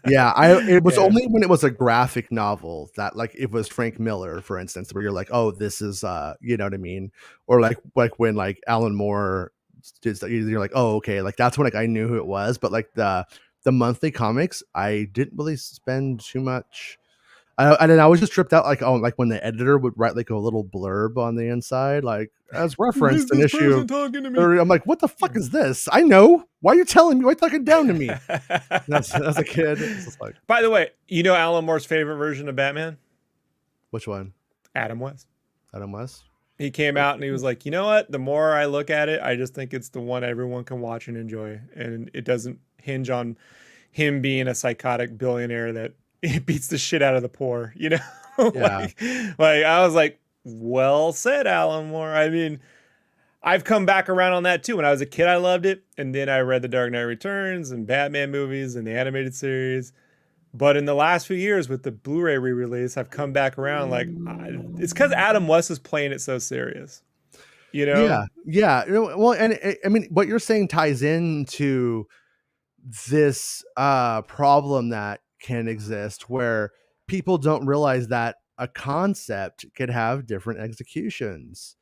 Speaker 1: Yeah, it was only when it was a graphic novel that, like, it was Frank Miller, for instance, where you're like, oh, this is you know what I mean? Or like when like Alan Moore did, you're like, oh, okay, like that's when like I knew who it was. But like the monthly comics, I didn't really spend too much. And then I was just tripped out, like, oh, like when the editor would write like a little blurb on the inside, like as referenced an issue. I'm like, what the fuck is this? I know. Why are you telling me? Why are you talking down to me? As a kid. It's just like.
Speaker 2: By the way, you know Alan Moore's favorite version of Batman?
Speaker 1: Which one?
Speaker 2: Adam West.
Speaker 1: Adam West?
Speaker 2: He came out and he was like, you know what? The more I look at it, I just think it's the one everyone can watch and enjoy. And it doesn't hinge on him being a psychotic billionaire that it beats the shit out of the poor, you know?
Speaker 1: Yeah.
Speaker 2: like I was like, well said, Alan Moore. I mean, I've come back around on that too. When I was a kid, I loved it. And then I read The Dark Knight Returns and Batman movies and the animated series. But in the last few years with the Blu-ray re-release, I've come back around. Like, it's because Adam West is playing it so serious, you know?
Speaker 1: Yeah. Well, and I mean, what you're saying ties into this problem that can exist where people don't realize that a concept could have different executions.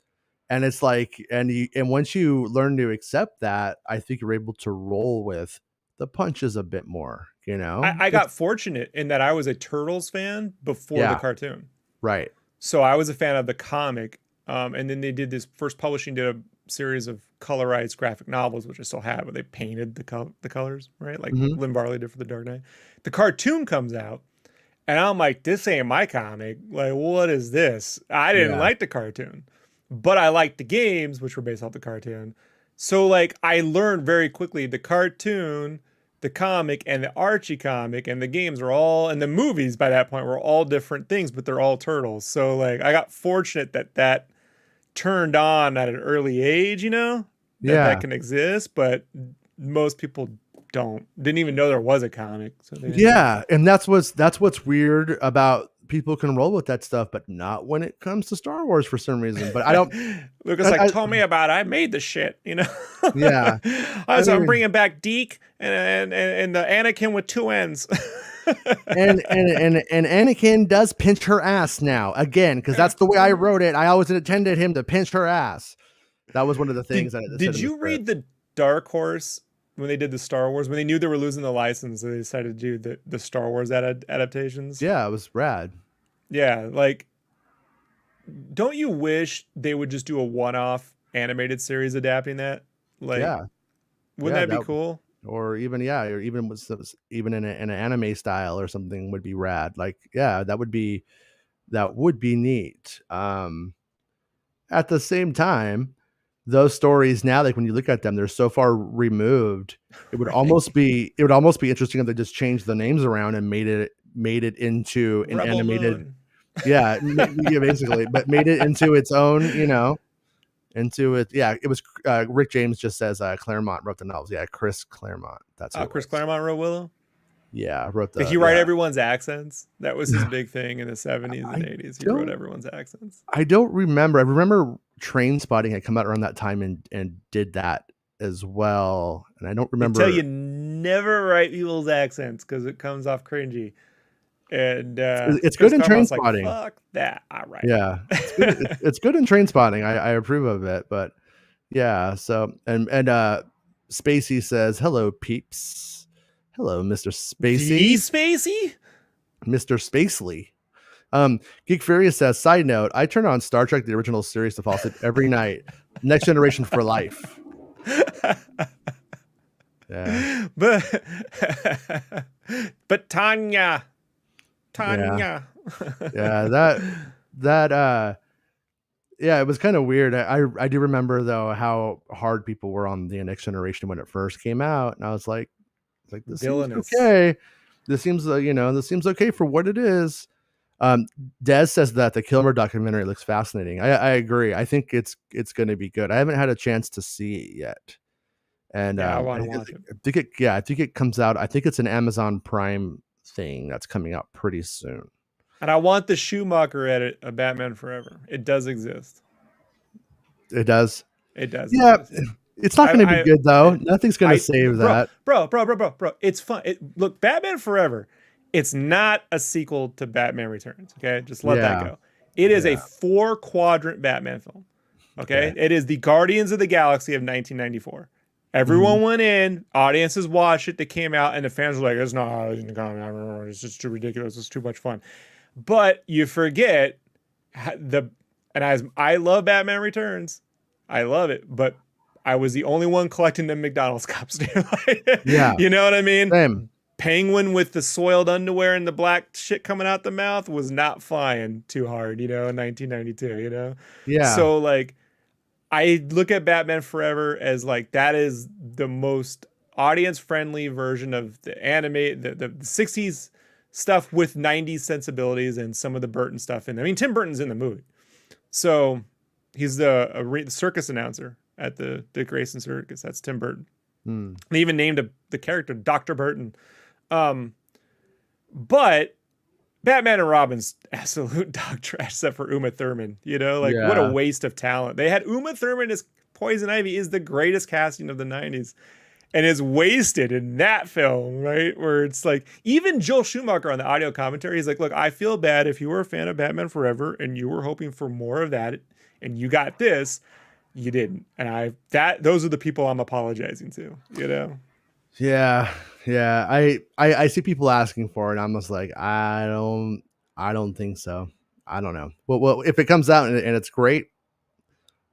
Speaker 1: And it's like, and once you learn to accept that, I think you're able to roll with the punches a bit more, you know?
Speaker 2: I got fortunate in that I was a Turtles fan before the cartoon.
Speaker 1: Right.
Speaker 2: So I was a fan of the comic. And then they did this first publishing, did a series of colorized graphic novels, which I still have, where they painted the colors, right? Like Lynn Varley did for The Dark Knight. The cartoon comes out, and I'm like, this ain't my comic. Like, what is this? I didn't like the cartoon, but I liked the games, which were based off the cartoon. So, like, I learned very quickly the cartoon, the comic, and the Archie comic, and the games are all, and the movies by that point were all different things, but they're all Turtles. So, like, I got fortunate that turned on at an early age, you know? That can exist, but most people didn't even know there was a comic. So
Speaker 1: and that's what's weird about people can roll with that stuff, but not when it comes to Star Wars for some reason. But I don't.
Speaker 2: Lucas told me about it. I made the shit, you know.
Speaker 1: Yeah.
Speaker 2: I'm bringing back Deke and the Anakin with two ends.
Speaker 1: and Anakin does pinch her ass now again, because that's the way I wrote it. I always intended him to pinch her ass. That was one of the things
Speaker 2: Did you read the Dark Horse when they did the Star Wars, when they knew they were losing the license, they decided to do the Star Wars adaptations?
Speaker 1: Yeah, it was rad.
Speaker 2: Yeah, like, don't you wish they would just do a one-off animated series adapting that? Like, wouldn't that be cool?
Speaker 1: Or even even in an anime style or something would be rad. Like, yeah, that would be neat. At the same time, those stories now, like when you look at them, they're so far removed. It would almost be interesting if they just changed the names around and made it into an
Speaker 2: Rebel
Speaker 1: animated
Speaker 2: Moon.
Speaker 1: Yeah, basically, but made it into its own, you know, into it. Yeah, it was Rick James just says Claremont wrote the novels. Yeah, Chris Claremont. That's
Speaker 2: Chris Claremont wrote Willow.
Speaker 1: Yeah, wrote
Speaker 2: Did he write everyone's accents? That was his big thing in the 70s and 80s. He wrote everyone's accents.
Speaker 1: I don't remember. I remember Train Spotting had come out around that time and did that as well. And I don't remember.
Speaker 2: I tell you, never write people's accents because it comes off cringy. And
Speaker 1: it's good in Train Spotting.
Speaker 2: Like, fuck that. All right.
Speaker 1: Yeah, it's good in Train Spotting. I approve of it. But yeah, so and Spacey says, "Hello, peeps. Hello, Mr. Spacey.
Speaker 2: Spacey?
Speaker 1: Mr. Spacely." Geek Furious says, "Side note, I turn on Star Trek, the original series, to fall asleep every night. Next Generation for life." Yeah.
Speaker 2: But But Tanya.
Speaker 1: Yeah, yeah, it was kind of weird. I do remember though how hard people were on the Next Generation when it first came out, and I was like this
Speaker 2: Villainous.
Speaker 1: seems okay. This seems this seems okay for what it is. Des says that the Kilmer documentary looks fascinating. I agree. I think it's going to be good. I haven't had a chance to see it yet, and
Speaker 2: I want to watch it.
Speaker 1: I think it comes out. I think it's an Amazon Prime thing that's coming out pretty soon.
Speaker 2: And I want the Schumacher edit of Batman Forever. It does exist.
Speaker 1: It does.
Speaker 2: It does.
Speaker 1: Yeah. Exist. It's not going to be good though. Nothing's going to save that.
Speaker 2: Bro. It's fun. Look, Batman Forever. It's not a sequel to Batman Returns. Okay, just let that go. It is a 4-quadrant Batman film. Okay, it is the Guardians of the Galaxy of 1994. Everyone went in, audiences watched it. They came out, and the fans were like, "It's not. It's just too ridiculous. It's too much fun." But you forget I love Batman Returns. I love it, but I was the only one collecting them McDonald's cups.
Speaker 1: Yeah,
Speaker 2: you know what I mean.
Speaker 1: Same.
Speaker 2: Penguin with the soiled underwear and the black shit coming out the mouth was not flying too hard, in 1992.
Speaker 1: Yeah.
Speaker 2: So like, I look at Batman Forever as like that is the most audience friendly version of the the 60s stuff with 90s sensibilities and some of the Burton stuff in. I mean, Tim Burton's in the movie, so he's the circus announcer at the Dick Grayson Circus. That's Tim Burton. They even named the character Dr. Burton. But Batman and Robin's absolute dog trash, except for Uma Thurman. What a waste of talent. They had Uma Thurman as Poison Ivy, is the greatest casting of the 90s, and is wasted in that film, right? Where it's like, even Joel Schumacher on the audio commentary, he's like, look, I feel bad if you were a fan of Batman Forever and you were hoping for more of that and you got this, you didn't. And those are the people I'm apologizing to,
Speaker 1: Yeah. I see people asking for it. I'm just like, I don't think so. I don't know. Well, if it comes out and it's great,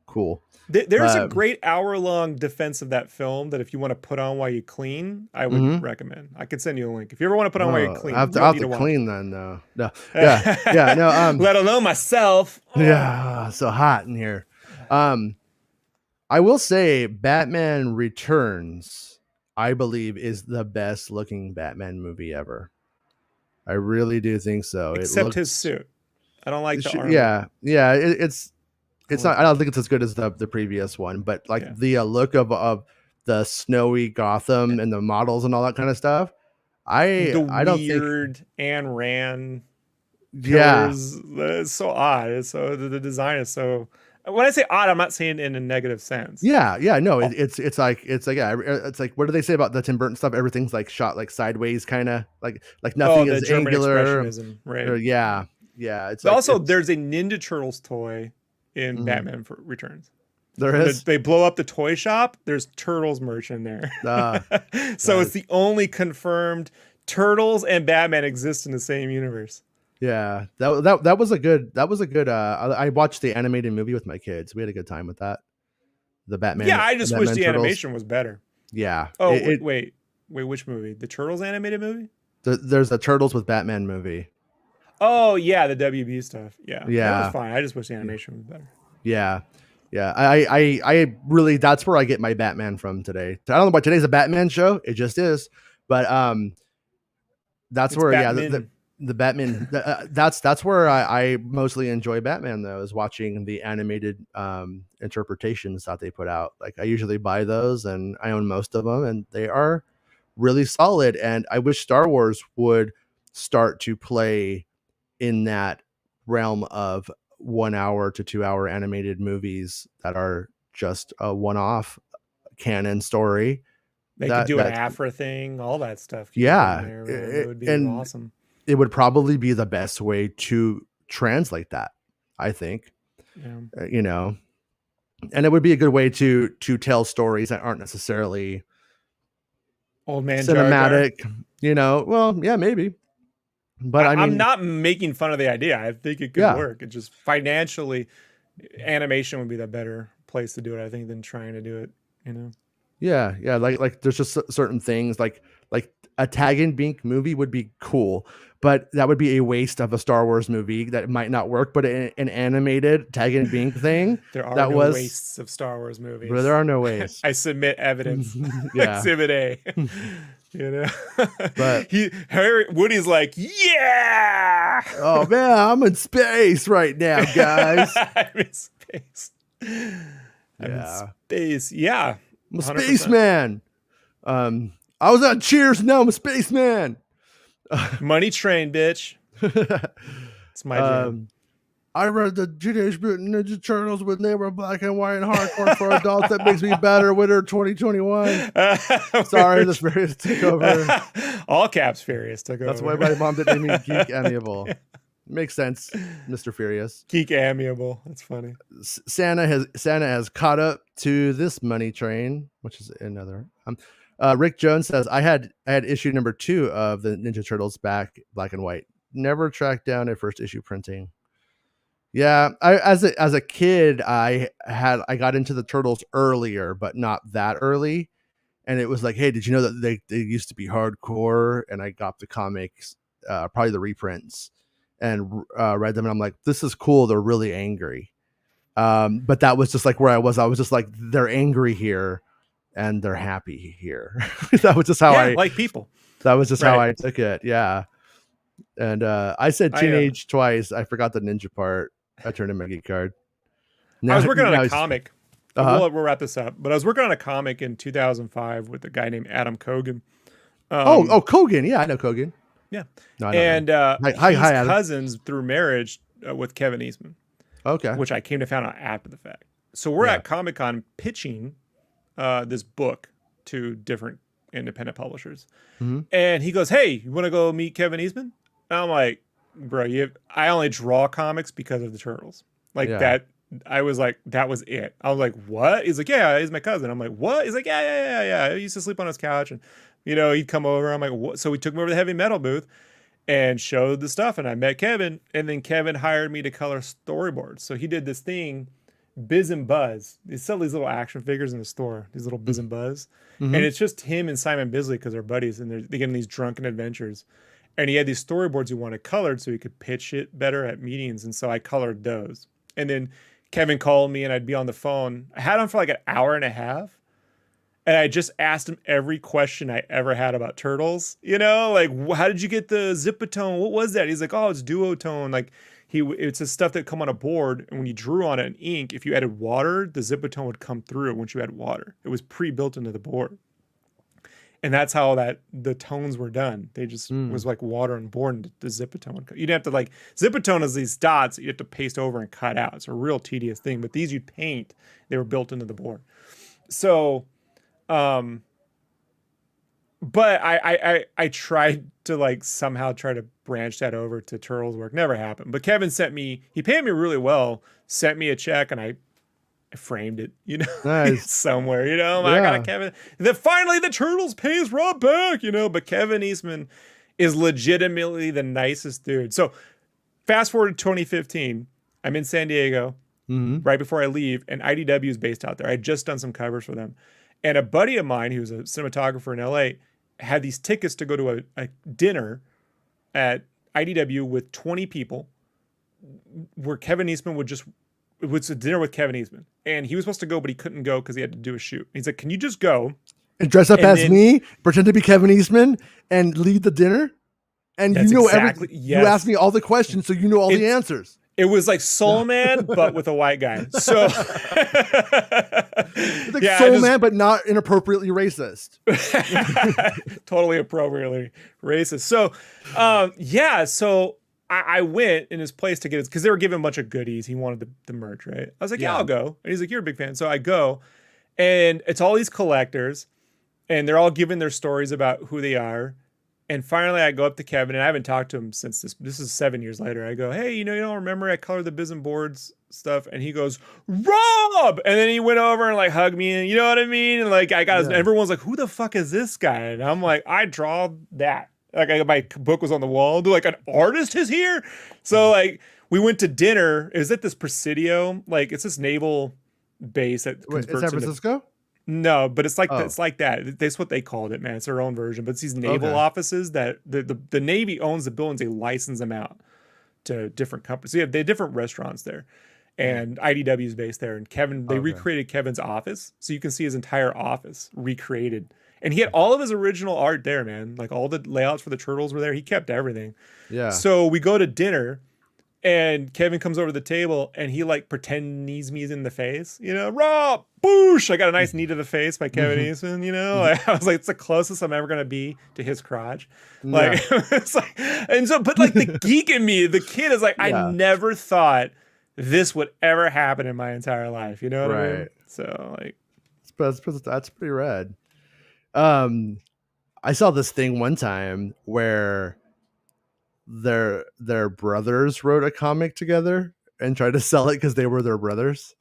Speaker 1: cool.
Speaker 2: There's a great hour-long defense of that film that if you want to put on while you clean, I would recommend. I could send you a link. If you ever want to put on while you clean.
Speaker 1: I have to clean then, though. No. Yeah. No.
Speaker 2: Let alone myself.
Speaker 1: Yeah. So hot in here. I will say Batman Returns, I believe, is the best looking Batman movie ever. I really do think so.
Speaker 2: Except his suit. I don't like the armor.
Speaker 1: Yeah. It's not. I don't think it's as good as the previous one, but the look of the snowy Gotham and the models and all that kind of stuff. I don't think
Speaker 2: weird Ayn Rand. It's so odd. So the design is so. When I say odd, I'm not saying in a negative sense.
Speaker 1: Yeah. No, it's like what do they say about the Tim Burton stuff? Everything's like shot like sideways, kind of like nothing is
Speaker 2: German
Speaker 1: angular.
Speaker 2: Expressionism, right?
Speaker 1: Yeah. It's
Speaker 2: also there's a Ninja Turtles toy in Batman Returns.
Speaker 1: There is.
Speaker 2: They blow up the toy shop. There's Turtles merch in there. So it's the only confirmed Turtles and Batman exist in the same universe.
Speaker 1: Yeah, that was a good. I watched the animated movie with my kids. We had a good time with that. The Batman.
Speaker 2: Yeah, I just wish the animation was better.
Speaker 1: Yeah.
Speaker 2: Oh, wait, which movie? The Turtles animated movie?
Speaker 1: There's a Turtles with Batman movie.
Speaker 2: Oh yeah, the WB stuff. Yeah, that was fine. I just wish the animation was better.
Speaker 1: Yeah. I really, that's where I get my Batman from today. I don't know why today's a Batman show. It just is, but that's where Batman. The Batman. That's where I mostly enjoy Batman though, is watching the animated interpretations that they put out. Like I usually buy those, and I own most of them, and they are really solid. And I wish Star Wars would start to play in that realm of 1 hour to 2 hour animated movies that are just a one-off canon story.
Speaker 2: They could do an Afra thing, all that stuff.
Speaker 1: Yeah,
Speaker 2: it would be awesome.
Speaker 1: It would probably be the best way to translate that, I think. Yeah. And it would be a good way to tell stories that aren't necessarily
Speaker 2: old man
Speaker 1: cinematic. Jar Jar. Well, yeah, maybe. But I mean,
Speaker 2: I'm not making fun of the idea. I think it could work. It just financially, animation would be the better place to do it, I think, than trying to do it.
Speaker 1: Yeah. Like there's just certain things like a Tag and Bink movie would be cool, but that would be a waste of a Star Wars movie that might not work. But an animated Tag and Bink thing,
Speaker 2: there are no wastes of Star Wars movies.
Speaker 1: But there are no wastes.
Speaker 2: I submit evidence. Exhibit A.
Speaker 1: But
Speaker 2: Woody's like, yeah.
Speaker 1: Oh man, I'm in space right now, guys.
Speaker 2: I'm in space. I'm in space. Yeah.
Speaker 1: I'm a spaceman. I was on Cheers, now I'm a spaceman.
Speaker 2: Money Train, bitch. It's my jam.
Speaker 1: I read the Teenage Mutant Ninja Turtles when they were black and white and hardcore for adults. That makes me better. Winter 2021. Sorry, this Furious took over.
Speaker 2: All caps Furious took over.
Speaker 1: That's why my mom didn't name me Geek Amiable. Makes sense, Mr. Furious.
Speaker 2: Geek Amiable. That's funny.
Speaker 1: Santa has caught up to this money train, which is another. Rick Jones says, I had issue number 2 of the Ninja Turtles back black and white. Never tracked down a first issue printing. Yeah, as a kid, I got into the Turtles earlier, but not that early. And it was like, hey, did you know that they used to be hardcore? And I got the comics, probably the reprints, and read them. And I'm like, this is cool. They're really angry. But that was just like where I was. I was just like, they're angry here and they're happy here. That was just how I
Speaker 2: like people.
Speaker 1: That was just how I took it. Yeah. And I said teenage twice. I forgot the ninja part. I turned in my geek card.
Speaker 2: I was working on a comic. We'll wrap this up. But I was working on a comic in 2005 with a guy named Adam Kogan.
Speaker 1: Kogan. Yeah, I know Kogan.
Speaker 2: Yeah.
Speaker 1: No,
Speaker 2: and
Speaker 1: hi, Adam.
Speaker 2: Cousins through marriage with Kevin Eastman.
Speaker 1: Okay.
Speaker 2: Which I came to find out after the fact. So we're at Comic-Con pitching this book to different independent publishers. Mm-hmm. And he goes, hey, you want to go meet Kevin Eastman? And I'm like, bro, I only draw comics because of the Turtles. That. I was like, that was it. I was like, what? He's like, yeah, he's my cousin. I'm like, what? He's like, yeah. I used to sleep on his couch, and he'd come over. I'm like, what? So we took him over to the heavy metal booth and showed the stuff, and I met Kevin, and then Kevin hired me to color storyboards. So he did this thing, Biz and Buzz. They sell these little action figures in the store, these little Biz and Buzz, and it's just him and Simon Bisley because they're buddies, and they get in these drunken adventures. And he had these storyboards he wanted colored so he could pitch it better at meetings. And so I colored those. And then Kevin called me and I'd be on the phone. I had him for like an hour and a half. And I just asked him every question I ever had about Turtles. Like, how did you get the Zipatone? What was that? He's like, oh, it's duotone. Like, it's the stuff that come on a board. And when you drew on it in ink, if you added water, the Zipatone would come through once you add water. It was pre-built into the board. And that's how the tones were done. They just was like water and board and the Zipatone. You didn't have to Zipatone is these dots that you have to paste over and cut out. It's a real tedious thing. But these you'd paint. They were built into the board. So, but I tried to somehow try to branch that over to Turtles work. Never happened. But Kevin he paid me really well, sent me a check, and I framed it,
Speaker 1: nice.
Speaker 2: somewhere, I got Kevin. Finally, the Turtles pays Rob back, but Kevin Eastman is legitimately the nicest dude. So fast forward to 2015, I'm in San Diego right before I leave, and IDW is based out there. I had just done some covers for them. And a buddy of mine who's a cinematographer in LA had these tickets to go to a dinner at IDW with 20 people where Kevin Eastman it was a dinner with Kevin Eastman, and he was supposed to go, but he couldn't go because he had to do a shoot. He's like, can you just go
Speaker 1: and dress up as me, pretend to be Kevin Eastman, and lead the dinner? And everything. Yes. You asked me all the questions, so you know all the answers.
Speaker 2: It was like Soul Man, but with a white guy. So
Speaker 1: it's Soul Man, but not inappropriately racist.
Speaker 2: Totally appropriately racist. So, so I went in his place to get it because they were giving a bunch of goodies. He wanted the merch, right? I was like, yeah, I'll go. And he's like, you're a big fan. So I go, and it's all these collectors, and they're all giving their stories about who they are. And finally, I go up to Kevin, and I haven't talked to him since this is 7 years later. I go, hey, you don't remember I colored the Biz and Boards stuff? And he goes, Rob! And then he went over and hugged me, and you know what I mean? And I got everyone's like, who the fuck is this guy? And I'm like, I draw that. My book was on the wall. They're like, an artist is here? So we went to dinner. It was at this Presidio. It's this naval base that
Speaker 1: Wait, in San Francisco?
Speaker 2: No, but it's like it's like that. That's what they called it, man. It's their own version. But it's these naval offices that the Navy owns the buildings. They license them out to different companies. So they have different restaurants there, and IDW is based there. And Kevin, they recreated Kevin's office, so you can see his entire office recreated. And he had all of his original art there, man. Like all the layouts for the turtles were there. He kept everything.
Speaker 1: Yeah.
Speaker 2: So we go to dinner, and Kevin comes over to the table, and he like pretends me in the face. You know, Rob, boosh! I got a nice knee to the face by Kevin Eastman. You know, I was like, it's the closest I'm ever gonna be to his crotch. Like, it's like, and so, but like the geek in me, the kid is like, I never thought this would ever happen in my entire life. You know what I mean? So like,
Speaker 1: that's pretty rad. I saw this thing one time where their brothers wrote a comic together and tried to sell it because they were their brothers.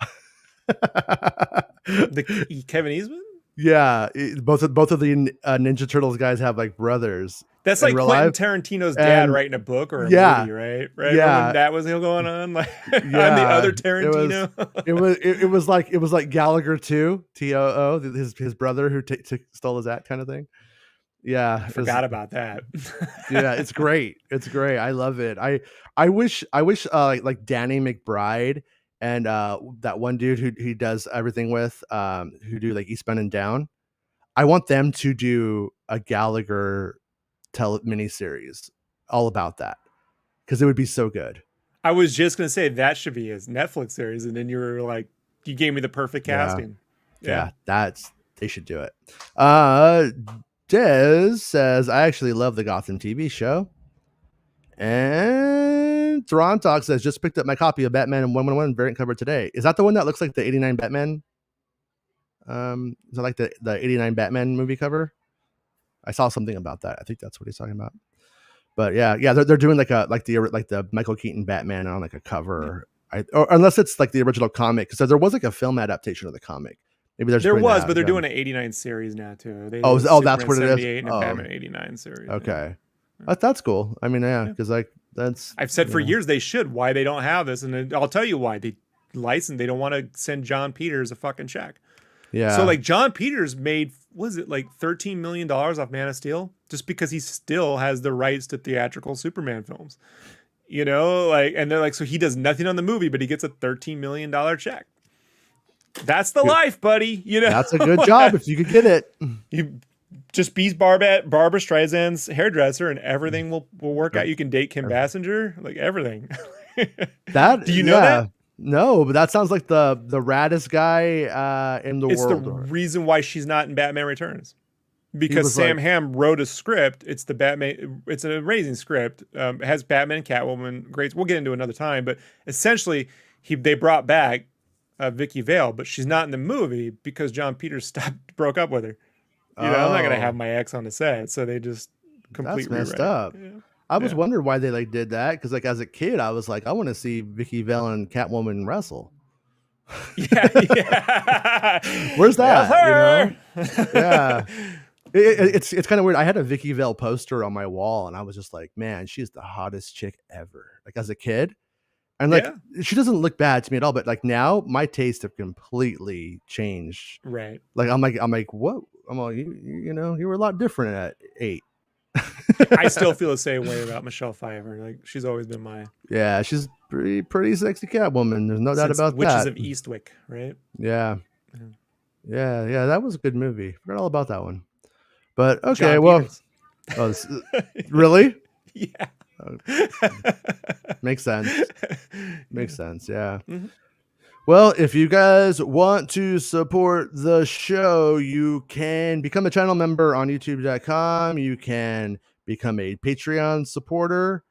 Speaker 2: The Kevin Eastman?
Speaker 1: Yeah, both of the Ninja Turtles guys have like brothers.
Speaker 2: That's like Quentin Tarantino's dad writing a book or a movie, right? Yeah, when that was going on. Like, I'm the other Tarantino.
Speaker 1: It was like Gallagher too, Too, his brother who stole his act, kind of thing. Yeah,
Speaker 2: I forgot about that.
Speaker 1: Yeah, it's great. It's great. I love it. I wish like Danny McBride and that one dude who he does everything with, who do like Eastbound and Down. I want them to do a Gallagher miniseries all about that, because it would be so good.
Speaker 2: I was just gonna say that should be his Netflix series, and then you were like, you gave me the perfect casting.
Speaker 1: Yeah, they should do it. Des says, I actually love the Gotham TV show. And Throntok says, just picked up my copy of Batman and 111 variant cover today. Is that the one that looks like the 89 Batman? Is that like the 89 Batman movie cover? I saw something about that. I think that's what he's talking about. But yeah, they're doing like the Michael Keaton Batman on like a cover, or unless it's like the original comic, because there was like a film adaptation of the comic. Maybe but
Speaker 2: they're doing an 89 series now too.
Speaker 1: That's what it is.
Speaker 2: And a Batman 89 series.
Speaker 1: Okay, that's cool. I mean, because like that's.
Speaker 2: I've said for years they should. Why they don't have this, and I'll tell you why. They don't want to send John Peters a fucking check.
Speaker 1: Yeah.
Speaker 2: So like John Peters made, was it like $13 million off Man of Steel, just because he still has the rights to theatrical Superman films, you know, like, and they're like, so he does nothing on the movie, but he gets a $13 million check. That's the life, buddy. You know,
Speaker 1: that's a good job if you could get it.
Speaker 2: You just be Barbara Streisand's hairdresser, and everything will work out. You can date Kim Basinger, like everything. Do you know that?
Speaker 1: No, but that sounds like the raddest guy in the world.
Speaker 2: It's the reason why she's not in Batman Returns, because Sam Hamm wrote a script. It's the Batman. It's an amazing script. It has Batman, Catwoman. Great. We'll get into it another time. But essentially, they brought back Vicky Vale, but she's not in the movie because John Peters broke up with her. You know, I'm not gonna have my ex on the set, so they just completely
Speaker 1: messed up. Yeah. I was wondering why they like did that, because like as a kid, I was like, I want to see Vicky Vale and Catwoman wrestle.
Speaker 2: Yeah.
Speaker 1: Where's that? You know? Yeah. It's kind of weird. I had a Vicky Vale poster on my wall, and I was just like, man, she's the hottest chick ever. Like as a kid, and like she doesn't look bad to me at all. But like now, my tastes have completely changed.
Speaker 2: Right.
Speaker 1: Like I'm like, what? I'm like, you know, you were a lot different at 8.
Speaker 2: I still feel the same way about Michelle Pfeiffer. Like she's always been my.
Speaker 1: Yeah, she's pretty sexy Catwoman. There's no doubt about
Speaker 2: Witches
Speaker 1: that.
Speaker 2: of Eastwick, right?
Speaker 1: Yeah. That was a good movie. Forgot all about that one. But okay, well, really?
Speaker 2: Yeah.
Speaker 1: Makes sense. Yeah. Mm-hmm. Well, if you guys want to support the show, you can become a channel member on youtube.com. You can become a Patreon supporter,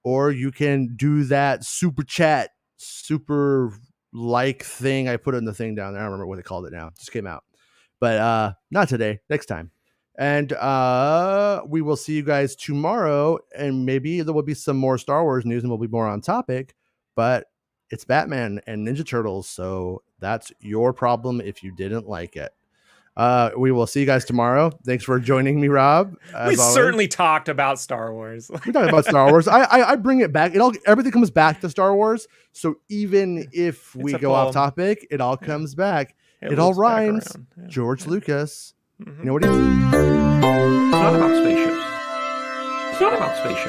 Speaker 1: or you can do that super chat, super like thing. I put in the thing down there. I don't remember what they called it now. It just came out. But not today, next time. And we will see you guys tomorrow, and maybe there will be some more Star Wars news and we'll be more on topic, but it's Batman and Ninja Turtles, so that's your problem if you didn't like it. We will see you guys tomorrow. Thanks for joining me, Rob.
Speaker 2: We certainly talked about Star Wars.
Speaker 1: We talked about Star Wars. I bring it back. Everything comes back to Star Wars. So even if we go off topic, it all comes back. It all rhymes. Yeah. George Lucas. You know what he...
Speaker 3: It's not about spaceships. It's not about spaceships.